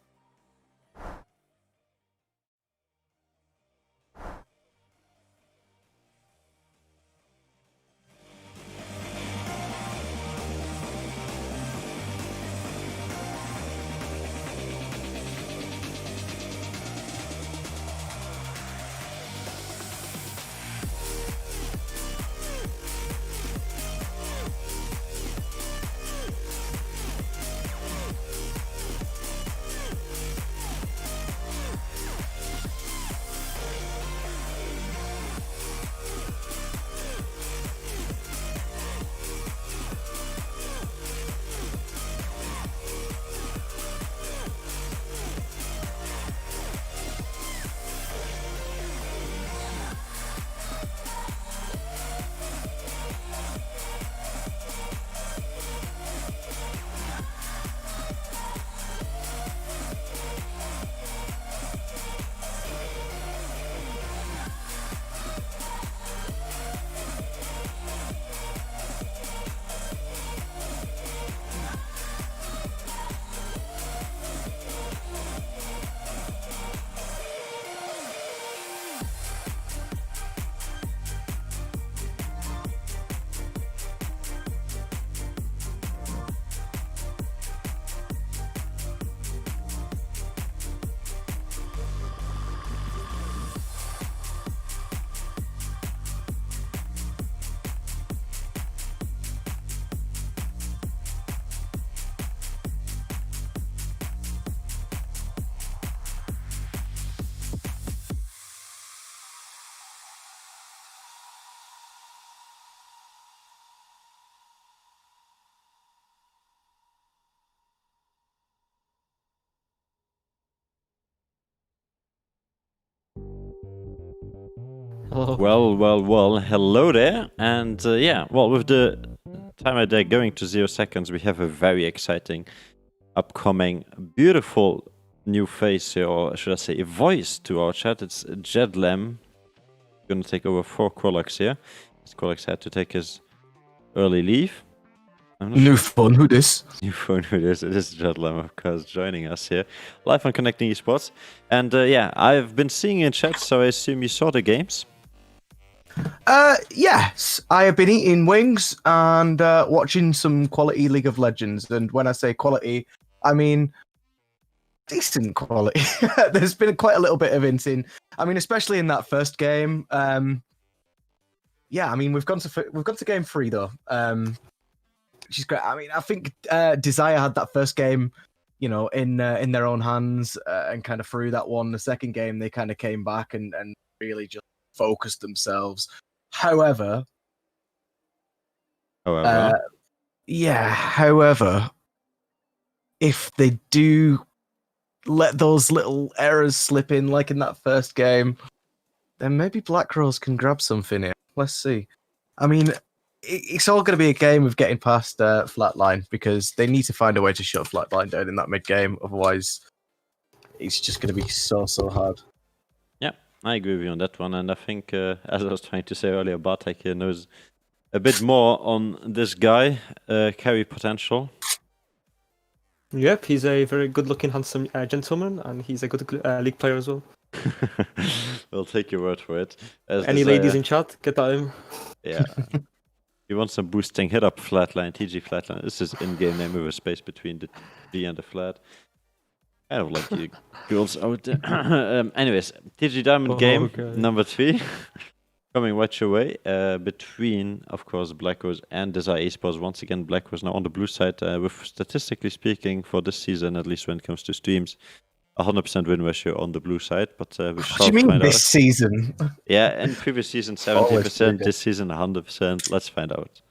Hello. Well, hello there. And yeah, well, with the timer there going to 0 seconds, we have a very exciting, upcoming, beautiful new face here, or should I say a voice to our chat. It's Jedlem, gonna take over for Qualax here. Scolex had to take his early leave. I'm not New phone, who this? New phone who this. It is Jedlam, of course, joining us here live on Connecting Esports. And yeah, I've been seeing in chat, so I assume you saw the games. Yes, I have been eating wings and watching some quality League of Legends. And when I say quality, I mean decent quality. There's been quite a little bit of inting. I mean, especially in that first game. Yeah, I mean, we've gone to game 3 though. Which is great. I mean, I think Dzyre had that first game, you know, in their own hands and kind of threw that one. The second game, they kind of came back and really just focused themselves. However, if they do let those little errors slip in, like in that first game, then maybe Black Rose can grab something here. Let's see. I mean, it's all going to be a game of getting past Flatline, because they need to find a way to shut Flatline down in that mid game. Otherwise, it's just going to be so hard. Yeah, I agree with you on that one. And I think, as I was trying to say earlier, Bartek here knows a bit more on this guy, carry potential. Yep, he's a very good-looking, handsome gentleman, and he's a good league player as well. We'll take your word for it. Any ladies in chat, get that him. Yeah. You want some boosting, hit up Flatline, TG Flatline. This is in-game name with a space between the D and the flat. Kind of like you girls out there. Anyways, TG Diamond game number 3. Coming right your way, between, of course, Black Rose and Dzyre Esports. Once again, Black Rose now on the blue side, with, statistically speaking, for this season, at least when it comes to streams, 100% win ratio on the blue side. But we shall What do you mean find this out. season? Yeah, in previous season, 70%, this season, 100%. Let's find out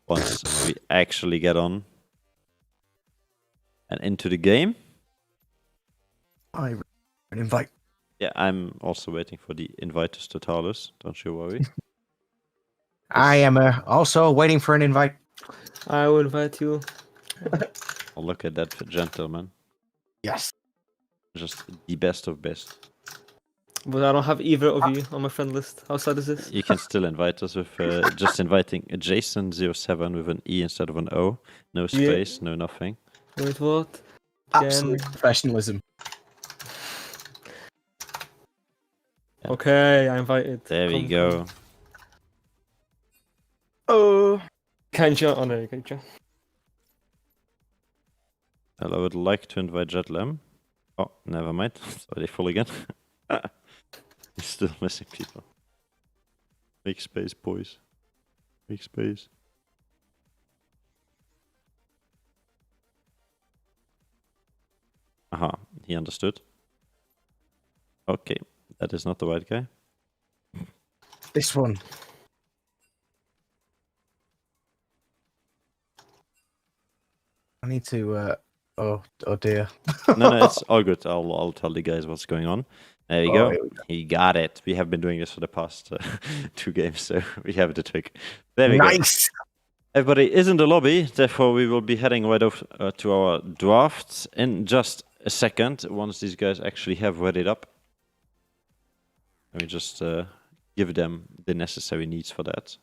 once we actually get on and into the game. I invite. Yeah, I'm also waiting for the Invitus Totalis, don't you worry. I am also waiting for an invite. I will invite you. Oh, look at that gentleman. Yes. Just the best of best. But I don't have either of you on my friend list. How sad is this? You can still invite us with just inviting Jason07 with an E instead of an O. No space, no nothing. Wait, what? Absolute professionalism. Okay, I invited. There we go. Oh. Kinja? Oh no, Kinja. Well, I would like to invite Jetlem. Oh, never mind. It's already full again. He's still missing people. Make space, boys. Make space. Aha, he understood. Okay, that is not the right guy. This one. I need to. Oh dear. No, it's all good. I'll tell the guys what's going on. There you go. He got it. We have been doing this for the past 2 games, so we have the trick. There we go. Nice. Everybody is in the lobby, therefore we will be heading right off to our drafts in just a second, once these guys actually have readied up. Let me just give them the necessary needs for that.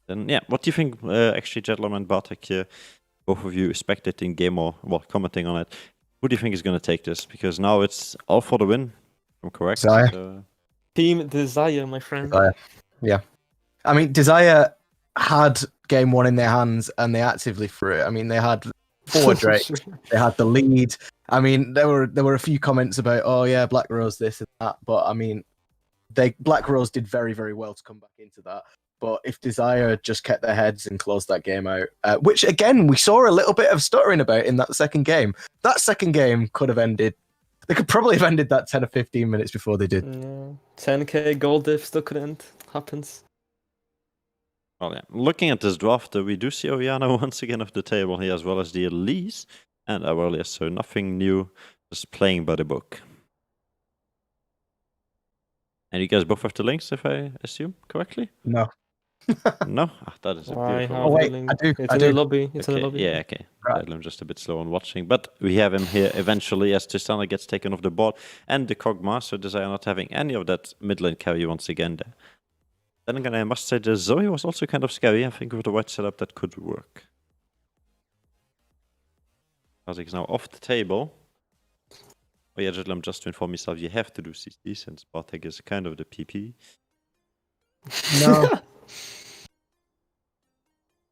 Then, yeah, what do you think, actually, Jedlam and Bartek, both of you spectating game or, well, commenting on it, who do you think is going to take this? Because now it's all for the win, if I'm correct. Dzyre. So... Team Dzyre, my friend. Dzyre. Yeah. I mean, Dzyre had game 1 in their hands and they actively threw it. I mean, they had 4 Drake, they had the lead. I mean, there were a few comments about, oh yeah, Black Rose this and that, but I mean, Black Rose did very, very well to come back into that. But if Dzyre just kept their heads and closed that game out, which again we saw a little bit of stuttering about in that second game. That second game could have ended. They could probably have ended that 10 or 15 minutes before they did. Yeah. 10k gold diff still couldn't. Happens. Well, yeah. Looking at this draft, we do see Oriana once again off the table here, as well as the Elise and Aurelius. So nothing new, just playing by the book. And you guys both have the links, if I assume correctly? No. No? Ah, that is a Why? beautiful How Oh, wait, feeling? I do, It's I in the do. lobby. It's in the Okay, lobby. yeah, okay. Right. I'm just a bit slow on watching, but we have him here eventually as Tristana gets taken off the board, and the Kog'Maw, so Dzyre not having any of that mid lane carry once again there. Then again, I must say the Zoe was also kind of scary. I think with the right setup that could work. Kazik is now off the table. Oh yeah, Jitlam, just to inform yourself, you have to do CC since Bartek is kind of the PP. No.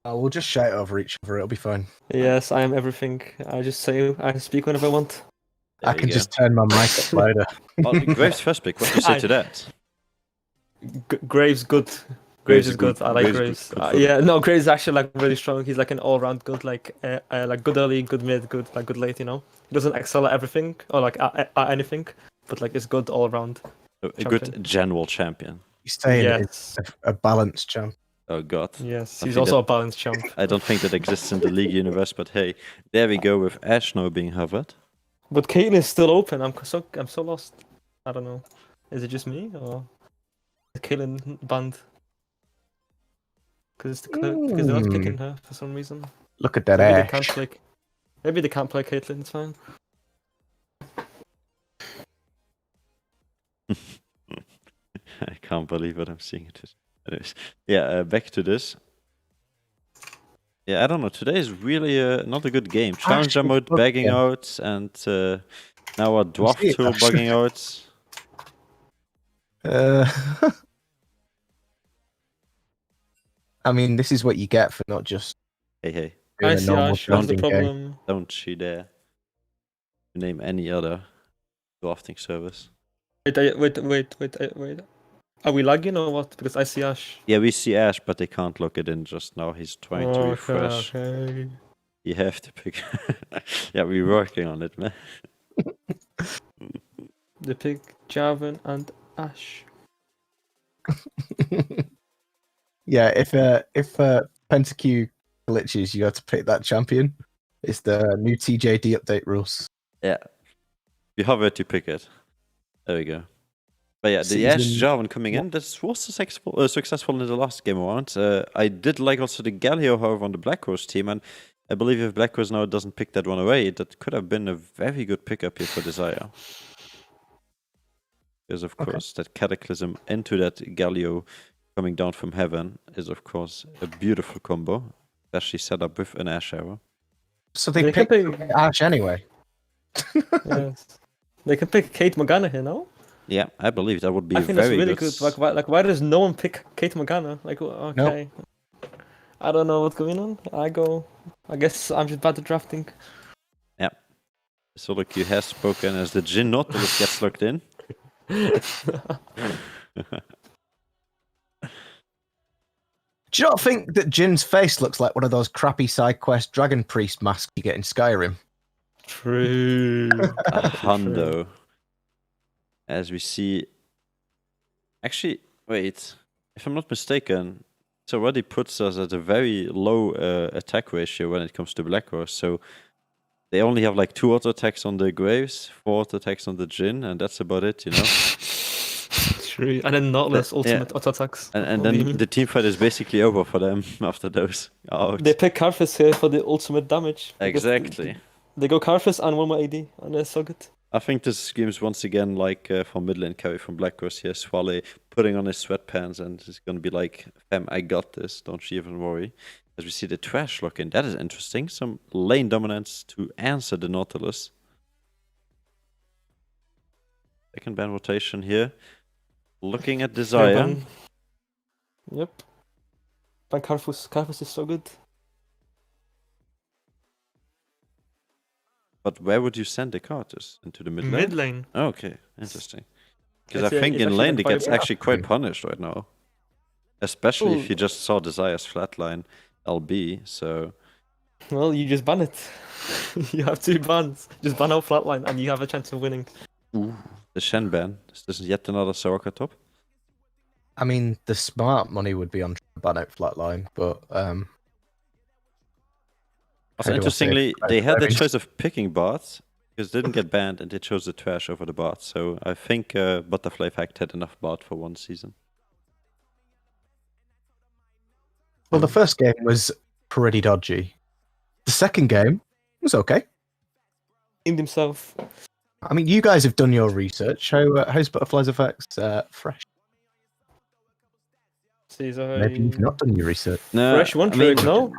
We'll just shout over each other. It'll be fine. Yes, I am everything. I speak whenever I want. There I you can go. just turn my mic up louder. Oh, Graves first pick. What do you say I- to that? Graves good. Graves Graves is is good. good. I like Graves is Graves. good for Yeah, no, Graves is actually like really strong. He's like an all-round good, like good early, good mid, good good late. You know, he doesn't excel at everything or like at anything, but like it's good all around. A good general champion. He's saying Yes, it's a balanced champ. Oh god. yes, I he's think also that- a balanced champ. I don't think that exists in the League universe, but hey, there we go with Ashe now being hovered. But Caitlyn is still open. I'm so lost. I don't know. Is it just me or is Caitlyn banned? Because they're not picking her for some reason. Look at that Maybe they Ash. can't play. Maybe they can't play Caitlyn. It's fine. I can't believe what I'm seeing. Anyways, yeah, back to this. Yeah, I don't know. Today is really not a good game. Challenger mode good bagging game. out, and now a dwarf see it, tool Ash. bugging out. I mean, this is what you get for not just Hey, doing I a see normal Ash. What's the challenging game. problem? don't she dare name any other drafting service. Wait. Are we lagging or what? Because I see Ash. Yeah, we see Ash, but they can't look it in just now. He's trying to refresh. Okay. You have to pick. Yeah, we're working on it, man. They pick Jarvan and Ash. Yeah, if PentaQ glitches, you have to pick that champion. It's the new TJD update rules. Yeah. You have to pick it. There we go. But yeah, the Ash Season- Jarvan coming in, this was successful in the last game around. I did like also the Galio, however, on the Black Rose team, and I believe if Black Rose now doesn't pick that one away, that could have been a very good pickup here for Dzyre. Because of course, that Cataclysm into that Galio coming down from heaven is of course a beautiful combo, especially set up with an Ash arrow. So they They can picked pick. Ash anyway. Yes. They can pick Kate Morgana here, no? Yeah, I believe that would be I think very that's really good. Like, why does no one pick Kate Morgana? Like, okay. I don't know what's going on. I guess I'm just bad at drafting. Yeah. So look, you have spoken as the Jin Nautilus gets locked in. Do you not think that Jin's face looks like one of those crappy side quest Dragon Priest masks you get in Skyrim? True. A hundo. As we see. Actually, wait. If I'm not mistaken, it already puts us at a very low attack ratio when it comes to Black Rose. So they only have like 2 auto attacks on the Graves, 4 auto attacks on the Jin, and that's about it, you know? True. And then Nautilus ultimate auto attacks. And What do you then mean? the team fight is basically over for them after those are out. They pick Karthus here for the ultimate damage. because Exactly. They go Karthus and 1 more AD, and they're so good. I think this screams once again like from mid lane carry from Black Rose here. Swale putting on his sweatpants and he's gonna be like, fam, I got this, don't you even worry. As we see the trash lock in, that is interesting. Some lane dominance to answer the Nautilus. Second ban rotation here. Looking at Dzyre. Ban. Yep. Ban Karthus. Karthus is so good. But where would you send the Cartus? Into the mid lane? Mid lane. Oh, okay, interesting. Because It's I think it's in actually lane like it gets quite- actually quite punished right now. Especially if Ooh. you just saw Dzyre's flatline LB, so... Well, you just ban it. You have 2 bans. Just ban out flatline, and you have a chance of winning. The Shen ban. Is this yet another Soraka top? I mean, the smart money would be on ban out flatline, but Also, How do I say it? interestingly, they had the Very- choice of picking bots, because they didn't get banned, and they chose the trash over the bot. So I think Butterfly Fact had enough bot for 1 season. Well, the first game was pretty dodgy. The second game was okay. Named himself. I mean, you guys have done your research. How's Butterflies Effects fresh? Maybe you've not done your research. No, Fresh one I mean, trick, no?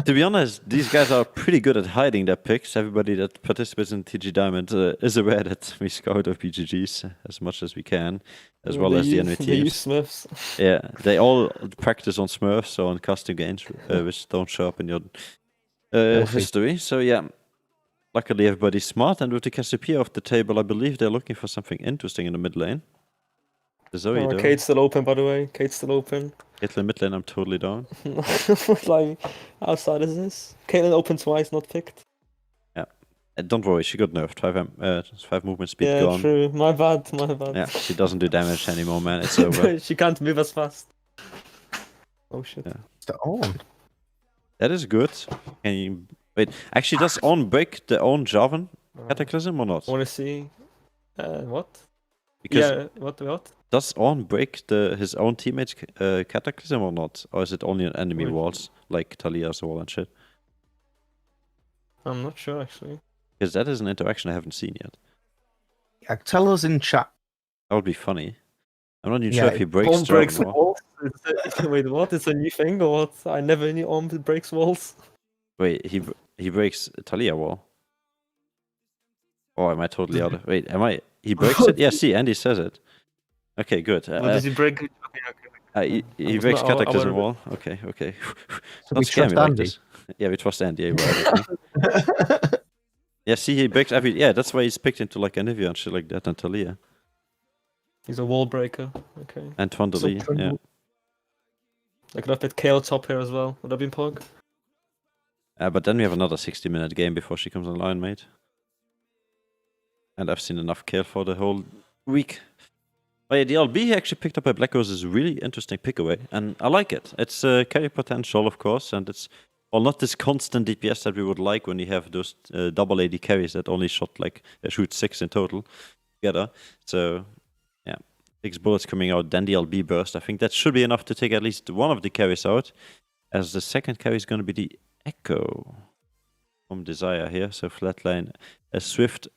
to be honest, these guys are pretty good at hiding their picks. Everybody that participates in TG Diamond is aware that we scout our PGGs as much as we can, as well as the enemy They use teams. Smiths. Yeah, they all practice on Smurfs or on custom games, which don't show up in your history. So yeah, luckily everybody's smart, and with the Cassiopeia off the table, I believe they're looking for something interesting in the mid lane. The Zoe, though. Kate's still open, by the way. Kate's still open. Caitlyn mid lane, I'm totally down. Like, outside is this? Caitlyn open twice, not picked. Yeah, don't worry, she got nerfed. 5 movement speed Yeah, gone. true. My bad. Yeah, she doesn't do damage anymore, man. It's over. She can't move as fast. Oh shit. Yeah. It's the on. That is good. Can you wait? Actually, does On break the own Jarvan Cataclysm or not? I wanna see. What? Because Yeah, what? does On break his own teammates Cataclysm or not? Or is it only on enemy Wait. walls, like Talia's wall and shit? I'm not sure actually. Because that is an interaction I haven't seen yet. Yeah, tell us in chat. That would be funny. I'm not even Yeah, sure if he breaks Orm breaks Jarvan wall. walls? Wait, what? It's a new thing or what? I never knew Orm breaks walls. Wait, he breaks Talia wall? Or am I totally out of... Wait, am I... He breaks it? Yeah, see, Andy says it. Okay, good. What does he break? Okay. He was breaks not- I Cataclysm wanted- wall. Okay. So Not we scare me trust like Andy. this. Yeah, we trust Andy. Yeah, see, he breaks every... Yeah, that's why he's picked into like Anivia and shit like that, and Talia. He's a wall breaker. Okay. And Twandalee, yeah. I could have put Kale top here as well. Would that been Pog? But then we have another 60-minute game before she comes online, mate. And I've seen enough Kale for the whole week. But yeah, the LB he actually picked up by Black Rose is a really interesting pick away, and I like it. It's carry potential, of course, and it's not this constant DPS that we would like when you have those double AD carries that only shoot 6 in total together. So yeah, 6 bullets coming out, then the LB burst. I think that should be enough to take at least one of the carries out, as the second carry is going to be the Echo from Dzyre here. So flatline, a swift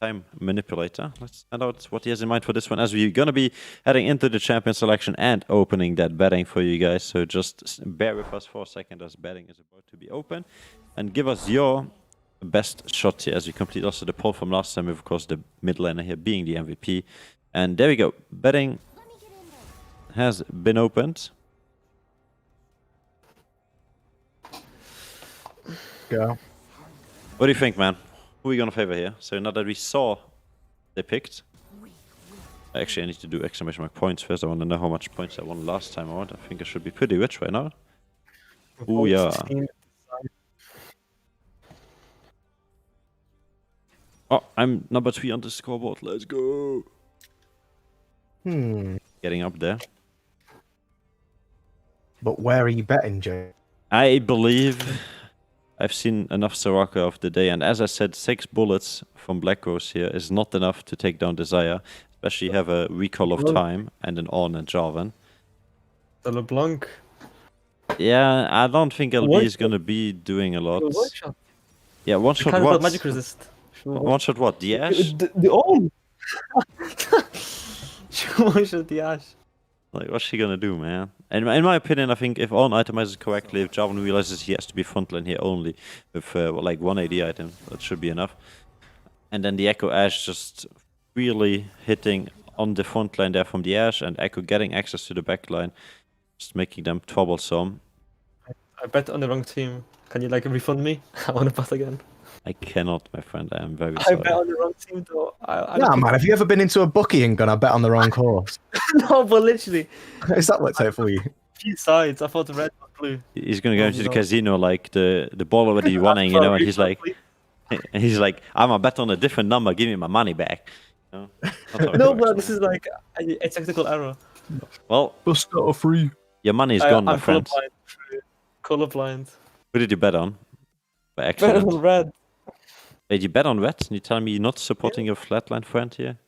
time manipulator. Let's find out what he has in mind for this one, as we're gonna be heading into the champion selection and opening that betting for you guys. So just bear with us for a second as betting is about to be open, and give us your best shot here as we complete also the poll from last time, with, of course, the mid laner here being the MVP. And there we go. Betting has been opened. Go. What do you think, man? Who are we gonna favor here? So now that we saw they picked, actually I need to do exclamation mark points first. I want to know how much points I won last time around. I think I should be pretty rich right now. Oh yeah. Oh, I'm number 3 on the scoreboard. Let's go. Getting up there. But where are you betting, Jay? I believe I've seen enough Soraka of the day, and as I said, 6 bullets from Black Rose here is not enough to take down Dzyre, especially have a recall of time and an On and Jarvan. The LeBlanc. Yeah, I don't think LB One is gonna be doing a lot. One shot. Yeah, one You shot can't what? put magic resist. One shot what? The Ash? The Orm! One shot the Ash. Like, what's she gonna do, man? And in my opinion, I think if On itemizes correctly, if Jarvan realizes he has to be frontline here only with like 1 AD item, that should be enough. And then the Echo Ash just really hitting on the front line there from the Ash, and Echo getting access to the back line, just making them troublesome. I bet on the wrong team. Can you like refund me? I want to bet again. I cannot, my friend. I am very I sorry. bet on the wrong team though. I Nah, man, have you ever been into a bookie and gone, I bet on the wrong horse? No, but literally, Is that what's out for you? few sides. I thought red was blue. He's gonna go Oh, into the no. casino like the ball already running, you know, and he's like, I'm a bet on a different number. Give me my money back. You know? That's how it No, works, but man. this is like a technical error. Well, Bust out of free. your money is gone, my I'm friend. colorblind. Who did you bet on? By Bet accident. on red. Did you bet on red? And you telling me you're not supporting your flatline friend here?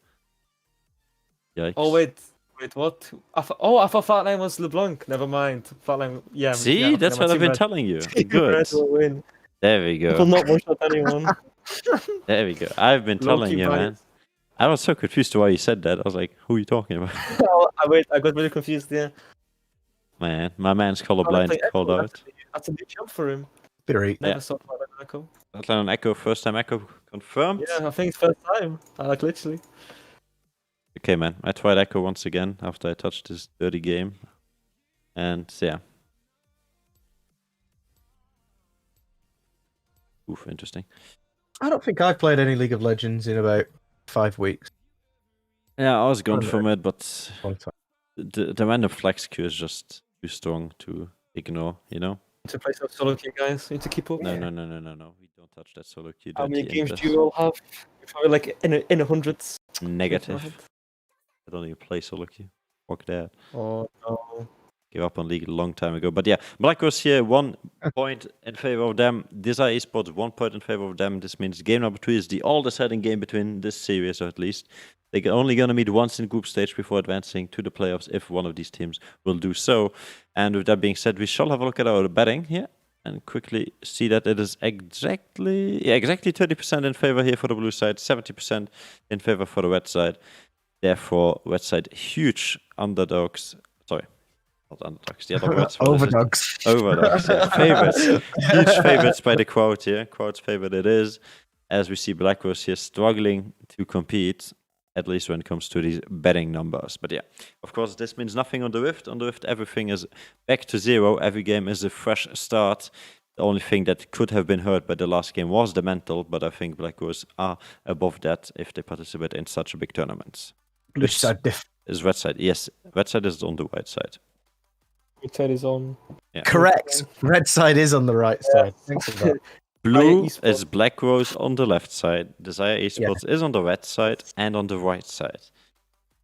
Yikes. Oh wait, Wait, what? I thought Flatline was LeBlanc. Never mind. Flatline, yeah. See, yeah, that's never what I've been mind. telling you. Team Good. Red will win. There we Will go. not one-shot anyone. There we go. I've been telling Low-key you, man. bias. I was so confused to why you said that. I was like, who are you talking about? I got really confused there. Man, my man's Oh, colorblind that's called Echo, out. That's a new jump for him. Theory. Never Yeah. saw Flatline Echo. Flatline on Echo, first time Echo confirmed. Yeah, I think it's first time. Like literally. Okay, man. I tried Echo once again after I touched this dirty game. And yeah. Oof, interesting. I don't think I've played any League of Legends in about 5 weeks. Yeah, I was going Oh, no. from it, but Long time. the random flex queue is just too strong to ignore, you know? To play some solo queue, guys. Need to keep up. No. We don't touch that solo queue. How many dirty games Intas. do you all have? Probably like in a hundreds. Negative. I don't even play solo queue. Fuck that. Oh no. Gave up on League a long time ago. But yeah, Black was here 1 point in favor of them. Dzyre Esports 1 point in favor of them. This means game number 2 is the all-deciding game between this series, or at least. They're only going to meet once in group stage before advancing to the playoffs if one of these teams will do so. And with that being said, we shall have a look at our betting here and quickly see that it is exactly 30% in favor here for the blue side, 70% in favor for the red side. Therefore, red side huge underdogs. Sorry, not underdogs. The other words. Overdogs. Overdogs, yeah. Favorites. Huge favorites by the crowd here. Crowd's favorite it is. As we see Black Rose here struggling to compete, at least when it comes to these betting numbers. But yeah, of course, this means nothing on the Rift. On the Rift, everything is back to zero. Every game is a fresh start. The only thing that could have been hurt by the last game was the mental, but I think Black Rose are above that if they participate in such a big tournaments. Blue side diff. Is red side. Yes, red side is on the white side. Which side is on? Yeah. Correct. Red side is on the right side. Thanks for that. Blue Esports. is Black Rose on the left side. Dzyre Esports is on the red side and on the right side.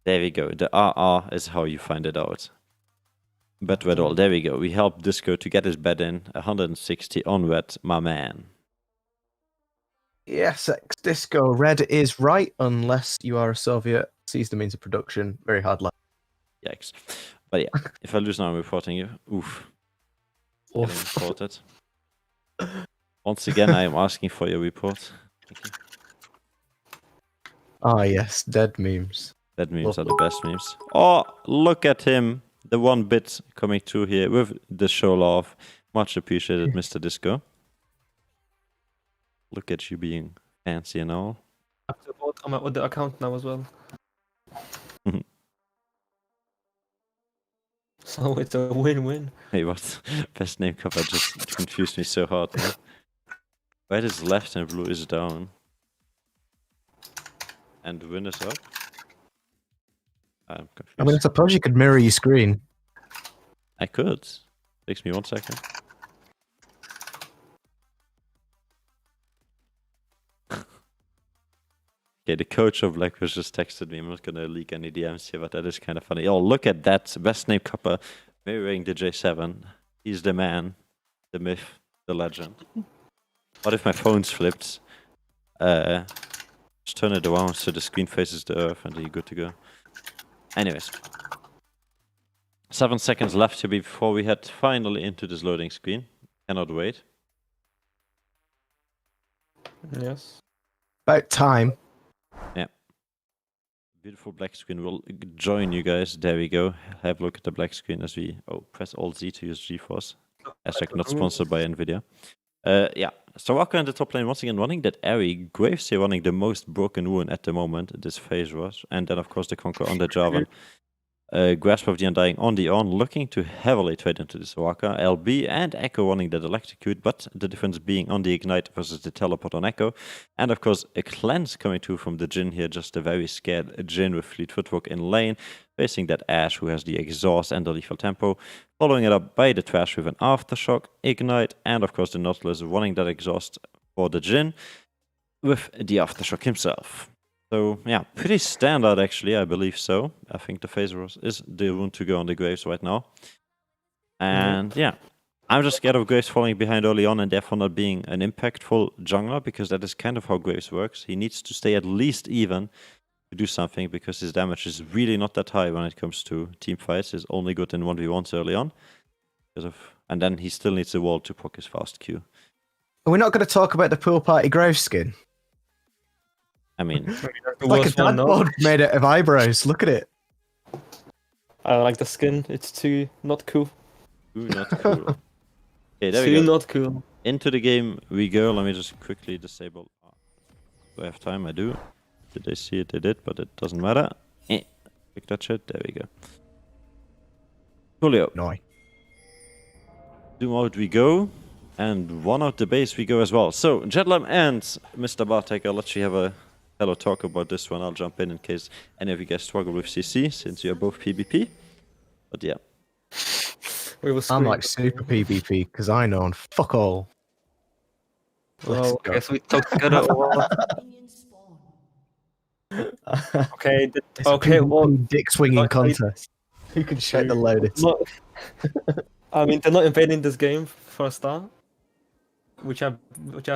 There we go. The RR is how you find it out. Bet red all. There we go. We helped Disco to get his bet in. 160 on red, my man. Yes, X Disco. Red is right unless you are a Soviet. Sees the means of production. Very hard life. Yikes. But yeah, if I lose now, I'm reporting you. Oof. Getting Oof. reported. Once again, I am asking for your report. Thank you. Ah, yes. Dead memes. That memes are the best memes. Oh, look at him. The 1 bit coming through here with the show love. Much appreciated, Mr. Disco. Look at you being fancy and all. I have to vote on my other account now as well. So it's a win-win. Hey, what? Best name cover just confused me so hard. Man. Red is left and blue is down. And win is up. I'm confused. I mean, I suppose you could mirror your screen. I could. Takes me 1 second. Okay, the coach of Black was just texted me. I'm not gonna leak any DMs here, but that is kind of funny. Oh, look at that. Best name copper mirroring the J7. He's the man, the myth, the legend. What if my phone's flipped? Just turn it around so the screen faces the earth and then you're good to go. Anyways. 7 seconds left here before we head finally into this loading screen. Cannot wait. Yes. About time. Beautiful black screen will join you guys. There we go. Have a look at the black screen as we press Alt Z to use GeForce. Hashtag not sponsored by Nvidia. Yeah, Soraka in the top lane once again running that Airy. Graves here running the most broken wound at the moment, this phase rush. And then of course the Conqueror on the Jarvan. Grasp of the Undying on the on, looking to heavily trade into the Soraka. LB and Echo running that Electrocute, but the difference being on the Ignite versus the Teleport on Echo. And of course a Cleanse coming through from the Jhin here, just a very scared Jhin with Fleet Footwork in lane, facing that Ashe who has the Exhaust and the Lethal Tempo. Following it up by the Trash with an Aftershock, Ignite, and of course the Nautilus running that Exhaust for the Jhin with the Aftershock himself. So yeah, pretty standard actually, I believe so. I think the phase rush is the rune to go on the Graves right now. And yeah, I'm just scared of Graves falling behind early on and therefore not being an impactful jungler, because that is kind of how Graves works. He needs to stay at least even to to do something because his damage is really not that high when it comes to team fights. He's only good in 1v1s early on. And then he still needs a wall to proc his fast Q. We're not going to talk about the pool party grave skin. I mean, The Like a worst one, dad no? bod made out of eyebrows. Look at it. I like the skin. It's too not cool. ooh, not cool. Okay, there Too we go. not cool. Into the game we go. Let me just quickly disable. Do I have time? I do. Did they see it? They did, but it doesn't matter. Click that shit. There we go. Julio. No. Zoom out we go. And one out the base we go as well. So, Jedlam and Mr. Bartek, I'll let you have a hello talk about this one. I'll jump in case any of you guys struggle with CC, since you're both PvP. But yeah. We will I'm scream. like super PvP because I know and fuck all. Let's Oh, go. okay, so we talk together. Or... okay, It's a okay, PvP well, dick swinging like, contest. Who can shout the loudest? not... I mean, they're not invading this game for a start, which have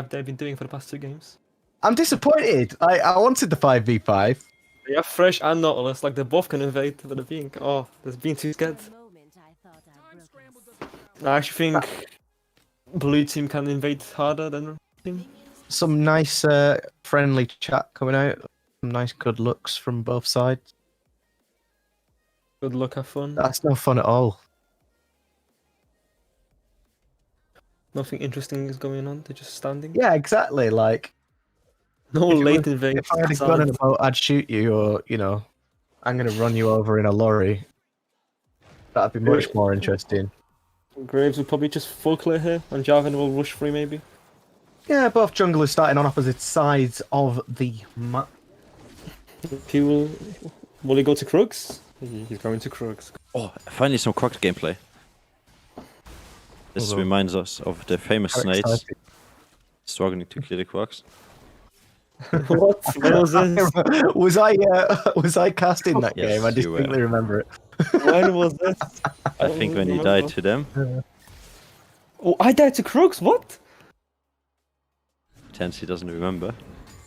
they been doing for the past 2 games. I'm disappointed. I wanted the 5v5. They have Fresh and Nautilus, like they both can invade, but they're being too scared. I actually think blue team can invade harder than red team. Some nice friendly chat coming out. Some nice good looks from both sides. Good luck, have fun. That's no fun at all. Nothing interesting is going on. They're just standing. Yeah, exactly. Like, No if it late was- invade. if I had a gun and a boat, I'd shoot you, or I'm gonna run you over in a lorry. That'd be much more interesting. Graves will probably just full clear here, and Jarvan will rush free maybe. Yeah, both junglers starting on opposite sides of the map. He will he go to Crux? He's going to Crux. Oh, finally some Crocs gameplay. This Although- reminds us of the famous How Snakes exciting. struggling to clear the Crocs. What? When was this? was I casting that Yes, game? I you were. distinctly remember it. When was this? I think when you died to them, Oh, I died to Crux. What? Tensi doesn't remember.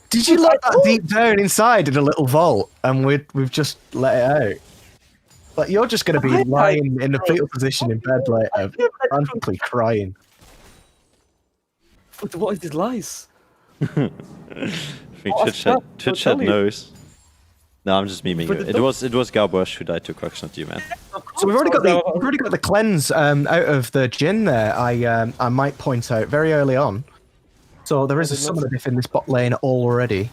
Did you let that deep down inside in a little vault, and we've just let it out? Like, you're just going to be lying in a fetal position in bed later, frantically crying. What is these lies? I think Oh, Twitch chat I'll tell you. knows. No, I'm just memeing But you. the It was Garbosh who died to Crocs, not you, man. So we've already got the cleanse out of the Jhin there. I might point out very early on. So there is a did not summoner diff in this bot lane already,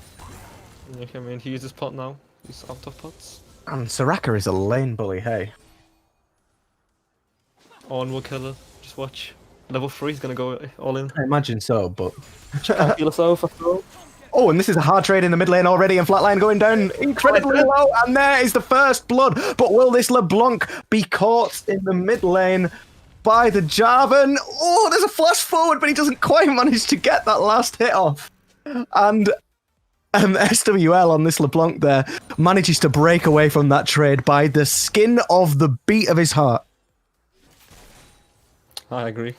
Okay, I mean, he uses pot now. He's out of pots. and Soraka is a lane bully. Hey, On will kill her. Just watch. Level 3 is gonna go all in. I imagine so, but Can't heal herself after all. oh, and this is a hard trade in the mid lane already, and Flatline going down incredibly low, and there is the first blood. But will this LeBlanc be caught in the mid lane by the Jarvan? Oh, there's a flash forward, but he doesn't quite manage to get that last hit off. And SWL on this LeBlanc there manages to break away from that trade by the skin of the beat of his heart. I agree.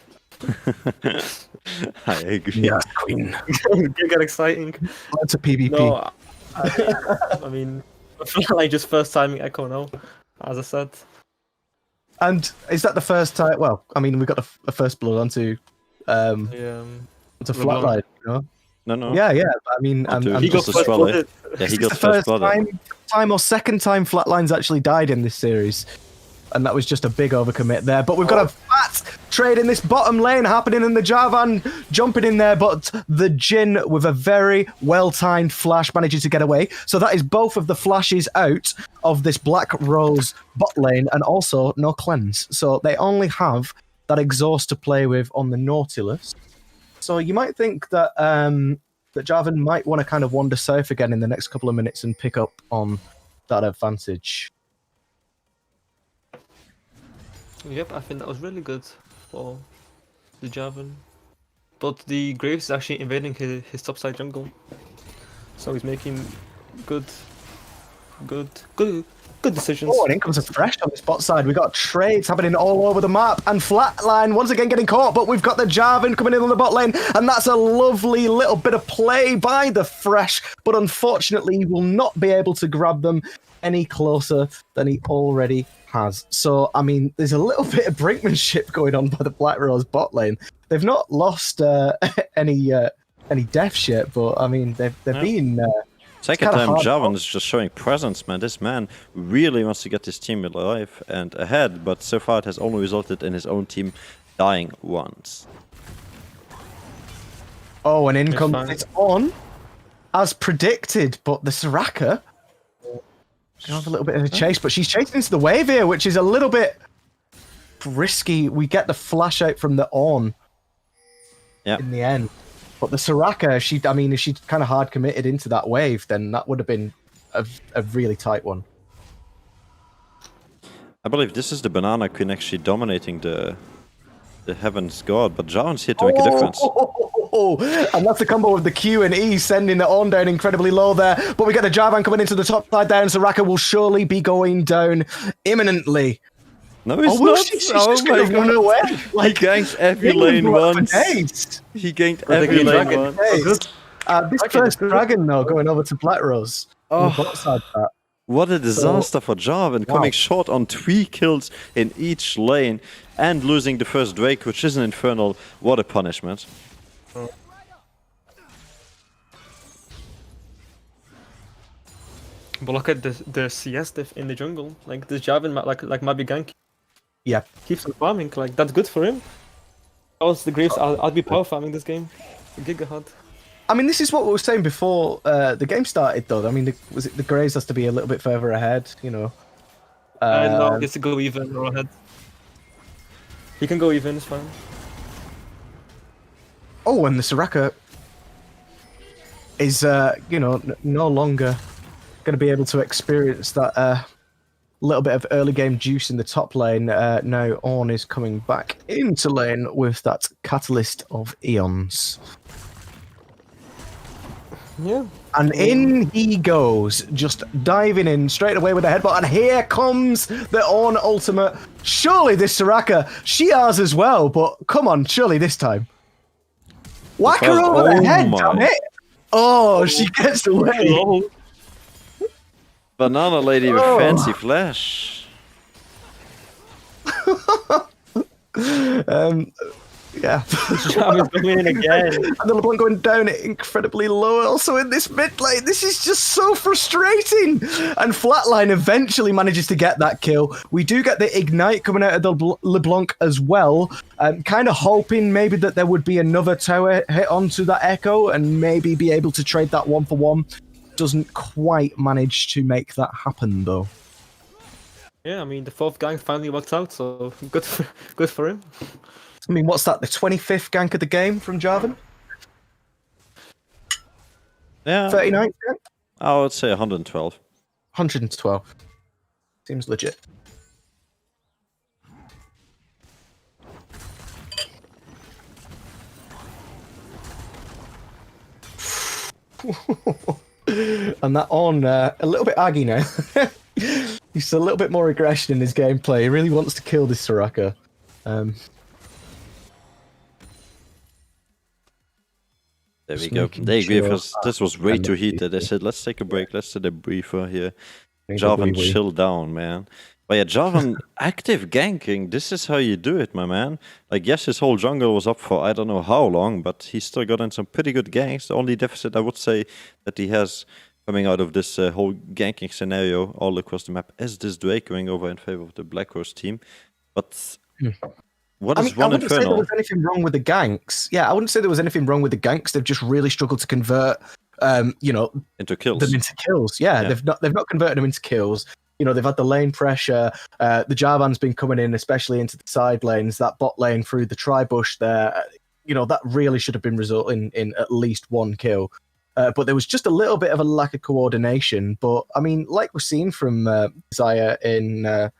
I agree. Yes, Queen. You get exciting. That's a PvP. No, I mean, like just first timing Echo now, as I said. And is that the first time? Well, I mean, we got the first blood onto onto LeBlanc. Flatline, you know? No. Yeah, yeah. I mean, Onto- I'm He got Just a first swallow. blooded. Yeah, he This is got the first blood. time or second time Flatline's actually died in this series. And that was just a big overcommit there. But we've got a fat trade in this bottom lane happening, in the Jarvan jumping in there, but the Jhin with a very well-timed flash manages to get away. So that is both of the flashes out of this Black Rose bot lane, and also no cleanse. So they only have that exhaust to play with on the Nautilus. So you might think that that Jarvan might want to kind of wander south again in the next couple of minutes and pick up on that advantage. Yep, I think that was really good for the Jarvan. But the Graves is actually invading his topside jungle. So he's making good Good decisions. Oh, and in comes a fresh on this bot side. We got trades happening all over the map, and Flatline once again getting caught, but we've got the Jarvan coming in on the bot lane, and that's a lovely little bit of play by the fresh, but unfortunately he will not be able to grab them any closer than he already has. So, I mean, there's a little bit of brinkmanship going on by the Black Rose bot lane. They've not lost any deaths yet, but I mean, they've been... Second time Jarvan is just showing presence, man. This man really wants to get his team alive and ahead, but so far it has only resulted in his own team dying once. Oh, and in comes it's on, as predicted, but the Soraka gonna have a little bit of a chase, but she's chasing into the wave here, which is a little bit risky. We get the flash out from the on in the end. But the Soraka, if she kind of hard committed into that wave, then that would have been a really tight one. I believe this is the Banana Queen actually dominating the Heaven's God, but Jarvan's here to make a difference. And that's the combo with the Q and E sending the on down incredibly low there. But we get the Jarvan coming into the top side down. Soraka will surely be going down imminently. No, he's not. She's just going to run away. He ganked every lane once. He ganked every lane once. This first dragon, though, going over to Black Rose. What a disaster for Jarvan, coming short on 3 kills in each lane and losing the first Drake, which is an Infernal. What a punishment. But look at the CS diff in the jungle. Like, this Jarvan might be gank. Yeah. Keeps on farming, like, that's good for him. Else the Graves, I'll be power farming this game. Gigahunt. I mean, this is what we were saying before the game started, though. I mean, the Graves has to be a little bit further ahead, you know. No, he has to go even or ahead. He can go even, it's fine. Oh, and the Soraka is, no longer going to be able to experience that little bit of early game juice in the top lane. Now Ornn is coming back into lane with that Catalyst of Eons. Yeah. And in he goes, just diving in straight away with the headbutt. And here comes the Ornn ultimate. Surely this Soraka, she has as well, but come on, surely this time. Whack her over the head, damn it! Oh, she gets away. Banana Lady with fancy flash. Yeah. Jarvan's going in again. And the LeBlanc going down incredibly low also in this mid lane. This is just so frustrating. And Flatline eventually manages to get that kill. We do get the Ignite coming out of the LeBlanc as well. Kind of hoping maybe that there would be another tower hit onto that Echo and maybe be able to trade that 1-for-1. Doesn't quite manage to make that happen though. Yeah, I mean, the 4th gang finally worked out, so good for him. I mean, what's that, the 25th gank of the game from Jarvan? Yeah. 39th gank? I would say 112. 112. Seems legit. And that on a little bit aggy now. He's a little bit more aggression in his gameplay. He really wants to kill this Soraka. There we go. They agree with us. This was way too heated. They said, let's take a break. Let's take a briefer here. Jarvan, chill down, man. But yeah, Jarvan active ganking. This is how you do it, my man. Like, yes, his whole jungle was up for I don't know how long, but he still got in some pretty good ganks. The only deficit I would say that he has coming out of this whole ganking scenario all across the map is this Drake going over in favor of the Black Rose team. But what is I one wouldn't say there Infernal? was anything wrong with the ganks. Yeah, I wouldn't say there was anything wrong with the ganks. They've just really struggled to convert, Into kills. them into kills. Yeah, they've not converted them into kills. You know, they've had the lane pressure. The Jarvan's been coming in, especially into the side lanes. That bot lane through the tri-bush there, that really should have been resulting in at least one kill. But there was just a little bit of a lack of coordination. But, I mean, like we're seeing from Dzyre in a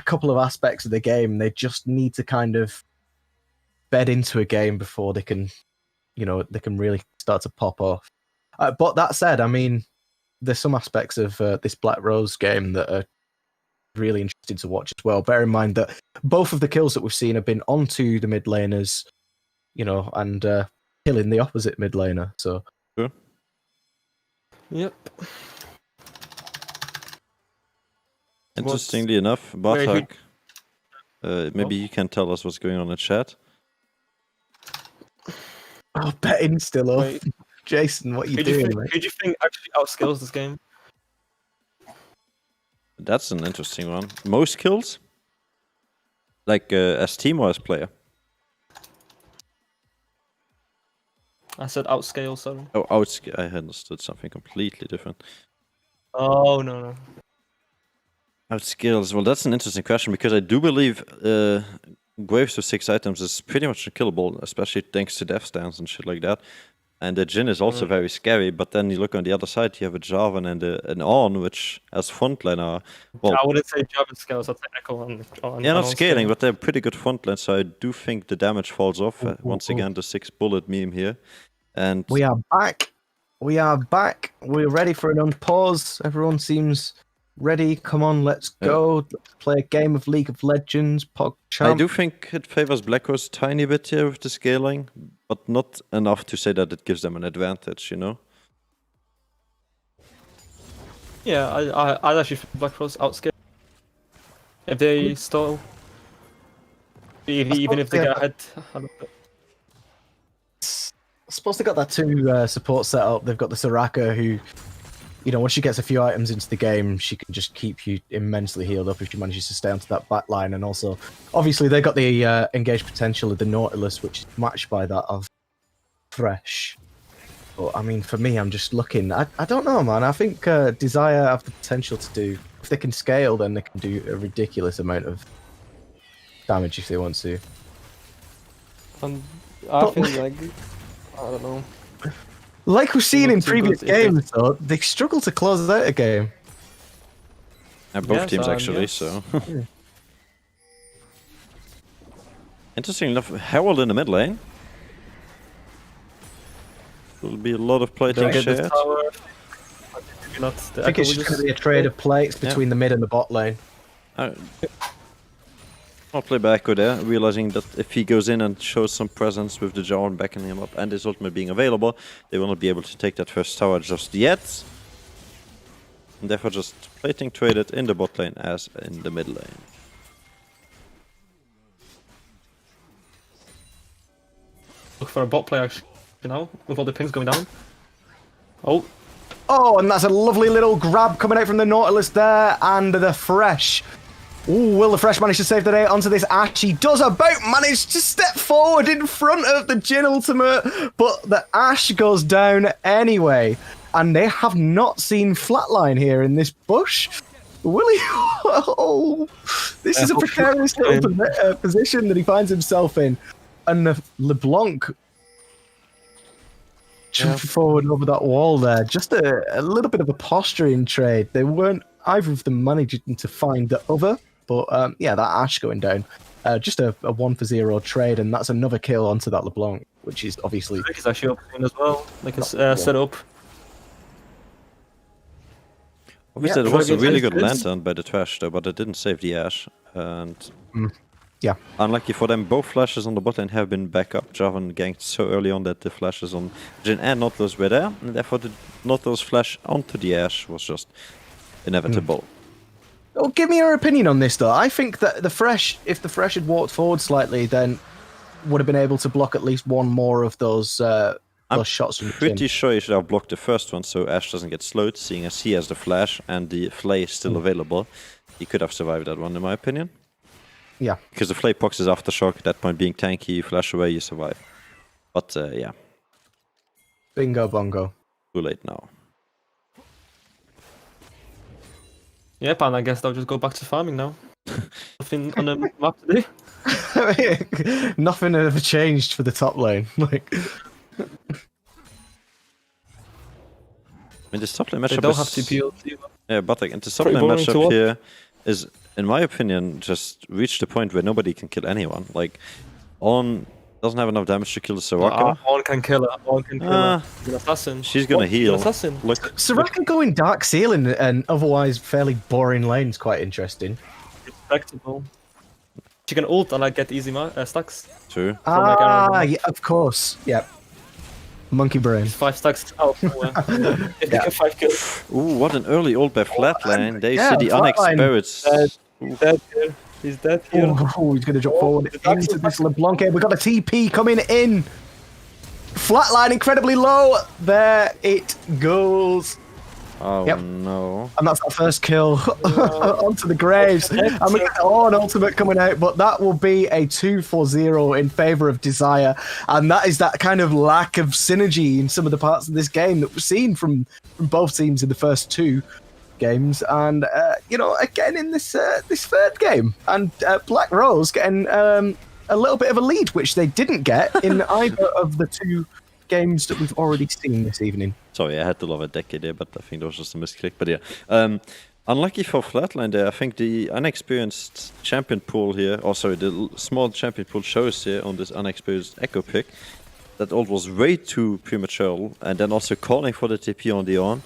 couple of aspects of the game, they just need to kind of bed into a game before they can really start to pop off. But that said, I mean, there's some aspects of this Black Rose game that are really interesting to watch as well. Bear in mind that both of the kills that we've seen have been onto the mid laners, you know, and killing the opposite mid laner. So, Sure. Yep. Interestingly enough, Bartek, maybe you can tell us what's going on in chat. oh, betting still up. Wait. Jason, what are you Who do doing, you mate? think actually outskills this game? That's an interesting one. Most kills? Like as team or as player? I said outscale, sorry. Oh, I understood something completely different. Oh, no. Outskills. Well, that's an interesting question because I do believe Graves with 6 items is pretty much unkillable, especially thanks to death stance and shit like that. And the Jhin is also very scary, but then you look on the other side, you have a Jarvan and an Ornn, which as frontliner, well, I wouldn't say Jarvan scales, I'd say Echo on yeah, not on scaling, scale. but they're pretty good frontline, so I do think the damage falls off. Once again, the 6 bullet meme here. And We are back. We are back. We're ready for an unpause. Everyone seems ready. Come on, let's go. Let's play a game of League of Legends. I do think it favors Black Rose a tiny bit here with the scaling, but not enough to say that it gives them an advantage, you know? Yeah, I'd actually think Black Rose outscale. If they stall, even if they get ahead a little bit. I suppose they got that 2 support set up. They've got the Soraka who, you know, once she gets a few items into the game, she can just keep you immensely healed up if she manages to stay onto that back line. And also, obviously, they got the engaged potential of the Nautilus, which is matched by that of Thresh. But, I mean, for me, I'm just looking. I don't know, man. I think Dzyre have the potential to do... If they can scale, then they can do a ridiculous amount of damage if they want to. And I think, like, I don't know. Like we've seen Not in too previous good if they- games, though, they struggle to close out a game. Both Yes, teams actually, yes. so. Interesting enough, Herald in the mid lane. Will be a lot of plating Don't get this shared. tower. Maybe not. The I think Echo it's will just going to be a trade of plates between the mid and the bot lane. I'll play back with there, realizing that if he goes in and shows some presence with the Jarvan backing him up and his ultimate being available, they will not be able to take that first tower just yet. And therefore just plating traded in the bot lane as in the mid lane. Look for a bot player, actually, you know, with all the pings going down. Oh, Oh, and that's a lovely little grab coming out from the Nautilus there, and the Fresh. Ooh, will the Fresh manage to save the day onto this Ashe? He does about manage to step forward in front of the Jhin ultimate, but the Ashe goes down anyway. And they have not seen Flatline here in this bush. Will he? Oh, this is a precarious little position that he finds himself in. And the LeBlanc jumping forward over that wall there. Just a little bit of a posturing trade. They weren't either of them managing to find the other. But yeah, that Ashe going down. Just a 1-for-0 trade, and that's another kill onto that LeBlanc, which is obviously... Rick is actually up as well. Like it's set up. Obviously, Yeah, there was a very really good good defense. lantern by the Thresh though, but it didn't save the Ashe. And yeah. unlucky for them, both flashes on the bot lane have been back up. Jarvan ganked so early on that the flashes on Jhin and Nautilus were there, and therefore the Nautilus flash onto the Ashe was just inevitable. Well, give me your opinion on this, though. I think that the Fresh, if the Fresh had walked forward slightly, then would have been able to block at least one more of those shots from Pretty Jhin. sure you should have blocked the first one so Ashe doesn't get slowed, seeing as he has the flash and the Flay is still available. He could have survived that one, in my opinion. Yeah. Because the Flay procs is aftershock, at that point being tanky, you flash away, you survive. But yeah, Bingo bongo. too late now. Yep, and I guess they'll just go back to farming now. Nothing on the map today. Nothing ever changed for the top lane. Like, I mean, the top lane They matchup don't is... have TPL either. Yeah, but like, the top Pretty lane boring to matchup watch. here is, in my opinion, just reached the point where nobody can kill anyone. Like, on Doesn't have enough damage to kill the Soraka. One can kill her. One can kill her. She's an assassin. She's gonna What? She's heal. an assassin. Look, Soraka going dark ceiling and otherwise fairly boring lanes quite interesting. Respectable. She can ult and like get easy stacks. true. Yeah, of course. Yep. Monkey brain. 5 stacks out. If they get 5 kills. Ooh, what an early ult by Flatline. They yeah, see the Flatline. Onyx Spirits. He's dead here. He's dead here. Oh, he's going to drop forward the dark into side. this LeBlanc here. We've got a TP coming in. Flatline incredibly low. There it goes. Oh Yep. no. And that's our first kill onto the graves. And we get an ultimate coming out, but that will be a 2-4-0 in favour of Dzyre. And that is that kind of lack of synergy in some of the parts of this game that we've seen from both teams in the first 2 games. And, again in this third game. And Black Rose getting a little bit of a lead, which they didn't get in either of the 2 games that we've already seen this evening. Sorry, I had to love a decade there, but I think that was just a misclick. But yeah, unlucky for Flatline there. I think the unexperienced champion pool here, the small champion pool shows here on this unexperienced Echo pick, that ult was way too premature, and then also calling for the TP on the on,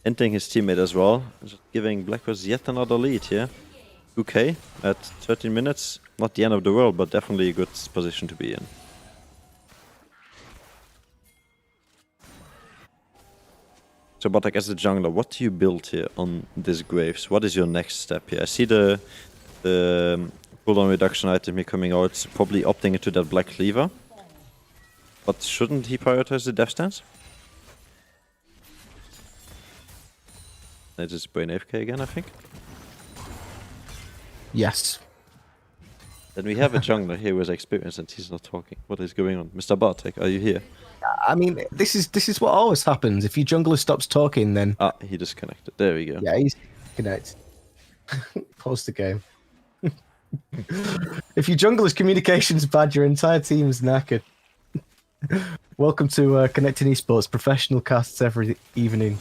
hinting his teammate as well, just giving Black Rose yet another lead here. 2k at 13 minutes, not the end of the world, but definitely a good position to be in. So, but like as a jungler, what do you build here on this Graves? What is your next step here? I see the cooldown reduction item here coming out, probably opting into that Black Cleaver. But shouldn't he prioritize the Death Stance? That is Brain AFK again, I think. Yes. Then we have a jungler here with experience and he's not talking. What is going on? Mr. Bartek, are you here? I mean, this is what always happens. If your jungler stops talking, then Ah, he disconnected. There we go. yeah, he's connected. Pause the game. If your jungler's communication's bad, your entire team is knackered. Welcome to Connecting Esports, professional casts every evening.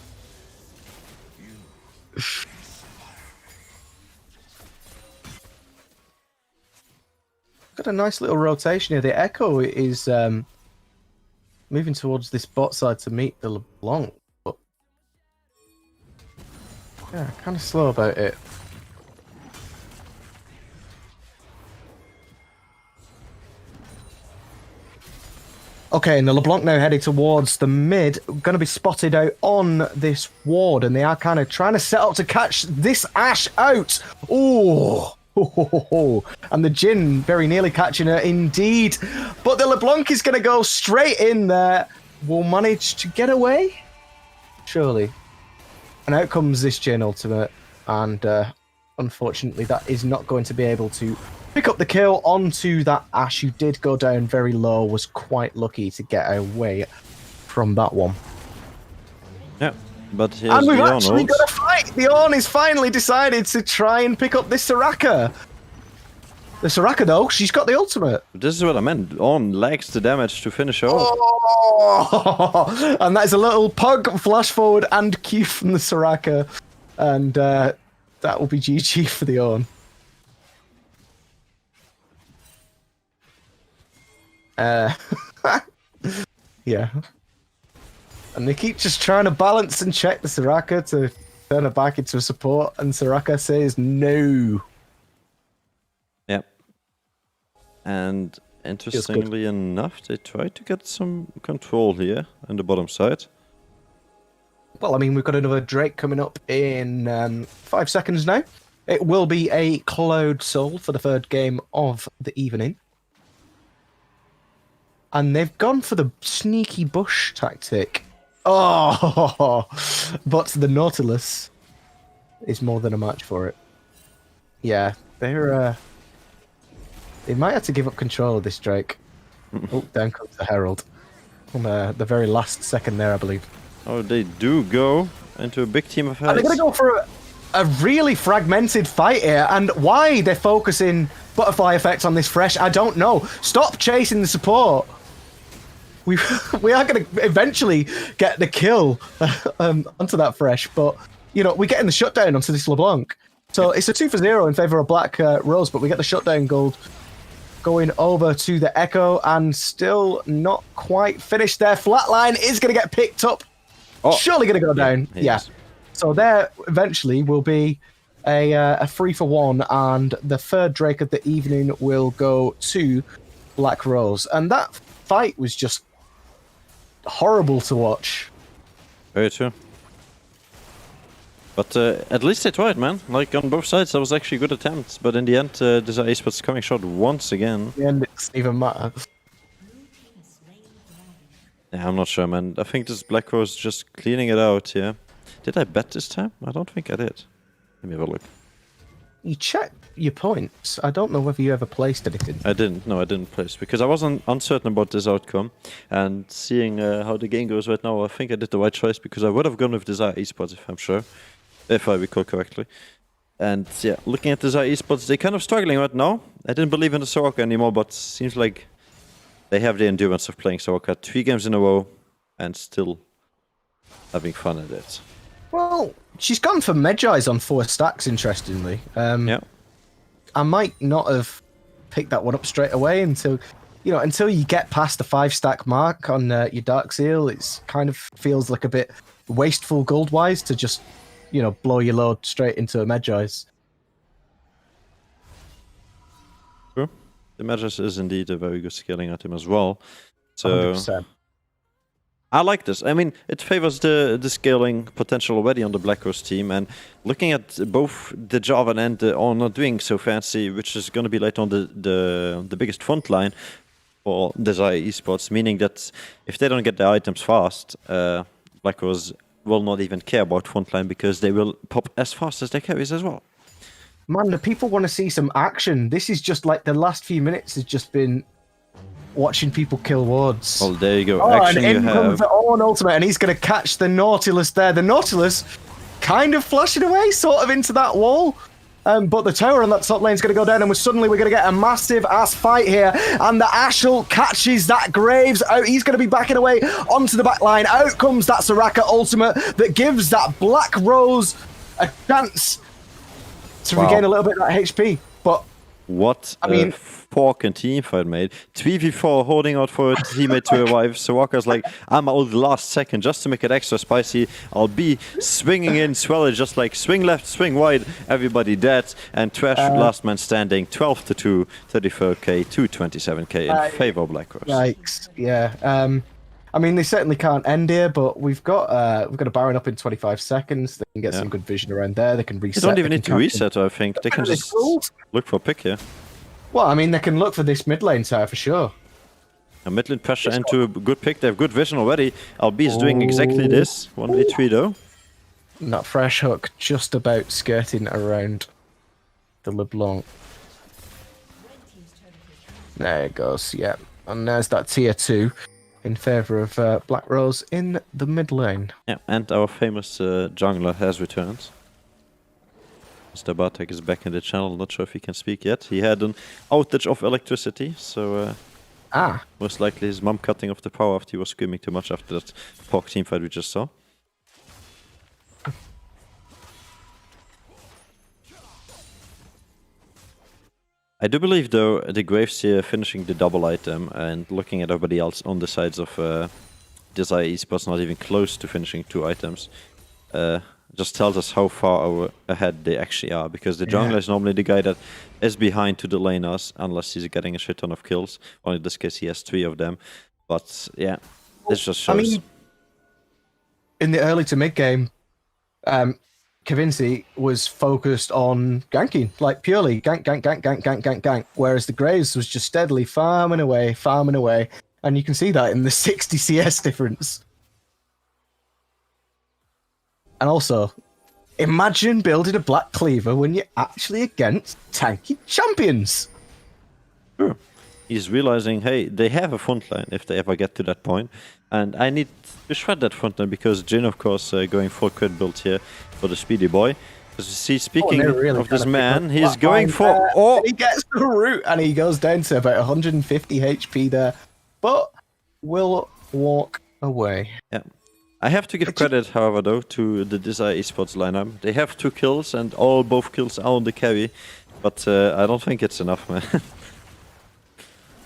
Got a nice little rotation here. The Echo is moving towards this bot side to meet the LeBlanc, but yeah, kind of slow about it. Okay, and the LeBlanc now headed towards the mid, going to be spotted out on this ward, and they are kind of trying to set up to catch this Ashe out. Ooh. And the Jhin very nearly catching her indeed. But the LeBlanc is going to go straight in there. Will manage to get away? Surely. And out comes this Jhin ultimate. And unfortunately, that is not going to be able to pick up the kill onto that Ashe, who did go down very low. Was quite lucky to get away from that one. Yeah. But here's And we've the actually Arnold. got a fight. The Ornn has finally decided to try and pick up this Soraka. The Soraka, though, she's got the ultimate. This is what I meant. On lacks the damage to finish her off. Oh! And that is a little pug flash forward and Q from the Soraka. And that will be GG for the Ornn. Yeah. And they keep just trying to balance and check the Soraka to turn her back into a support, and Soraka says no. Yep. And interestingly enough, they try to get some control here on the bottom side. Well, I mean, we've got another Drake coming up in 5 seconds now. It will be a Cloud Soul for the third game of the evening. And they've gone for the sneaky bush tactic. Oh, but the Nautilus is more than a match for it. Yeah, they might have to give up control of this Drake. Oh, down comes the Herald on the very last second there, I believe. Oh, they do go into a big team of And they're heads. going to go for a really fragmented fight here, and why they're focusing butterfly effect on this Fresh, I don't know. Stop chasing the support. We are going to eventually get the kill onto that Fresh, but we're getting the shutdown onto this LeBlanc. So it's a 2-0 in favour of Black Rose, but we get the shutdown gold going over to the Echo and still not quite finished there. Flatline is going to get picked up. Oh. Surely going to go down. Yeah. is. So there eventually will be a 3-for-1, and the third Drake of the evening will go to Black Rose. And that fight was just horrible to watch. Very true. But at least they tried, man. Like, on both sides, that was actually good attempts. But in the end, Dzyre Esports coming short once again. And it's even matter. Yeah, I'm not sure, man. I think this Black Rose just cleaning it out, yeah. Did I bet this time? I don't think I did. Let me have a look. You checked your points. I don't know whether you ever placed anything. I didn't. No, I didn't place. Because I wasn't uncertain about this outcome. And seeing how the game goes right now, I think I did the right choice. Because I would have gone with Dzyre Esports, if I'm sure. If I recall correctly. And yeah, looking at the Dzyre Esports, they're kind of struggling right now. I didn't believe in the Soraka anymore, but seems like they have the endurance of playing Soraka 3 games in a row and still having fun at it. Well, she's gone for Medjai's on 4 stacks, interestingly. Yeah. I might not have picked that one up straight away until you get past the 5-stack mark on your Dark Seal. It's kind of feels like a bit wasteful gold-wise to just, blow your load straight into a Medjai's. True. The Medjai's is indeed a very good scaling item as well. So 100%. I like this. I mean, it favors the scaling potential already on the Black Rose team. And looking at both the Jarvan and the Honor doing so fancy, which is going to be later on the biggest front line for Dzyre Esports, meaning that if they don't get the items fast, Black Rose will not even care about frontline because they will pop as fast as their carries as well. Man, the people want to see some action. This is just like the last few minutes has just been watching people kill wards. Well, there you go. And in comes the Ornn ultimate, and he's going to catch the Nautilus there. The Nautilus kind of flashing away, sort of into that wall. But the tower on that top lane is going to go down, and we're going to get a massive ass fight here. And the Ashel catches that Graves out. He's going to be backing away onto the back line. Out comes that Soraka ultimate that gives that Black Rose a chance to regain a little bit of that HP. But what a fucking team fight, mate. 3v4 holding out for a teammate to revive. Soraka's like, I'm out the last second just to make it extra spicy. I'll be swinging in, swell it, just like swing left, swing right, everybody dead. And Trash, last man standing, 12-2, 34k, 227k in favor of Black Rose. Yikes, yeah. I mean, they certainly can't end here, but we've got a Baron up in 25 seconds. They can get some good vision around there. They can reset. They don't even need to reset, I think. They can just look for a pick here. Well, I mean, they can look for this mid lane tower for sure. A mid lane pressure into a good pick. They have good vision already. LB is doing exactly this. 1v3 though. And that fresh hook just about skirting around the LeBlanc. There it goes, yeah. And there's that tier 2 in favour of Black Rose in the mid lane. Yeah, and our famous jungler has returned. Mr. Bartek is back in the channel. Not sure if he can speak yet. He had an outage of electricity, so most likely his mom cutting off the power after he was screaming too much after that Pork team fight we just saw. I do believe, though, the Graves here finishing the double item and looking at everybody else on the sides of Dzyre Esports not even close to finishing 2 items. Just tells us how far ahead they actually are, because the jungler is normally the guy that is behind to the laners unless he's getting a shit ton of kills. Well, in this case, he has 3 of them. But yeah, this just shows. I mean, in the early to mid game, Kavinci was focused on ganking, like purely gank, whereas the Graves was just steadily farming away, and you can see that in the 60 CS difference. And also, imagine building a Black Cleaver when you're actually against tanky champions. Sure. He's realizing, hey, they have a frontline if they ever get to that point. And I need to shred that frontline because Jin, of course, going full crit build here for the speedy boy. As you see, speaking of this man, he's going for... He gets the root and he goes down to about 150 HP there. But will walk away. Yeah. I have to give credit, however, though, to the Dzyre Esports lineup. They have 2 kills, and both kills are on the carry, but I don't think it's enough, man.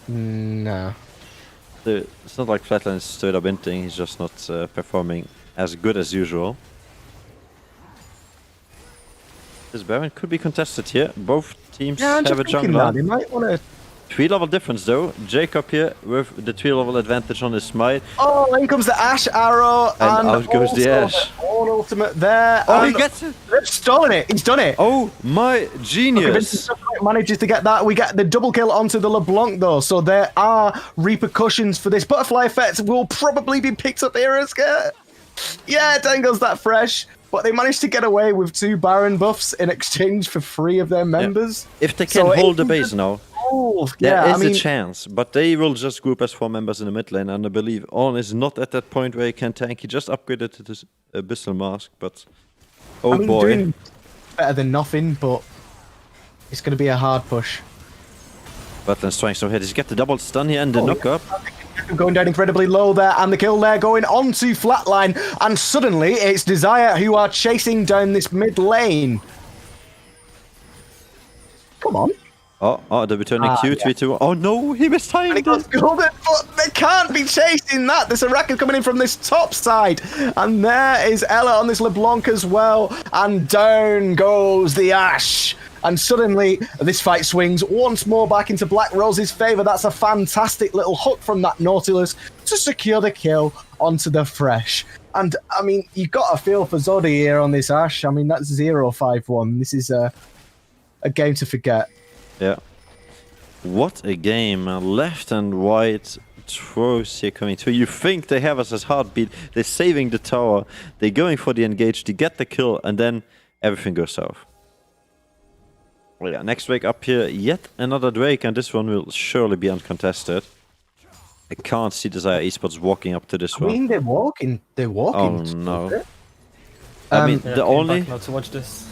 No. It's not like Flatline is straight up inting, he's just not performing as good as usual. This Baron could be contested here. Both teams Yeah, I'm have just a thinking jungler. that. They might want to... 3 level difference though. Jacob here with the 3 level advantage on his smite. Oh, in comes the Ash arrow, And out goes the also Ash. All ultimate there. Oh, he and gets it! they've stolen it. He's done it. Oh my genius! Manages to get that. We get the double kill onto the LeBlanc though, so there are repercussions for this. Butterfly effect will probably be picked up here as yeah, Dangle's that fresh. But they managed to get away with 2 Baron buffs in exchange for 3 of their members. If they can So hold the it- base now, Oh, there yeah, is I mean, a chance. But they will just group as 4 members in the mid lane, and I believe On is not at that point where he can tank. He just upgraded to this Abyssal Mask, but oh I mean, boy. doing better than nothing, but it's going to be a hard push. Butland's trying so hard. He's got the double stun here and the Oh, knock up. Going down incredibly low there, and the kill there going on to Flatline, and suddenly it's Dzyre who are chasing down this mid lane. Come on. Oh, they're returning Q, yeah. 3-2. Oh no, he mistimed it! Golden, but they can't be chasing that. There's a racket coming in from this top side. And there is Ella on this LeBlanc as well. And down goes the Ash. And suddenly, this fight swings once more back into Black Rose's favour. That's a fantastic little hook from that Nautilus to secure the kill onto the Fresh. And, I mean, you've got a feel for Zodi here on this Ash. I mean, that's 0-5-1. This is a game to forget. Yeah. What a game. Left and right throws here coming through. You think they have us as heartbeat. They're saving the tower. They're going for the engage to get the kill, and then everything goes south. Well, yeah, next Drake up here, yet another Drake, and this one will surely be uncontested. I can't see Dzyre Esports walking up to this I one. mean, they're walking. They're walking. Oh no. I mean, Yeah, the came only... back now to watch this.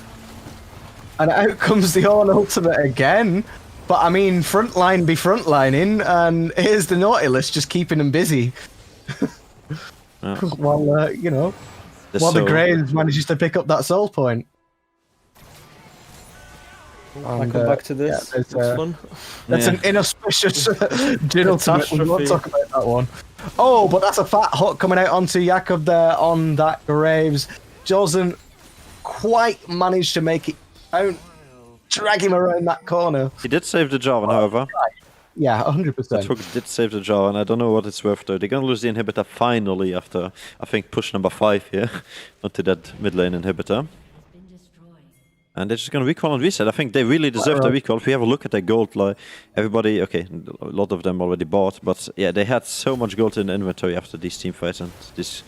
And out comes the Ornn ultimate again. But I mean, frontline be frontlining, and here's the Nautilus just keeping them busy. Yeah. While, you know, the while the soul- Graves manages to pick up that soul point. I And, come back to this. yeah, there's, Next one. That's Yeah. an inauspicious Jin ultimate. We won't Catastrophe. talk about that one. Oh, but that's a fat hook coming out onto Jakob there on that Graves. Doesn't quite manage to make it out. Drag him around that corner. He did save the Jarvan, however. Yeah, 100%. That hook did save the Jarvan. I don't know what it's worth though. They're gonna lose the inhibitor finally after, I think, push number 5 here onto that mid lane inhibitor. And they're just gonna recall and reset. I think they really deserve the recall. If we have a look at their gold, like everybody, okay, a lot of them already bought, but yeah, they had so much gold in the inventory after these team fights, and this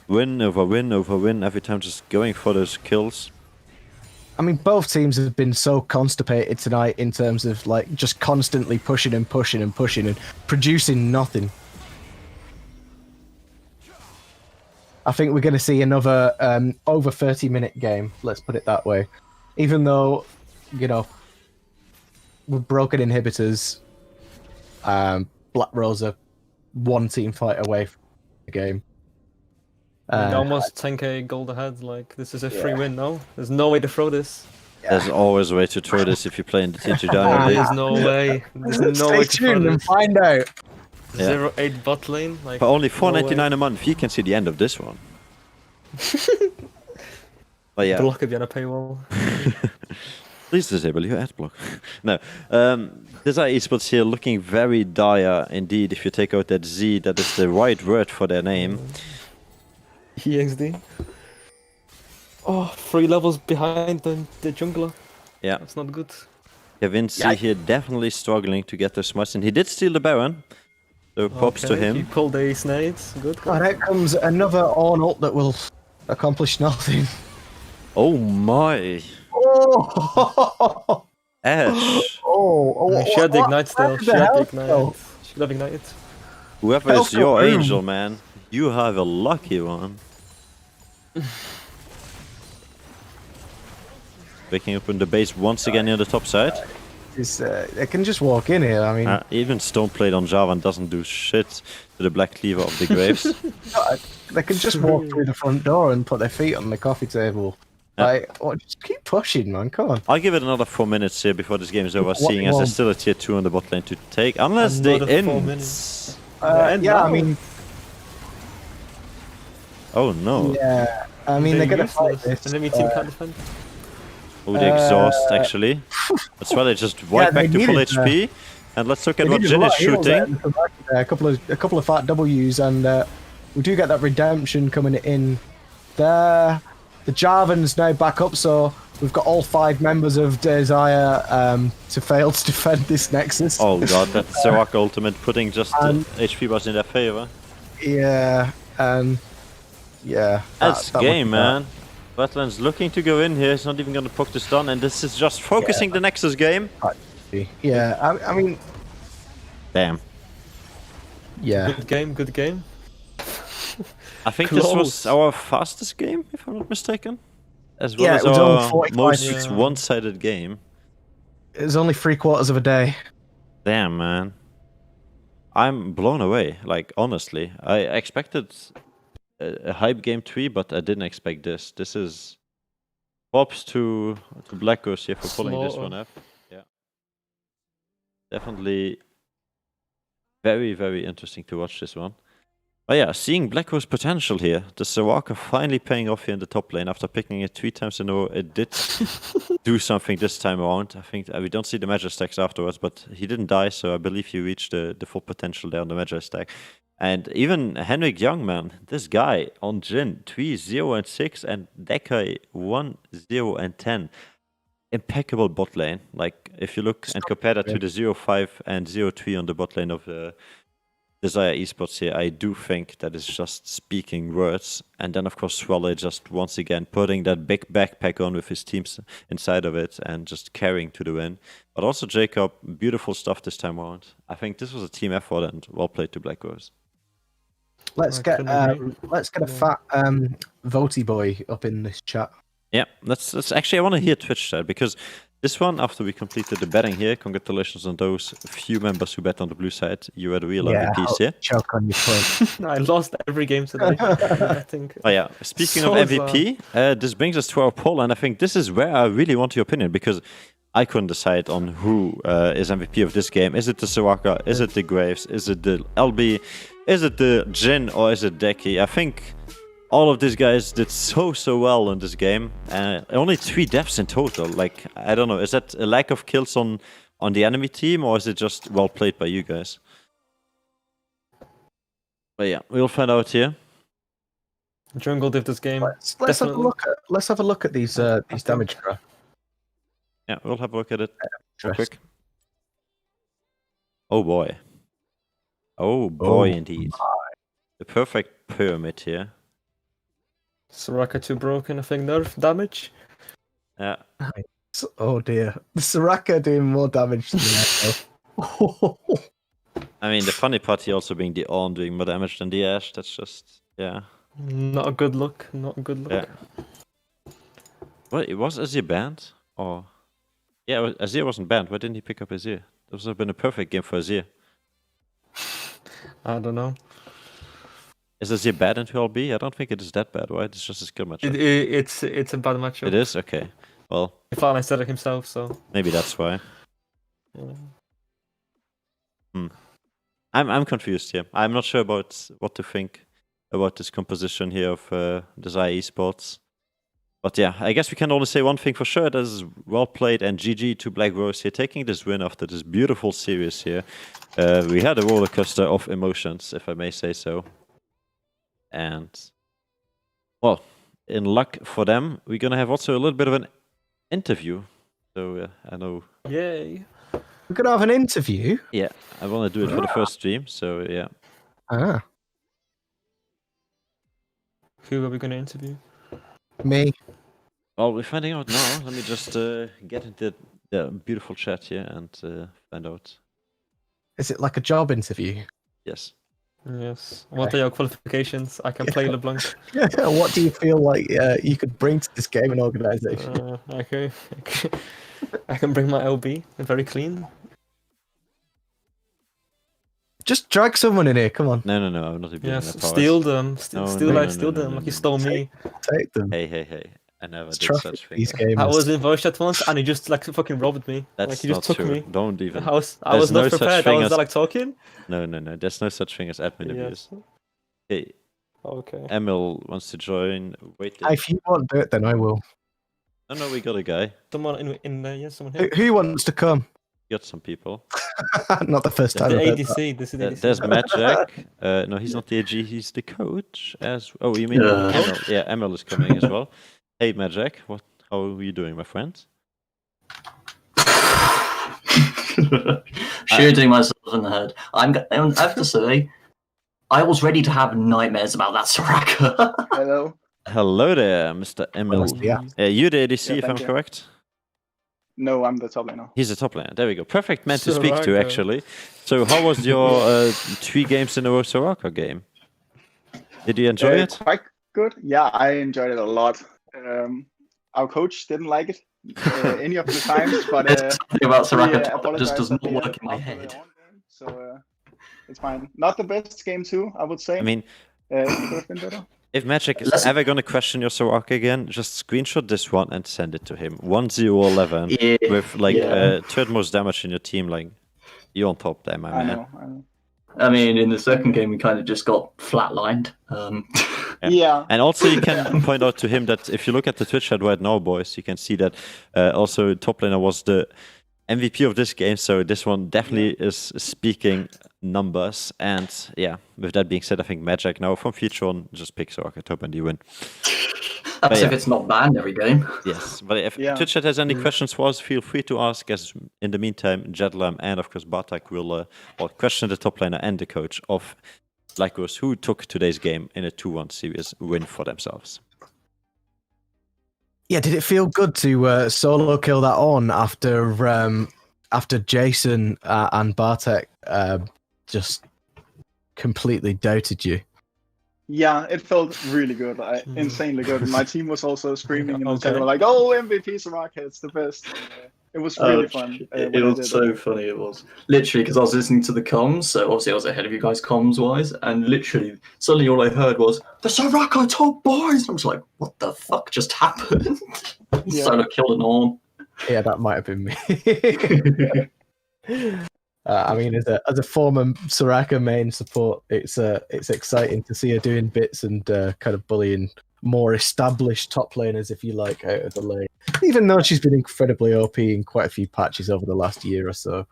win over win over win every time, just going for those kills. I mean, both teams have been so constipated tonight in terms of like just constantly pushing and pushing and pushing and producing nothing. I think we're going to see another over 30-minute game, let's put it that way. Even though, you know, with broken inhibitors, Black Rose are one team fight away from the game. And almost 10k gold ahead. Like, this is a free win now. There's no way to throw this. There's always a way to throw this if you play in the T2 Dynamo. There's no way. There's no Stay way to throw tuned and this. find out. Yeah. 0-8 bot lane. Like, For only no $4.99 way. a month, you can see the end of this one. But yeah. Block it behind a paywall. Please disable your ad block. No. Dzyre Esports here looking very dire indeed. If you take out that Z, that is the right word for their name. EXD. Oh, 3 levels behind the jungler. Yeah. That's not good. Kevin C here definitely struggling to get those smarts, and he did steal the Baron. So props to Okay, him. You pulled the snades. Good. And out comes another Ornn ult that will accomplish nothing. Oh my. Oh! Ash. She had the ignite still. She had the ignite. Oh. She could have ignited. Whoever is Help your your room. angel, man, you have a lucky one. Breaking open the base once again near the top side. They can just walk in here. I mean, Even Stoneplate on Javan doesn't do shit to the Black Cleaver of the Graves. they can just walk through the front door and put their feet on the coffee table. Yeah. Like, just keep pushing, man. Come on. I'll give it another 4 minutes here before this game is over, What seeing you as there's want? still a tier 2 on the bot lane to take. Unless Another they 4 end. minutes. Yeah, now. I mean, Oh no. yeah. I mean, they're gonna fight this. Enemy team can't defend. Oh, the exhaust, actually. That's why they just wipe they back to full needed, HP. And let's look at They what needed Jin a is lot of heals there shooting. and come back there. A couple of fat W's, and we do get that redemption coming in there. The Jarvan's now back up, so we've got all 5 members of Dzyre to fail to defend this Nexus. Oh god, that Soraka ultimate putting just HP bars in their favor. Yeah, and yeah. That's that game, was that. man. Wetland's looking to go in here. He's not even going to poke the stun, and this is just focusing the Nexus game. Yeah, I mean, Damn. yeah. Good game, good game. I think this was Close. our fastest game, if I'm not mistaken. As well Yeah, as it was only our 45 most minutes. one-sided game. It was only 3/4 of a day. Damn, man. I'm blown away, like, honestly. I expected a hype game 3, but I didn't expect this. This is... Props to Black Ghost here for pulling this Slaughter. one up. Yeah. Definitely very, very interesting to watch this one. But yeah, seeing Black Ghost potential here. The Soraka finally paying off here in the top lane after picking it 3 times in a row. It did do something this time around. I think we don't see the Magi stacks afterwards, but he didn't die, so I believe he reached the full potential there on the Magi stack. And even Henrik Young, man, this guy on Jin, 3-0-6, and Dekai 1-0-10. Impeccable bot lane. Like, if you look and compare that to the 0-5 and 0-3 on the bot lane of Dzyre Esports here, I do think that is just speaking words. And then, of course, Swallow just once again putting that big backpack on with his teams inside of it and just carrying to the win. But also Jacob, beautiful stuff this time around. I think this was a team effort and well played to Black Rose. Let's I get couldn't agree. a fat Voti boy up in this chat. Yeah, that's actually, I want to hear Twitch chat, because this one, after we completed the betting here, congratulations on those few members who bet on the blue side. You had a real MVPs here. Choke on your point. I lost every game today. I think. Oh yeah, speaking So of MVP, this brings us to our poll, and I think this is where I really want your opinion, because I couldn't decide on who is MVP of this game. Is it the Soraka? Is it the Graves? Is it the LB? Is it the Jin? Or is it Deki? I think all of these guys did so well in this game. Only 3 deaths in total. Like, I don't know, is that a lack of kills on the enemy team, or is it just well played by you guys? But yeah, we'll find out here. Jungle did this game. Let's have a look at these damage graphs. Yeah, we'll have a look at it real Interest. quick. Oh boy. Oh boy, indeed. The perfect pyramid here. Soraka too broken, I think nerf damage. Yeah. Oh dear, the Soraka doing more damage than the Echo. I mean, the funny part here also being the On doing more damage than the Ashe. That's just, yeah. Not a good look. Not a good look. Yeah. What, was Azir banned? Or... Yeah, Azir wasn't banned. Why didn't he pick up Azir? This would have been a perfect game for Azir. I don't know. Is Azir bad into LB? I don't think it is that bad, right? It's just a skill matchup. It's a bad matchup. It is? Okay. Well, Ifana said it himself, so. maybe that's why. Yeah. I'm confused here. I'm not sure about what to think about this composition here of Dzyre Esports. But yeah, I guess we can only say one thing for sure. That is well played, and GG to Black Rose here, taking this win after this beautiful series here. We had a roller coaster of emotions, if I may say so. And, well, in luck for them, we're going to have also a little bit of an interview. So I know... Yay. We're gonna have an interview. Yeah, I want to do it for the first stream, so yeah. Ah, Who are we gonna interview? me. Well, we're finding out now. Let me just get into the beautiful chat here and find out. Is it like a job interview? Yes. Yes. What are your qualifications? I can play LeBlanc. What do you feel like you could bring to this gaming organization? Okay. I can bring my LB. Very clean. Just drag someone in here. Come on, No, I'm not abusing Yes. that power. Steal them. No, steal no, like no, steal no, them no, like you no. stole me. take them. Hey. I never It's did traffic such these things. games. I was in voice chat once, and he just like fucking robbed me. That's Like he just not took true. me. Don't even. I was There's not no such prepared. I thing was as- like talking. No. There's no such thing as admin abuse. Yes. Hey, Okay. Emil wants to join. Wait. If you want to do it, then I will. No, we got a guy. Someone in there. Yeah, someone Who, here. who wants to come? Got some people. Not the first time. The I've heard that. ADC. This is the ADC. There's Magic. No, he's not the AG. He's the coach. Oh, you mean Emil? Yeah, Emil is coming as well. Hey, Magic. How are you doing, my friend? Shooting myself in the head. I have to say, I was ready to have nightmares about that Soraka. Hello. Hello there, Mr. Emil. Yeah. You're the ADC, Yeah, if I'm thank you. correct. No, I'm the top laner. He's a top laner. There we go. Perfect man to speak to, Soraka. actually. So, how was your 3 games in a row Soraka game? Did you enjoy it? Quite good. Yeah, I enjoyed it a lot. Our coach didn't like it any of the times, but There's something about we, Soraka top that just apologized does at not the work end in my after their head. own game, so it's fine. Not the best game too, I would say. I mean, it could have been better. if Magic is Let's- ever going to question your Soraka again, just screenshot this one and send it to him. 1-0-11 Yeah, with like yeah. third most damage in your team. Like, you're on top there, my I man. know. I mean, in the second game, we kind of just got flatlined. Yeah. And also, you can point out to him that if you look at the Twitch chat right now, boys, you can see that also top laner was the MVP of this game. So this one definitely is speaking numbers. And yeah, with that being said, I think Magic now from future on just pick Soraka top and you win. That's yeah. if it's not banned every game. Yes, but if Yeah. Twitch chat has any questions for us, feel free to ask. As in the meantime, Jedlam and of course Bartak will question the top laner and the coach of Lycos, who took today's game in a 2-1 series win for themselves. Yeah, did it feel good to solo kill that on after Jason and Bartek just completely doubted you? Yeah, it felt really good, insanely good. My team was also screaming in the chat, Okay. like, "Oh, MVP Soraka, it's the best!" It was really fun. It when I was did so it. funny. It was literally because I was listening to the comms, so obviously I was ahead of you guys comms wise, and literally suddenly all I heard was the Soraka top boys. I was like, "What the fuck just happened?" Yeah. Solo killed an arm. Yeah, that might have been me. I mean, as a former Soraka main support, it's exciting to see her doing bits and kind of bullying more established top laners, if you like, out of the lane. Even though she's been incredibly OP in quite a few patches over the last year or so.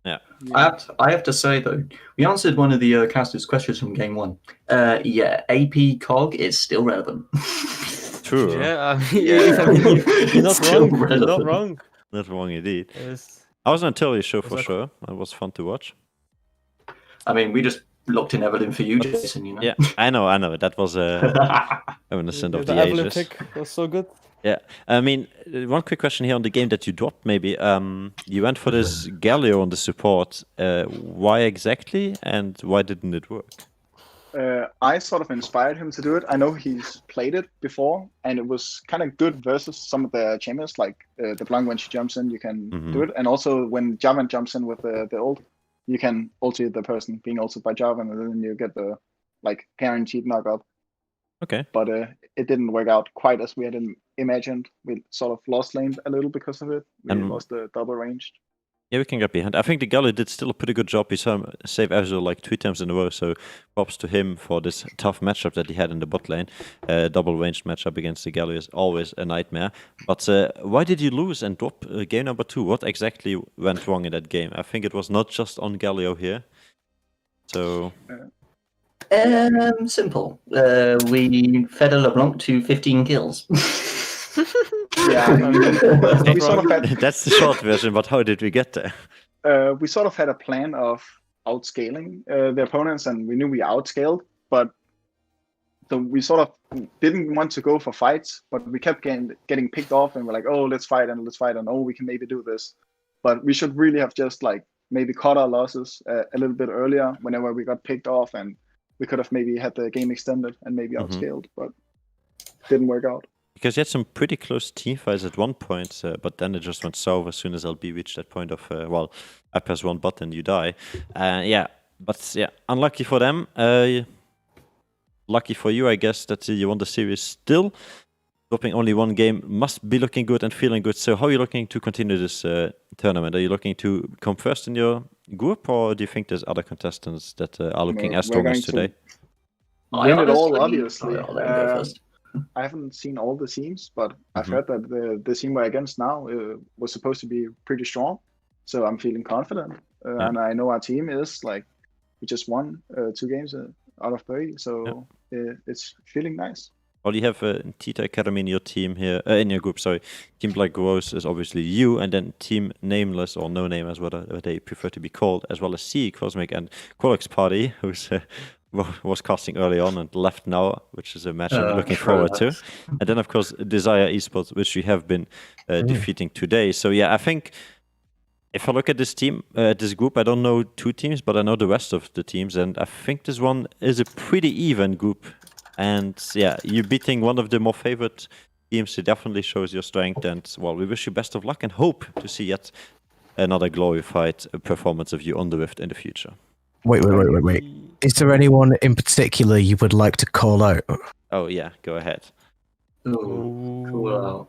I have to say though, we answered one of the casters' questions from game 1. Yeah, AP Cog is still relevant. True. Yeah, I mean, you're not Still wrong. You're not relevant. wrong. Not wrong indeed. Yes. I was on a Tilly show for Exactly. sure. It was fun to watch. I mean, we just locked in Evelyn for you, Jason. You know. Yeah, I know. That was reminiscent of the Evelyn ages. pick was so good. Yeah, I mean, one quick question here on the game that you dropped. Maybe you went for this Galio on the support. Why exactly, and why didn't it work? I sort of inspired him to do it. I know he's played it before, and it was kind of good versus some of the champions, like the Blanc when she jumps in, you can do it. And also when Jarvan jumps in with the ult, you can ulti the person being ulted by Jarvan, and then you get the like guaranteed knockup. Okay. But it didn't work out quite as we had imagined. We sort of lost lane a little because of it. We And- lost the double ranged. Yeah, we can get behind. I think the Galio did still a pretty good job. He saw him save Ezreal like 3 times in a row, so props to him for this tough matchup that he had in the bot lane. Double ranged matchup against the Galio is always a nightmare. But why did you lose and drop game number 2? What exactly went wrong in that game? I think it was not just on Galio here. So, Simple. We fed a LeBlanc to 15 kills. Yeah, we sort of had that's the short version, but how did we get there? we sort of had a plan of outscaling the opponents, and we knew we outscaled, but so we sort of didn't want to go for fights, but we kept getting picked off, and we're like, oh, let's fight, and oh, we can maybe do this. But we should really have just like maybe cut our losses a little bit earlier whenever we got picked off, and we could have maybe had the game extended and maybe outscaled, but didn't work out. Because you had some pretty close team fights at one point, but then it just went south as soon as LB reached that point of, I press one button, you die. Unlucky for them. Lucky for you, I guess, that you won the series still. dropping only one game must be looking good and feeling good. So how are you looking to continue this tournament? Are you looking to come first in your group, or do you think there's other contestants that are looking as We're strong going as today? win it all, obviously. I'll let him go first. I haven't seen all the teams, but I've heard that the team we're against now was supposed to be pretty strong. So I'm feeling confident. And I know our team is like, we just won 2 games out of 30. So it's feeling nice. Well, you have Tita Academy in your team here, in your group, sorry. Team Black Rose is obviously you, and then Team Nameless, or No Name as what they prefer to be called, as well as C, Cosmic, and Qualix Party, who's was casting early on and left now, which is a match I'm looking forward to. And then, of course, Dzyre Esports, which we have been defeating today. So, yeah, I think if I look at this team, this group, I don't know 2 teams, but I know the rest of the teams, and I think this one is a pretty even group. And, yeah, you beating one of the more favorite teams, it definitely shows your strength. And, well, we wish you best of luck and hope to see yet another glorified performance of you on the Rift in the future. Wait. Is there anyone in particular you would like to call out? Oh, yeah, go ahead. Ooh, cool.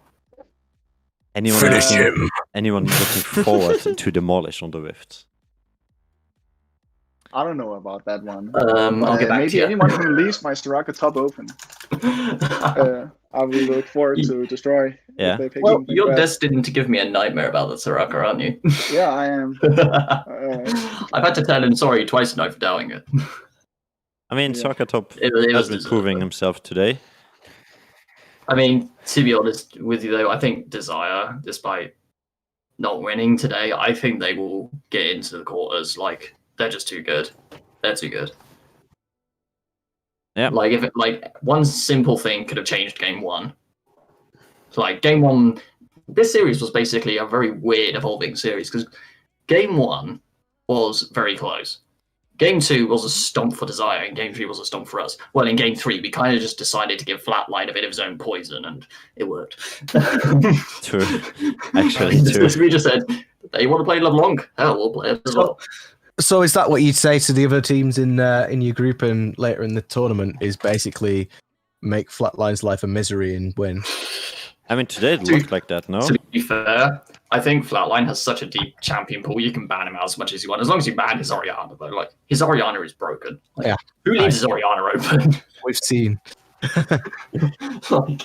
Anyone looking forward to demolish on the Rift? I don't know about that one. I'll get back maybe to you. anyone who leaves my Soraka top open. I will look forward to destroy. Yeah. If they pick Well, something you're bad. destined to give me a nightmare about the Soraka, aren't you? Yeah, I am. I've had to tell him sorry twice now for doubting it. I mean, Soraka top It was has been deserved, proving though. himself today. I mean, to be honest with you, though, I think Dzyre, despite not winning today, I think they will get into the quarters. Like, they're just too good. They're too good. Yeah. Like, if it, like one simple thing could have changed game 1. So, like, game 1, this series was basically a very weird evolving series because game 1 was very close. Game 2 was a stomp for Dzyre, and game 3 was a stomp for us. Well, in game 3, we kind of just decided to give Flatline a bit of his own poison, and it worked. True. Actually, true. We just said, they want to play LeBlanc? Hell, we'll play it as well. So is that what you'd say to the other teams in your group and later in the tournament? Is basically make Flatline's life a misery and win? I mean, today it looked like that, no? To be fair, I think Flatline has such a deep champion pool, you can ban him out as much as you want. As long as you ban his Orianna, though. Like, his Orianna is broken. Like, Yeah. Who leaves his Orianna open? We've seen. Like,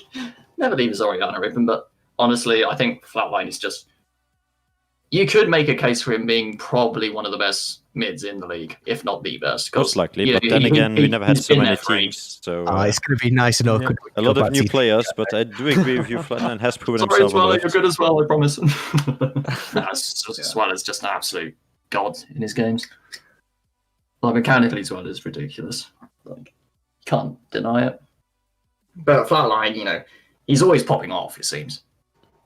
never leave his Orianna open, but honestly, I think Flatline is just... You could make a case for him being probably one of the best mids in the league, if not the best. Most likely, but then again, we never had so many teams, so... it's going to be nice and awkward. a lot of new players, but I do agree with you, Flatline has proven Sorry, himself on the you're Rift. good as well, I promise. As well as just an absolute god in his games. Like, mechanically as well is ridiculous. Like, can't deny it. But Flatline, you know, he's always popping off, it seems.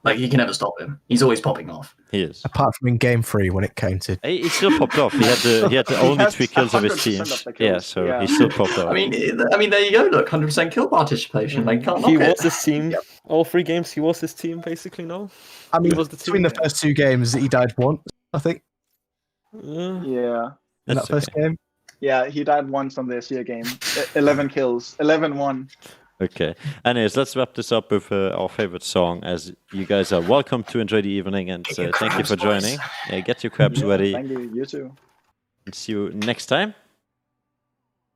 Like, you can never stop him. He's always popping off. He is. Apart from in game 3 when it counted. He still popped off. He had the only has 3 kills of his 100% team. of the kills. Yeah, so Yeah. he still popped off. I mean, there you go. Look, 100% kill participation. Like, can't He knock was it. this team. All 3 games, he was this team, basically, no? I mean, He was the between the team. first 2 games, he died once, I think, Yeah. Yeah. in That's that first okay. game. Yeah, he died once on the Asia game. 11 kills. 11-1. Okay. Anyways, let's wrap this up with our favorite song, as you guys are welcome to enjoy the evening, and thank you for joining. Yeah, get your crabs ready, Thank you. You too. and see you next time.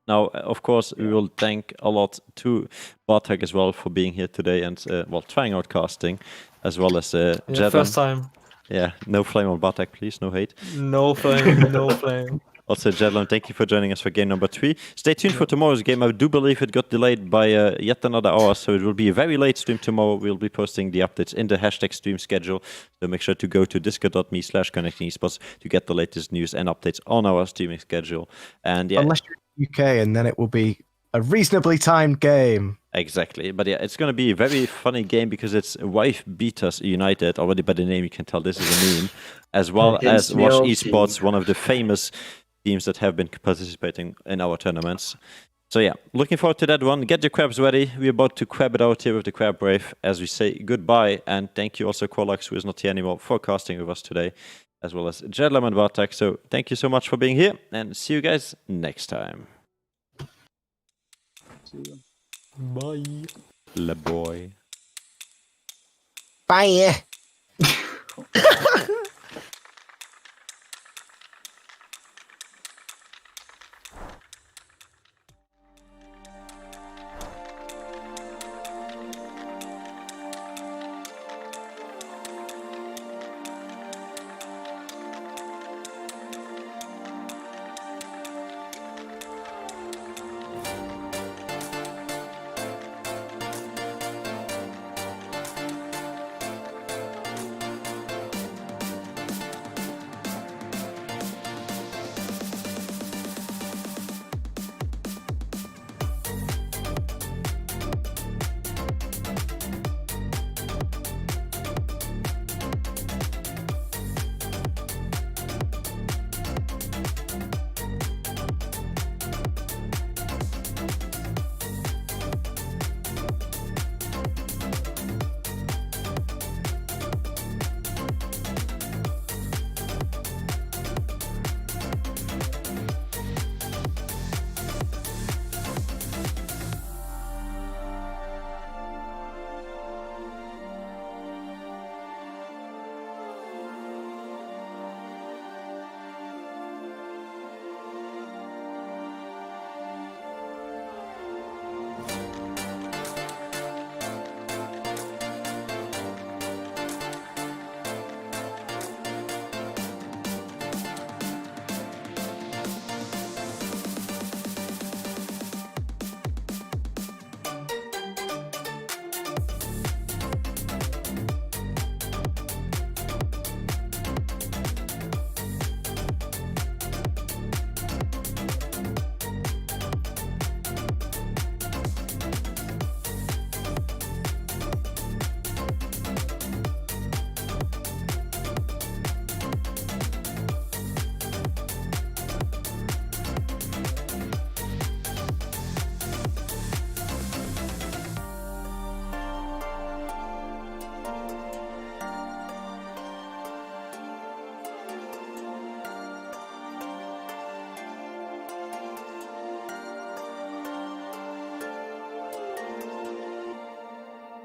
Now, of course, we will thank a lot to Bartek as well for being here today and, trying out casting, as well as Jadon. First time. Yeah, no flame on Bartek, please, no hate. No flame, no flame. Also, Jadlon, thank you for joining us for game number 3. Stay tuned for tomorrow's game. I do believe it got delayed by yet another hour, so it will be a very late stream tomorrow. We'll be posting the updates in the hashtag stream schedule, so make sure to go to discord.me/connectingesports to get the latest news and updates on our streaming schedule. And yeah, Unless you're in the UK, and then it will be a reasonably timed game. exactly. But yeah, it's going to be a very funny game because it's Wife Beaters United. Already by the name, you can tell this is a meme, as well as Against the Watch old Esports, team. one of the famous teams that have been participating in our tournaments. So yeah, looking forward to that one. Get your crabs ready. We're about to crab it out here with the Crab Brave as we say goodbye. And thank you also Qualax, who is not here anymore, for casting with us today, as well as Jedlam and Bartek. So thank you so much for being here, and see you guys next time. See you. Bye. Le boy. Bye.